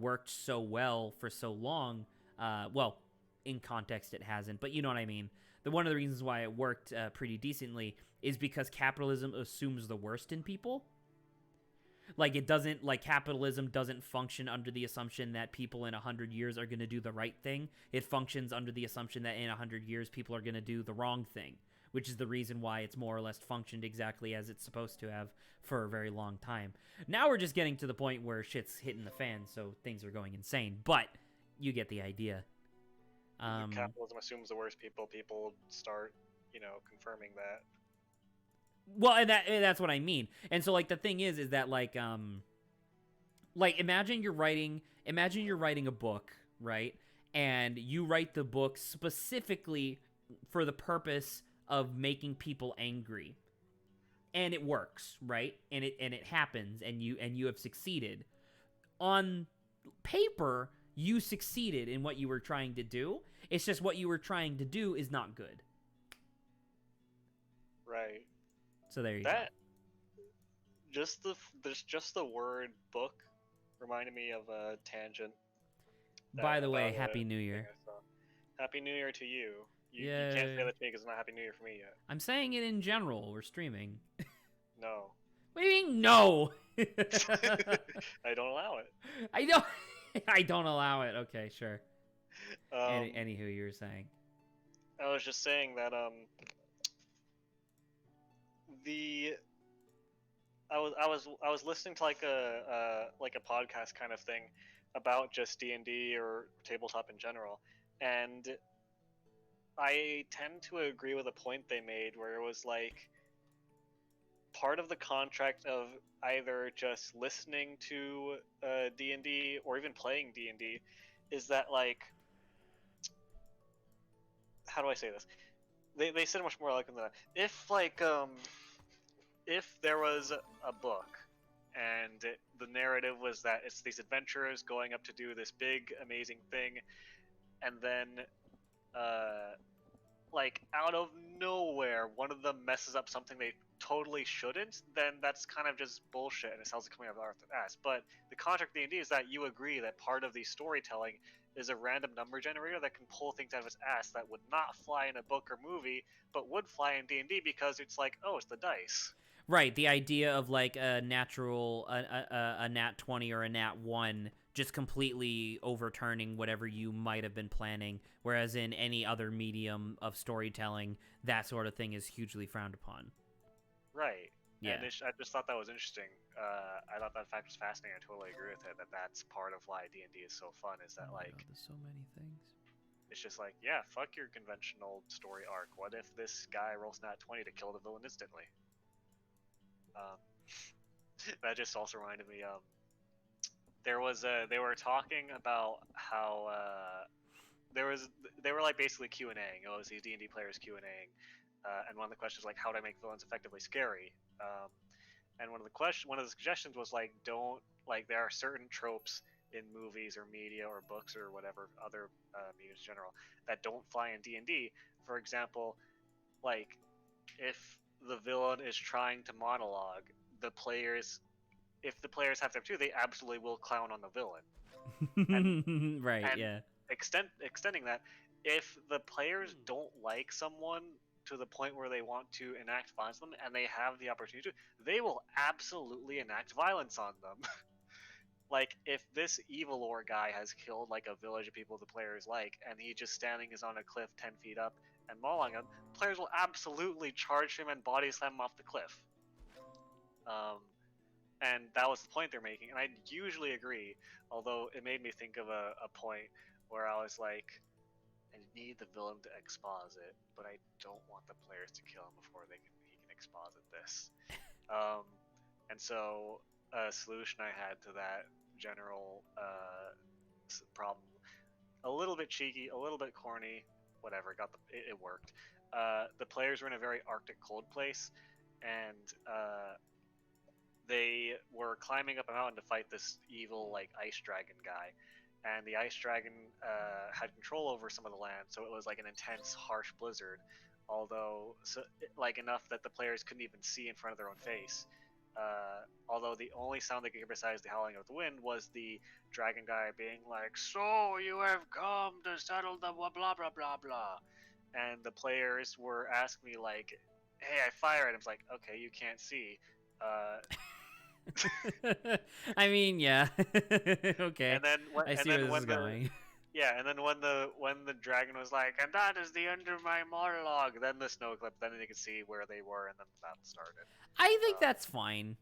worked so well for so long, well, in context it hasn't, but you know what I mean. One of the reasons why it worked pretty decently is because capitalism assumes the worst in people. Like, capitalism doesn't function under the assumption that people in 100 years are going to do the right thing. It functions under the assumption that in 100 years people are going to do the wrong thing, which is the reason why it's more or less functioned exactly as it's supposed to have for a very long time. Now we're just getting to the point where shit's hitting the fan, so things are going insane. But you get the idea. Capitalism assumes the worst people. People start, confirming that. Well, and that's what I mean. And so, like, the thing is that, like, imagine you're writing a book, right? And you write the book specifically for the purpose of making people angry, and it works, right? And it happens, and you have succeeded. On paper, you succeeded in what you were trying to do. It's just what you were trying to do is not good. Right. So there you go. Just the word book reminded me of a tangent. By the way, Happy New Year. Happy New Year to you. You Yeah. can't say that to me because it's not Happy New Year for me yet. I'm saying it in general. We're streaming. No. What do you mean, no? I don't allow it. I don't allow it. Okay, sure. Anywho, you were saying. I was just saying that I was listening to like a podcast kind of thing about just D&D or tabletop in general, and I tend to agree with a point they made where it was like part of the contract of either just listening to D&D or even playing D&D is that, like, how do I say this? They said it much more like than that. If there was a book and the narrative was that it's these adventurers going up to do this big, amazing thing, and then, like, out of nowhere, one of them messes up something they totally shouldn't, then that's kind of just bullshit, and it sounds like coming out of Arthur's ass. But the contract of D&D is that you agree that part of the storytelling is a random number generator that can pull things out of its ass that would not fly in a book or movie, but would fly in D&D because it's like, oh, it's the dice. Right, the idea of like a natural a nat 20 or a nat 1 just completely overturning whatever you might have been planning, whereas in any other medium of storytelling, that sort of thing is hugely frowned upon. Right. Yeah. And I just thought that was interesting. I thought that fact was fascinating. I totally agree with it. That's part of why D&D is so fun. Is that, Oh my like, God, there's so many things. it's just like, yeah, fuck your conventional story arc. What if this guy rolls nat 20 to kill the villain instantly? Um, that just also reminded me. They were talking about how they were like basically Q&Ing. It was these D&D players Q&Ing, and one of the questions was like, how do I make villains effectively scary? And one of the suggestions was like, don't, like, there are certain tropes in movies or media or books or whatever other mediums in general that don't fly in D&D. For example, like, if the villain is trying to monologue, the players if the players have them too, they absolutely will clown on the villain. Right, And yeah. extending that, if the players don't like someone to the point where they want to enact violence on them, and they have the opportunity to, they will absolutely enact violence on them. Like, if this evil lore guy has killed like a village of people the players like, and he just standing is on a cliff 10 feet up and mauling them, players will absolutely charge him and body slam him off the cliff. And that was the point they're making, and I usually agree, although it made me think of a point where I was like, I need the villain to exposit, but I don't want the players to kill him before he can exposit this. And so a solution I had to that general problem, a little bit cheeky, a little bit corny, whatever, it worked. The players were in a very arctic cold place, and they were climbing up a mountain to fight this evil like ice dragon guy, and the ice dragon had control over some of the land, so it was like an intense, harsh blizzard. Although, like enough that the players couldn't even see in front of their own face. Although the only sound they could hear besides the howling of the wind was the dragon guy being like, "So you have come to settle the blah blah blah blah blah," and the players were asking me like, "Hey, I fire at him." It's like, okay, you can't see. I mean, yeah. Okay. And then when I and see where then this is when the going. yeah, and then when the dragon was like, and that is the end of my monologue, then the snow clipped, then you could see where they were, and then the battle started. I think that's fine.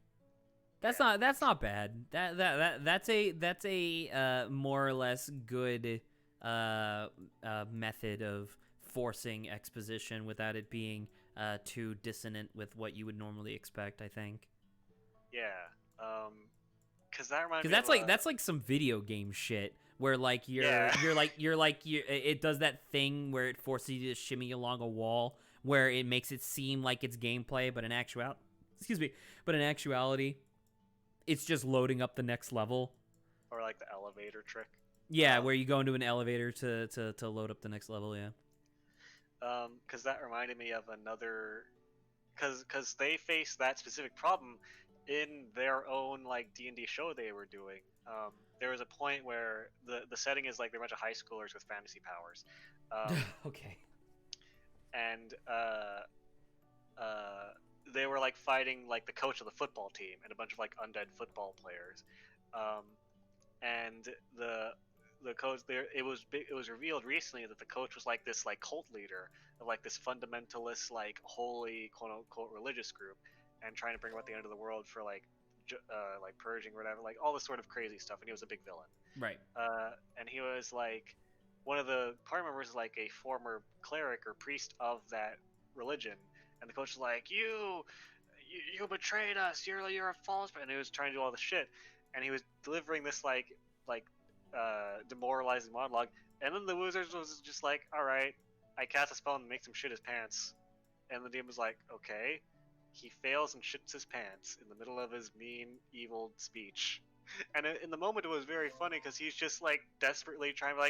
Yeah. That's not bad. That's a more or less good method of forcing exposition without it being too dissonant with what you would normally expect, I think. Yeah. Because that reminds Because me of that's like some video game shit where like yeah. it does that thing where it forces you to shimmy along a wall where it makes it seem like it's gameplay, but in actuality, it's just loading up the next level. Or like the elevator trick. Yeah, where you go into an elevator to load up the next level. Yeah. Because that reminded me of another. Because they faced that specific problem in their own like D&D show they were doing. There was a point where the setting is like they're a bunch of high schoolers with fantasy powers. Okay. And they were like fighting like the coach of the football team and a bunch of like undead football players. And the coach there, it was revealed recently that the coach was like this like cult leader of like this fundamentalist like holy quote unquote religious group, and trying to bring about the end of the world for like purging or whatever, like all this sort of crazy stuff, and he was a big villain. Right. And he was like one of the party members is like a former cleric or priest of that religion, and the coach was like, you betrayed us, you're a false man, and he was trying to do all this shit, and he was delivering this like demoralizing monologue, and then the wizard was just like, all right, I cast a spell and makes him shit his pants, and the DM was like, okay, he fails and shits his pants in the middle of his mean, evil speech. And in the moment, it was very funny because he's just like desperately trying to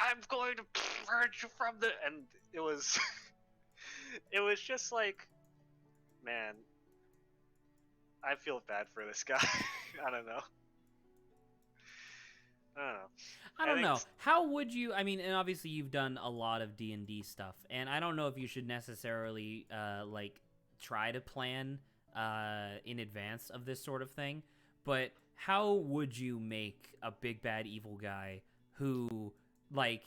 I'm going to purge you from the, and it was, it was just like, man, I feel bad for this guy. I don't know. I don't know. I don't know. How would you? I mean, and obviously you've done a lot of D&D stuff, and I don't know if you should necessarily like try to plan in advance of this sort of thing. But how would you make a big bad evil guy who, like,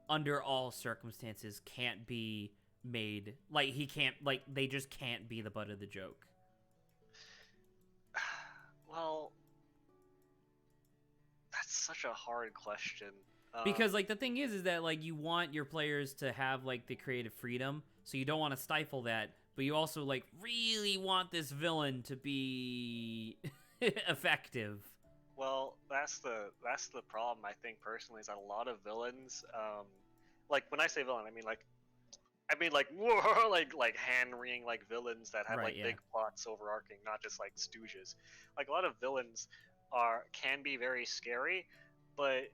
under all circumstances can't be made, like, he can't, like, they just can't be the butt of the joke? Well, that's such a hard question. Because, like, the thing is that, like, you want your players to have, like, the creative freedom, so you don't want to stifle that, but you also, like, really want this villain to be effective. Well, that's the problem. I think personally is that a lot of villains, like when I say villain, I mean like whoa, like hand wringing like villains that have like big plots overarching, not just like stooges. Like a lot of villains can be very scary, but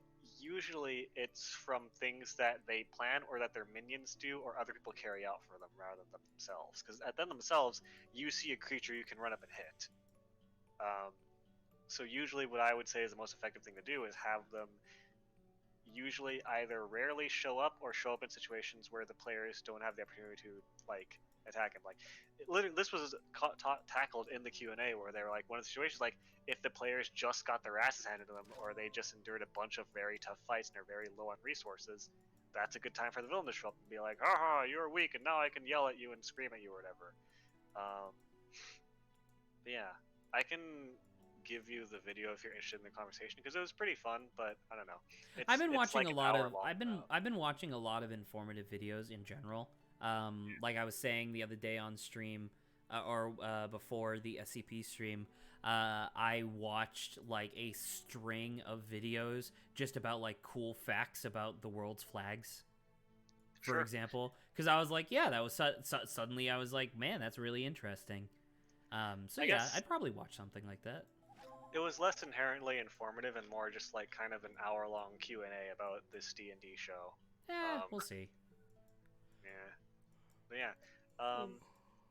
usually it's from things that they plan or that their minions do or other people carry out for them rather than themselves. Because at them themselves, you see a creature you can run up and hit. So usually what I would say is the most effective thing to do is have them usually either rarely show up or show up in situations where the players don't have the opportunity to like attack him. Like literally, this was tackled in the Q&A where they were like, one of the situations like if the players just got their asses handed to them or they just endured a bunch of very tough fights and are very low on resources, that's a good time for the villain to show up and be like, haha, you're weak and now I can yell at you and scream at you or whatever. Yeah, I can give you the video if you're interested in the conversation because it was pretty fun, but I don't know. I've been watching a lot of I've been watching a lot of informative videos in general. Like I was saying the other day on stream, or before the SCP stream, I watched like a string of videos just about like cool facts about the world's flags, for example, because I was like, yeah, that was suddenly I was like, man, that's really interesting. So yeah, I'd probably watch something like that. It was less inherently informative and more just like kind of an hour-long Q&A about this D&D show. We'll see. Yeah, but yeah. I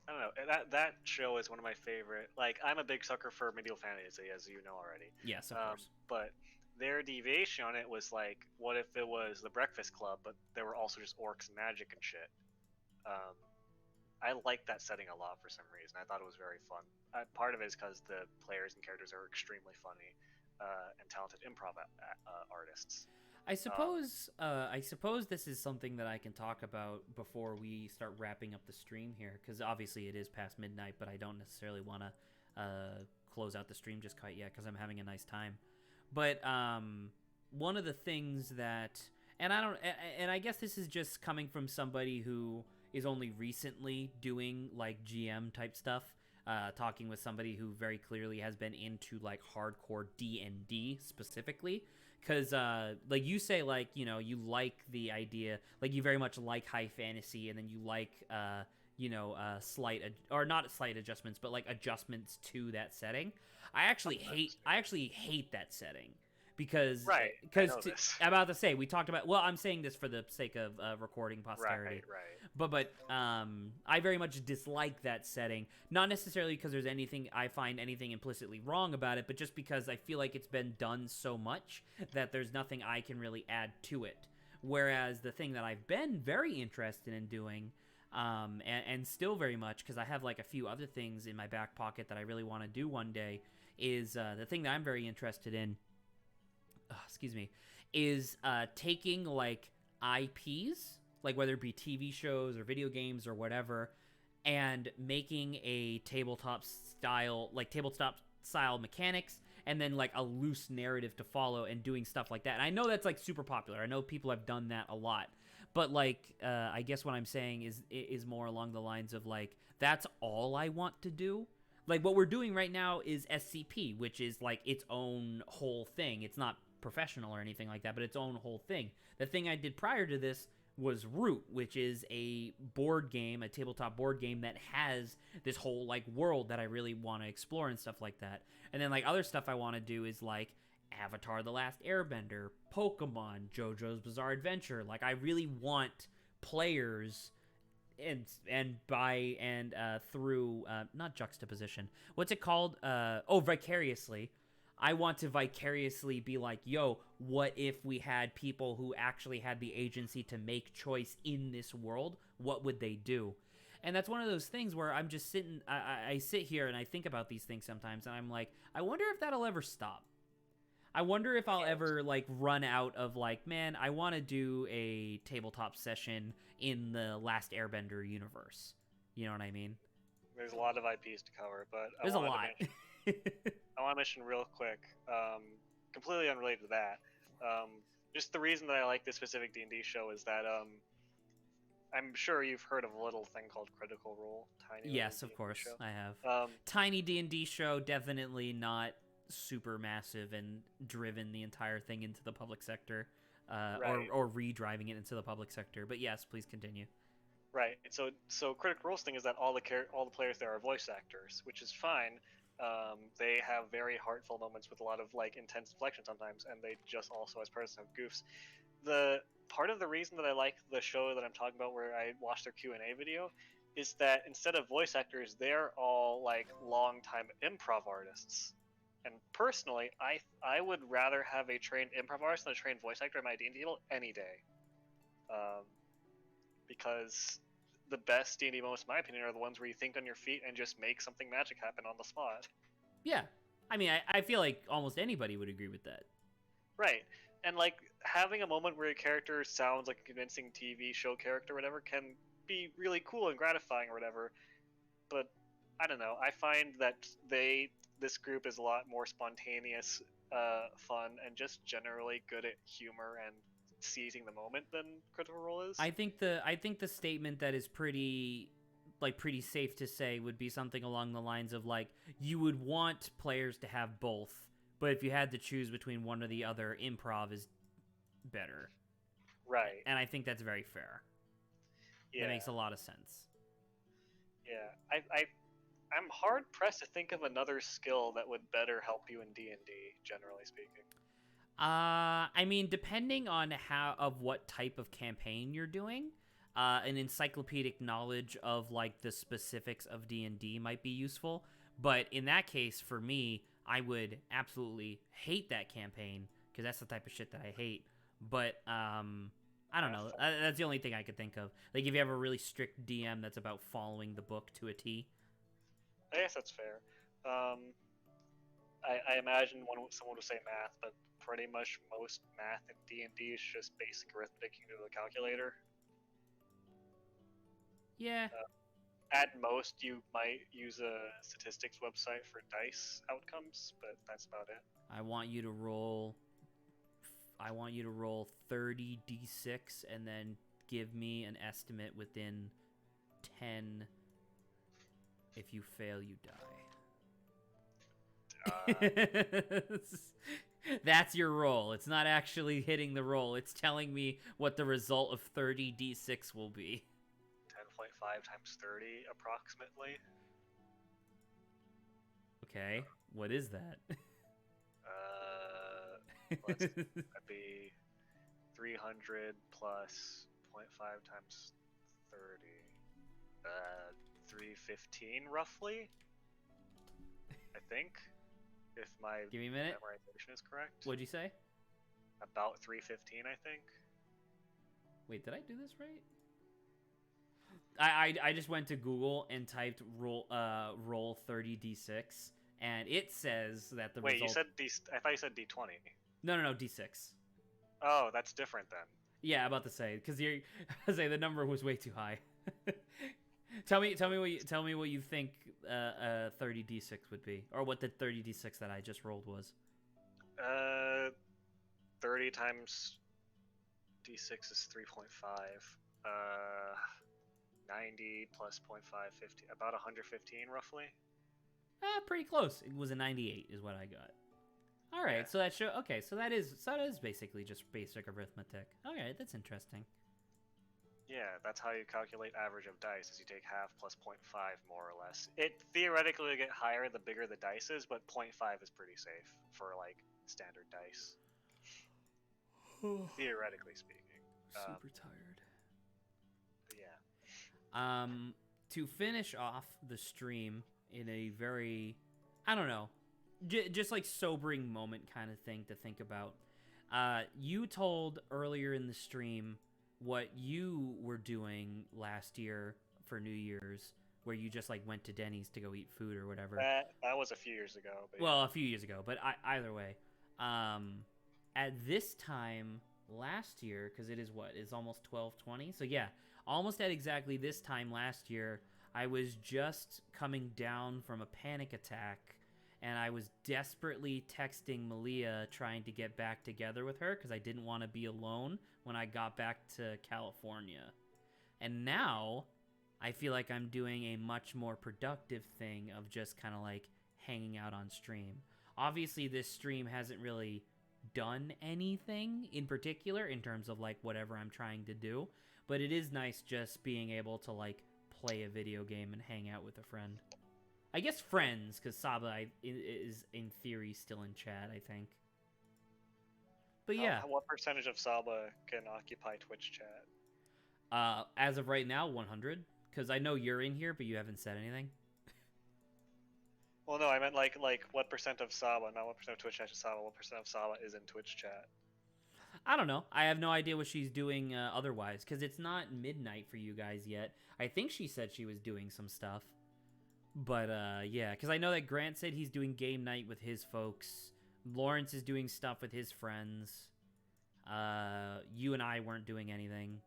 don't know. That show is one of my favorite. Like, I'm a big sucker for medieval fantasy, as you know already. Yes, of course. But their deviation on it was like, what if it was the Breakfast Club, but there were also just orcs and magic and shit. I like that setting a lot for some reason. I thought it was very fun. Part of it is because the players and characters are extremely funny and talented improv artists. I suppose this is something that I can talk about before we start wrapping up the stream here, because obviously it is past midnight, but I don't necessarily want to close out the stream just quite yet because I'm having a nice time. But one of the things that, and I guess this is just coming from somebody who is only recently doing like GM type stuff, talking with somebody who very clearly has been into like hardcore D&D specifically, because like you say, like, you know, you like the idea, like you very much like high fantasy, and then you like not slight adjustments, but like adjustments to that setting. I actually hate that setting. Because I'm about to say, we talked about, well, I'm saying this for the sake of recording posterity. Right. But I very much dislike that setting, not necessarily because there's I find anything implicitly wrong about it, but just because I feel like it's been done so much that there's nothing I can really add to it. Whereas the thing that I've been very interested in doing, and still very much, because I have like a few other things in my back pocket that I really want to do one day, is the thing that I'm very interested in, is taking like IPs, like whether it be TV shows or video games or whatever, and making a tabletop style mechanics, and then like a loose narrative to follow and doing stuff like that. And I know that's like super popular. I know people have done that a lot. But like, I guess what I'm saying is more along the lines of like, that's all I want to do. Like what we're doing right now is SCP, which is like its own whole thing. It's not professional or anything like that, but its own whole thing. The thing I did prior to this was Root, which is a board game, a tabletop board game that has this whole like world that I really want to explore and stuff like that. And then like other stuff I want to do is like Avatar: The Last Airbender, Pokemon, JoJo's Bizarre Adventure. Like I really want players and by and through not juxtaposition. What's it called? Vicariously. I want to vicariously be like, yo, what if we had people who actually had the agency to make choice in this world? What would they do? And that's one of those things where I'm just sitting, I sit here and I think about these things sometimes, and I'm like, I wonder if that'll ever stop. I wonder if I'll ever like run out of like, man, I want to do a tabletop session in the Last Airbender universe. You know what I mean? There's a lot of IPs to cover, but There's a lot. I want to mention real quick, completely unrelated to that. Just the reason that I like this specific D&D show is that I'm sure you've heard of a little thing called Critical Role. Tiny yes, of D&D course, show. I have. Tiny D&D show, definitely not super massive and driven the entire thing into the public sector, right. or re-driving it into the public sector. But yes, please continue. Right. So Critical Role's thing is that all the players there are voice actors, which is fine. They have very heartful moments with a lot of like intense inflection sometimes, and they just also as persons have goofs. The part of the reason that I like the show that I'm talking about, where I watched their Q&A video, is that instead of voice actors, they're all like long-time improv artists. And personally, I would rather have a trained improv artist than a trained voice actor in my D&D table any day. Because the best D&D moments, in my opinion, are the ones where you think on your feet and just make something magic happen on the spot. Yeah. I mean, I feel like almost anybody would agree with that. Right. And, like, having a moment where your character sounds like a convincing TV show character or whatever can be really cool and gratifying or whatever. But, I don't know. I find that this group is a lot more spontaneous, fun, and just generally good at humor and seizing the moment than Critical Role is. I think the statement that is pretty safe to say would be something along the lines of like, you would want players to have both, but if you had to choose between one or the other, improv is better. Right. And I think that's very fair. Yeah. That makes a lot of sense. Yeah. I'm hard pressed to think of another skill that would better help you in D&D, generally speaking. I mean, depending on what type of campaign you're doing, an encyclopedic knowledge of like the specifics of D&D might be useful. But in that case, for me, I would absolutely hate that campaign because that's the type of shit that I hate. But I don't know. That's the only thing I could think of. Like if you have a really strict DM that's about following the book to a T. I guess that's fair. I imagine someone would say math, but pretty much most math in D&D is just basic arithmetic you can do with a calculator. Yeah. At most, you might use a statistics website for dice outcomes, but that's about it. I want you to roll 30d6 and then give me an estimate within 10. If you fail, you die. That's your roll. It's not actually hitting the roll. It's telling me what the result of 30d6 will be. 10.5 times 30, approximately. Okay, what is that? That'd be 300 plus 0.5 times 30. 315, roughly? I think. If my Give me a minute. memorization is correct. What'd you say? About 315, I think. Wait, did I do this right? I just went to Google and typed roll 30d6, and it says that the result... Wait, you said I thought you said d20. No, D6. Oh, that's different then. Yeah, about to say, because you're the number was way too high. Tell me what you think 30d6 would be, or what the 30d6 that I just rolled was. 30 times d6 is 3.5. 90 plus 0.5, 50, about 115 roughly. Pretty close. It was a 98 is what I got. All right, yeah. So that is basically just basic arithmetic. All right, that's interesting. Yeah, that's how you calculate average of dice. Is you take half plus 0.5 more or less. It theoretically will get higher the bigger the dice is, but 0.5 is pretty safe for like standard dice, theoretically speaking. Super tired. But yeah. To finish off the stream in a very, I don't know, just like sobering moment kind of thing to think about. You told earlier in the stream what you were doing last year for New Year's, where you just like went to Denny's to go eat food or whatever. That was a few years ago. But Well, yeah. a few years ago, but either way, at this time last year, because it is what is almost 12/20, so yeah, almost at exactly this time last year, I was just coming down from a panic attack, and I was desperately texting Malia trying to get back together with her because I didn't want to be alone when I got back to California. And now I feel like I'm doing a much more productive thing of just kind of like hanging out on stream. Obviously, this stream hasn't really done anything in particular in terms of like whatever I'm trying to do, but it is nice just being able to like play a video game and hang out with a friend. I guess friends, because Saba is in theory still in chat, I think. But yeah, What percentage of Saba can occupy Twitch chat? as of right now, 100. Because I know you're in here, but you haven't said anything. Well, no, I meant like what percent of Saba, not what percent of Twitch chat is Saba. What percent of Saba is in Twitch chat? I don't know. I have no idea what she's doing otherwise, because it's not midnight for you guys yet. I think she said she was doing some stuff. But yeah, because I know that Grant said he's doing game night with his folks. Lawrence is doing stuff with his friends. You and I weren't doing anything.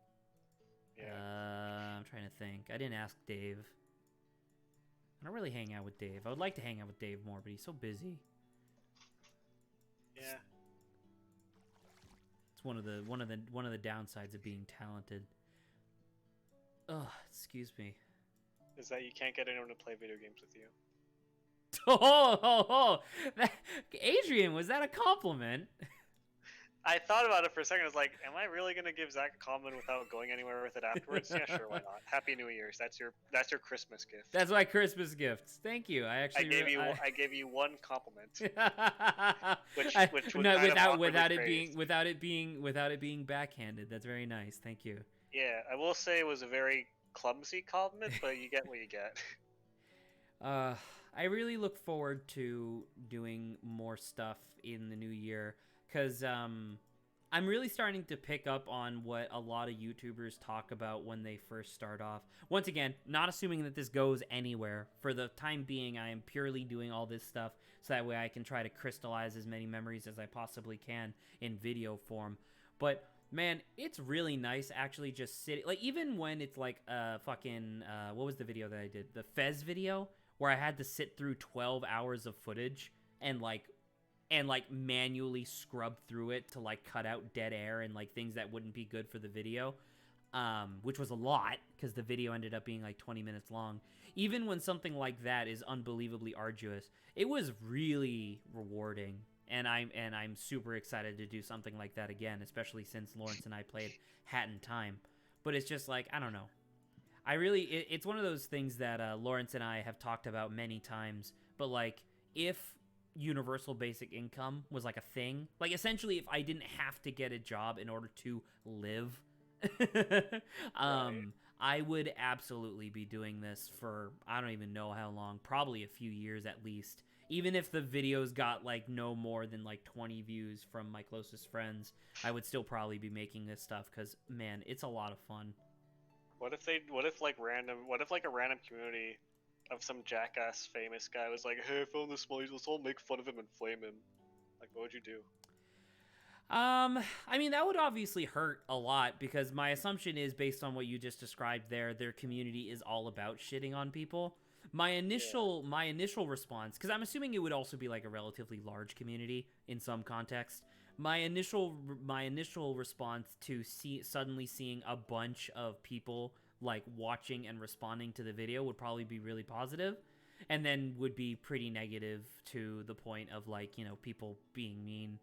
Yeah. I'm trying to think. I didn't ask Dave. I don't really hang out with Dave. I would like to hang out with Dave more, but he's so busy. Yeah. It's one of the downsides of being talented. Ugh, excuse me. Is that you can't get anyone to play video games with you? Adrian, was that a compliment? I thought about it for a second. I was like, am I really gonna give Zach a compliment without going anywhere with it afterwards? Yeah, sure, why not? Happy New Year's. That's your Christmas gift. That's my Christmas gift. Thank you. I gave you one compliment. which was no, kind of without it praised. being backhanded. That's very nice. Thank you. Yeah, I will say it was a very clumsy compliment, but you get what you get. I really look forward to doing more stuff in the new year, because I'm really starting to pick up on what a lot of YouTubers talk about when they first start off. Once again, not assuming that this goes anywhere. For the time being, I am purely doing all this stuff so that way I can try to crystallize as many memories as I possibly can in video form. But man, it's really nice actually just sitting, like, even when it's like fucking what was the video that I did? The Fez video, where I had to sit through 12 hours of footage and manually scrub through it to like cut out dead air and like things that wouldn't be good for the video, which was a lot because the video ended up being like 20 minutes long. Even when something like that is unbelievably arduous, it was really rewarding, and I'm super excited to do something like that again, especially since Lawrence and I played Hat in Time. But it's just like, I don't know. It's one of those things that Lawrence and I have talked about many times, but like, if universal basic income was like a thing, like essentially if I didn't have to get a job in order to live, Right. I would absolutely be doing this for, I don't even know how long, probably a few years at least. Even if the videos got like no more than like 20 views from my closest friends, I would still probably be making this stuff because, man, it's a lot of fun. What if like a random community of some jackass famous guy was like, hey, I found this small, let's all make fun of him and flame him. Like, what would you do? I mean, that would obviously hurt a lot because my assumption is, based on what you just described there, their community is all about shitting on people. My initial response, because I'm assuming it would also be like a relatively large community in some context. My initial response to suddenly seeing a bunch of people like watching and responding to the video would probably be really positive, and then would be pretty negative to the point of like, you know, people being mean.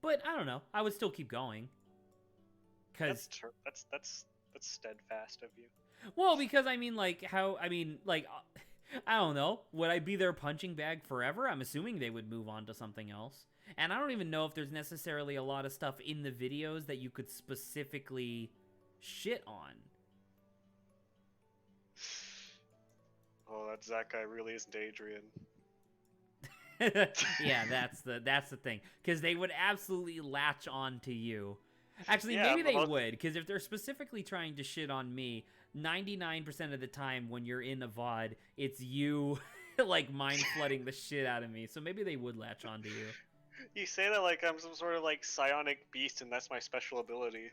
But I don't know. I would still keep going. Cause That's That's steadfast of you. Well, because I mean, like, I don't know. Would I be their punching bag forever? I'm assuming they would move on to something else. And I don't even know if there's necessarily a lot of stuff in the videos that you could specifically shit on. Oh, that guy really isn't Adrian. Yeah, that's the thing. Because they would absolutely latch on to you. Actually, Yeah, maybe they would, because if they're specifically trying to shit on me, 99% of the time when you're in a VOD, it's you, like, mind flooding the shit out of me. So maybe they would latch on to you. You say that like I'm some sort of like psionic beast and that's my special ability.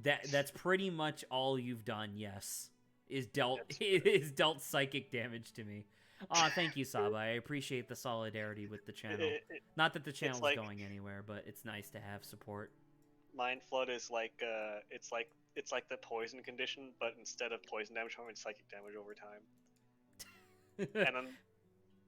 That's pretty much all you've done, yes. Is dealt psychic damage to me. Aw, thank you, Saba. I appreciate the solidarity with the channel. Not that the channel's like, going anywhere, but it's nice to have support. Mind Flood is like it's like the poison condition, but instead of poison damage, it's psychic damage over time.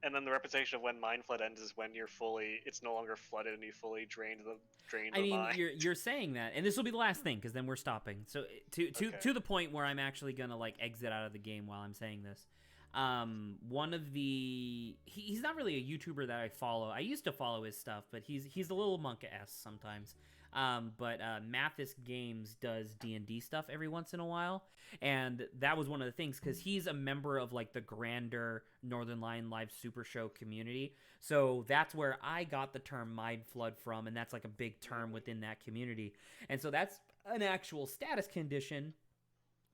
and then the representation of when Mind Flood ends is when it's no longer flooded and you fully drained the mind. You're saying that, and this will be the last thing because then we're stopping. So to the point where I'm actually gonna like exit out of the game while I'm saying this. One of he's not really a YouTuber that I follow. I used to follow his stuff, but he's a little monka-esque sometimes. But Mathis Games does D&D stuff every once in a while, and that was one of the things because he's a member of like the grander Northern Lion Live Super Show community. So that's where I got the term Mind Flood from, and that's like a big term within that community. And so that's an actual status condition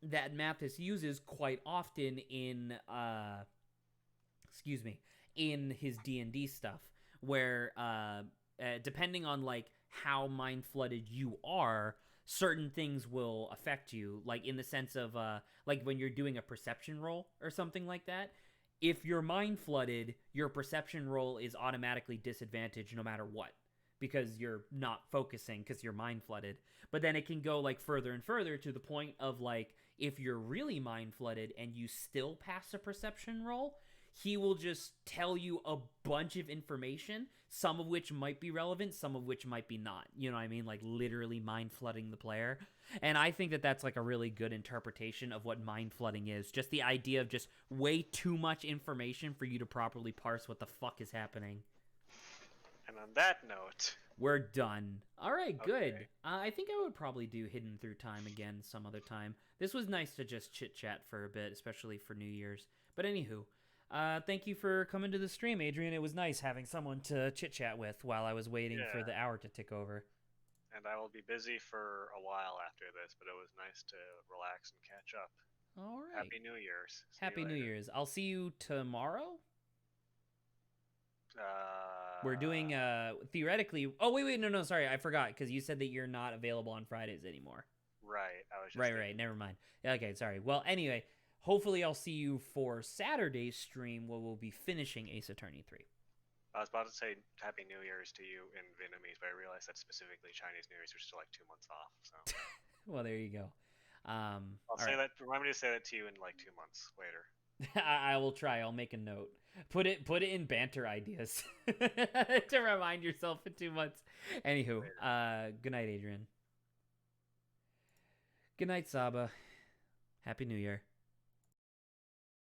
that Mathis uses quite often in in his D&D stuff, where depending on like how mind flooded you are, certain things will affect you, like in the sense of like when you're doing a perception roll or something like that. If you're mind flooded, your perception roll is automatically disadvantaged no matter what, because you're not focusing because you're mind flooded. But then it can go like further and further to the point of like if you're really mind flooded and you still pass a perception roll, he will just tell you a bunch of information, some of which might be relevant, some of which might be not. You know what I mean? Like literally mind flooding the player. And I think that that's like a really good interpretation of what mind flooding is. Just the idea of just way too much information for you to properly parse what the fuck is happening. And on that note, we're done. All right, good. Okay. I think I would probably do Hidden Through Time again some other time. This was nice to just chit-chat for a bit, especially for New Year's. But anywho, thank you for coming to the stream, Adrian. It was nice having someone to chit-chat with while I was waiting for the hour to tick over. And I will be busy for a while after this, but it was nice to relax and catch up. All right. Happy New Year's. Happy New Year's. I'll see you tomorrow? We're doing theoretically. Oh wait, no, sorry, I forgot because you said that you're not available on Fridays anymore. Right, I was just right. Never mind. Okay, sorry. Well, anyway, hopefully I'll see you for Saturday's stream where we'll be finishing Ace Attorney 3. I was about to say Happy New Year's to you in Vietnamese, but I realized that specifically Chinese New Year's are still like 2 months off. So. Well, there you go. I'll say that. Remind me to say that to you in like 2 months later. I will try. I'll make a note. Put it in banter ideas to remind yourself in 2 months. Anywho, good night, Adrian. Good night, Saba. Happy New Year.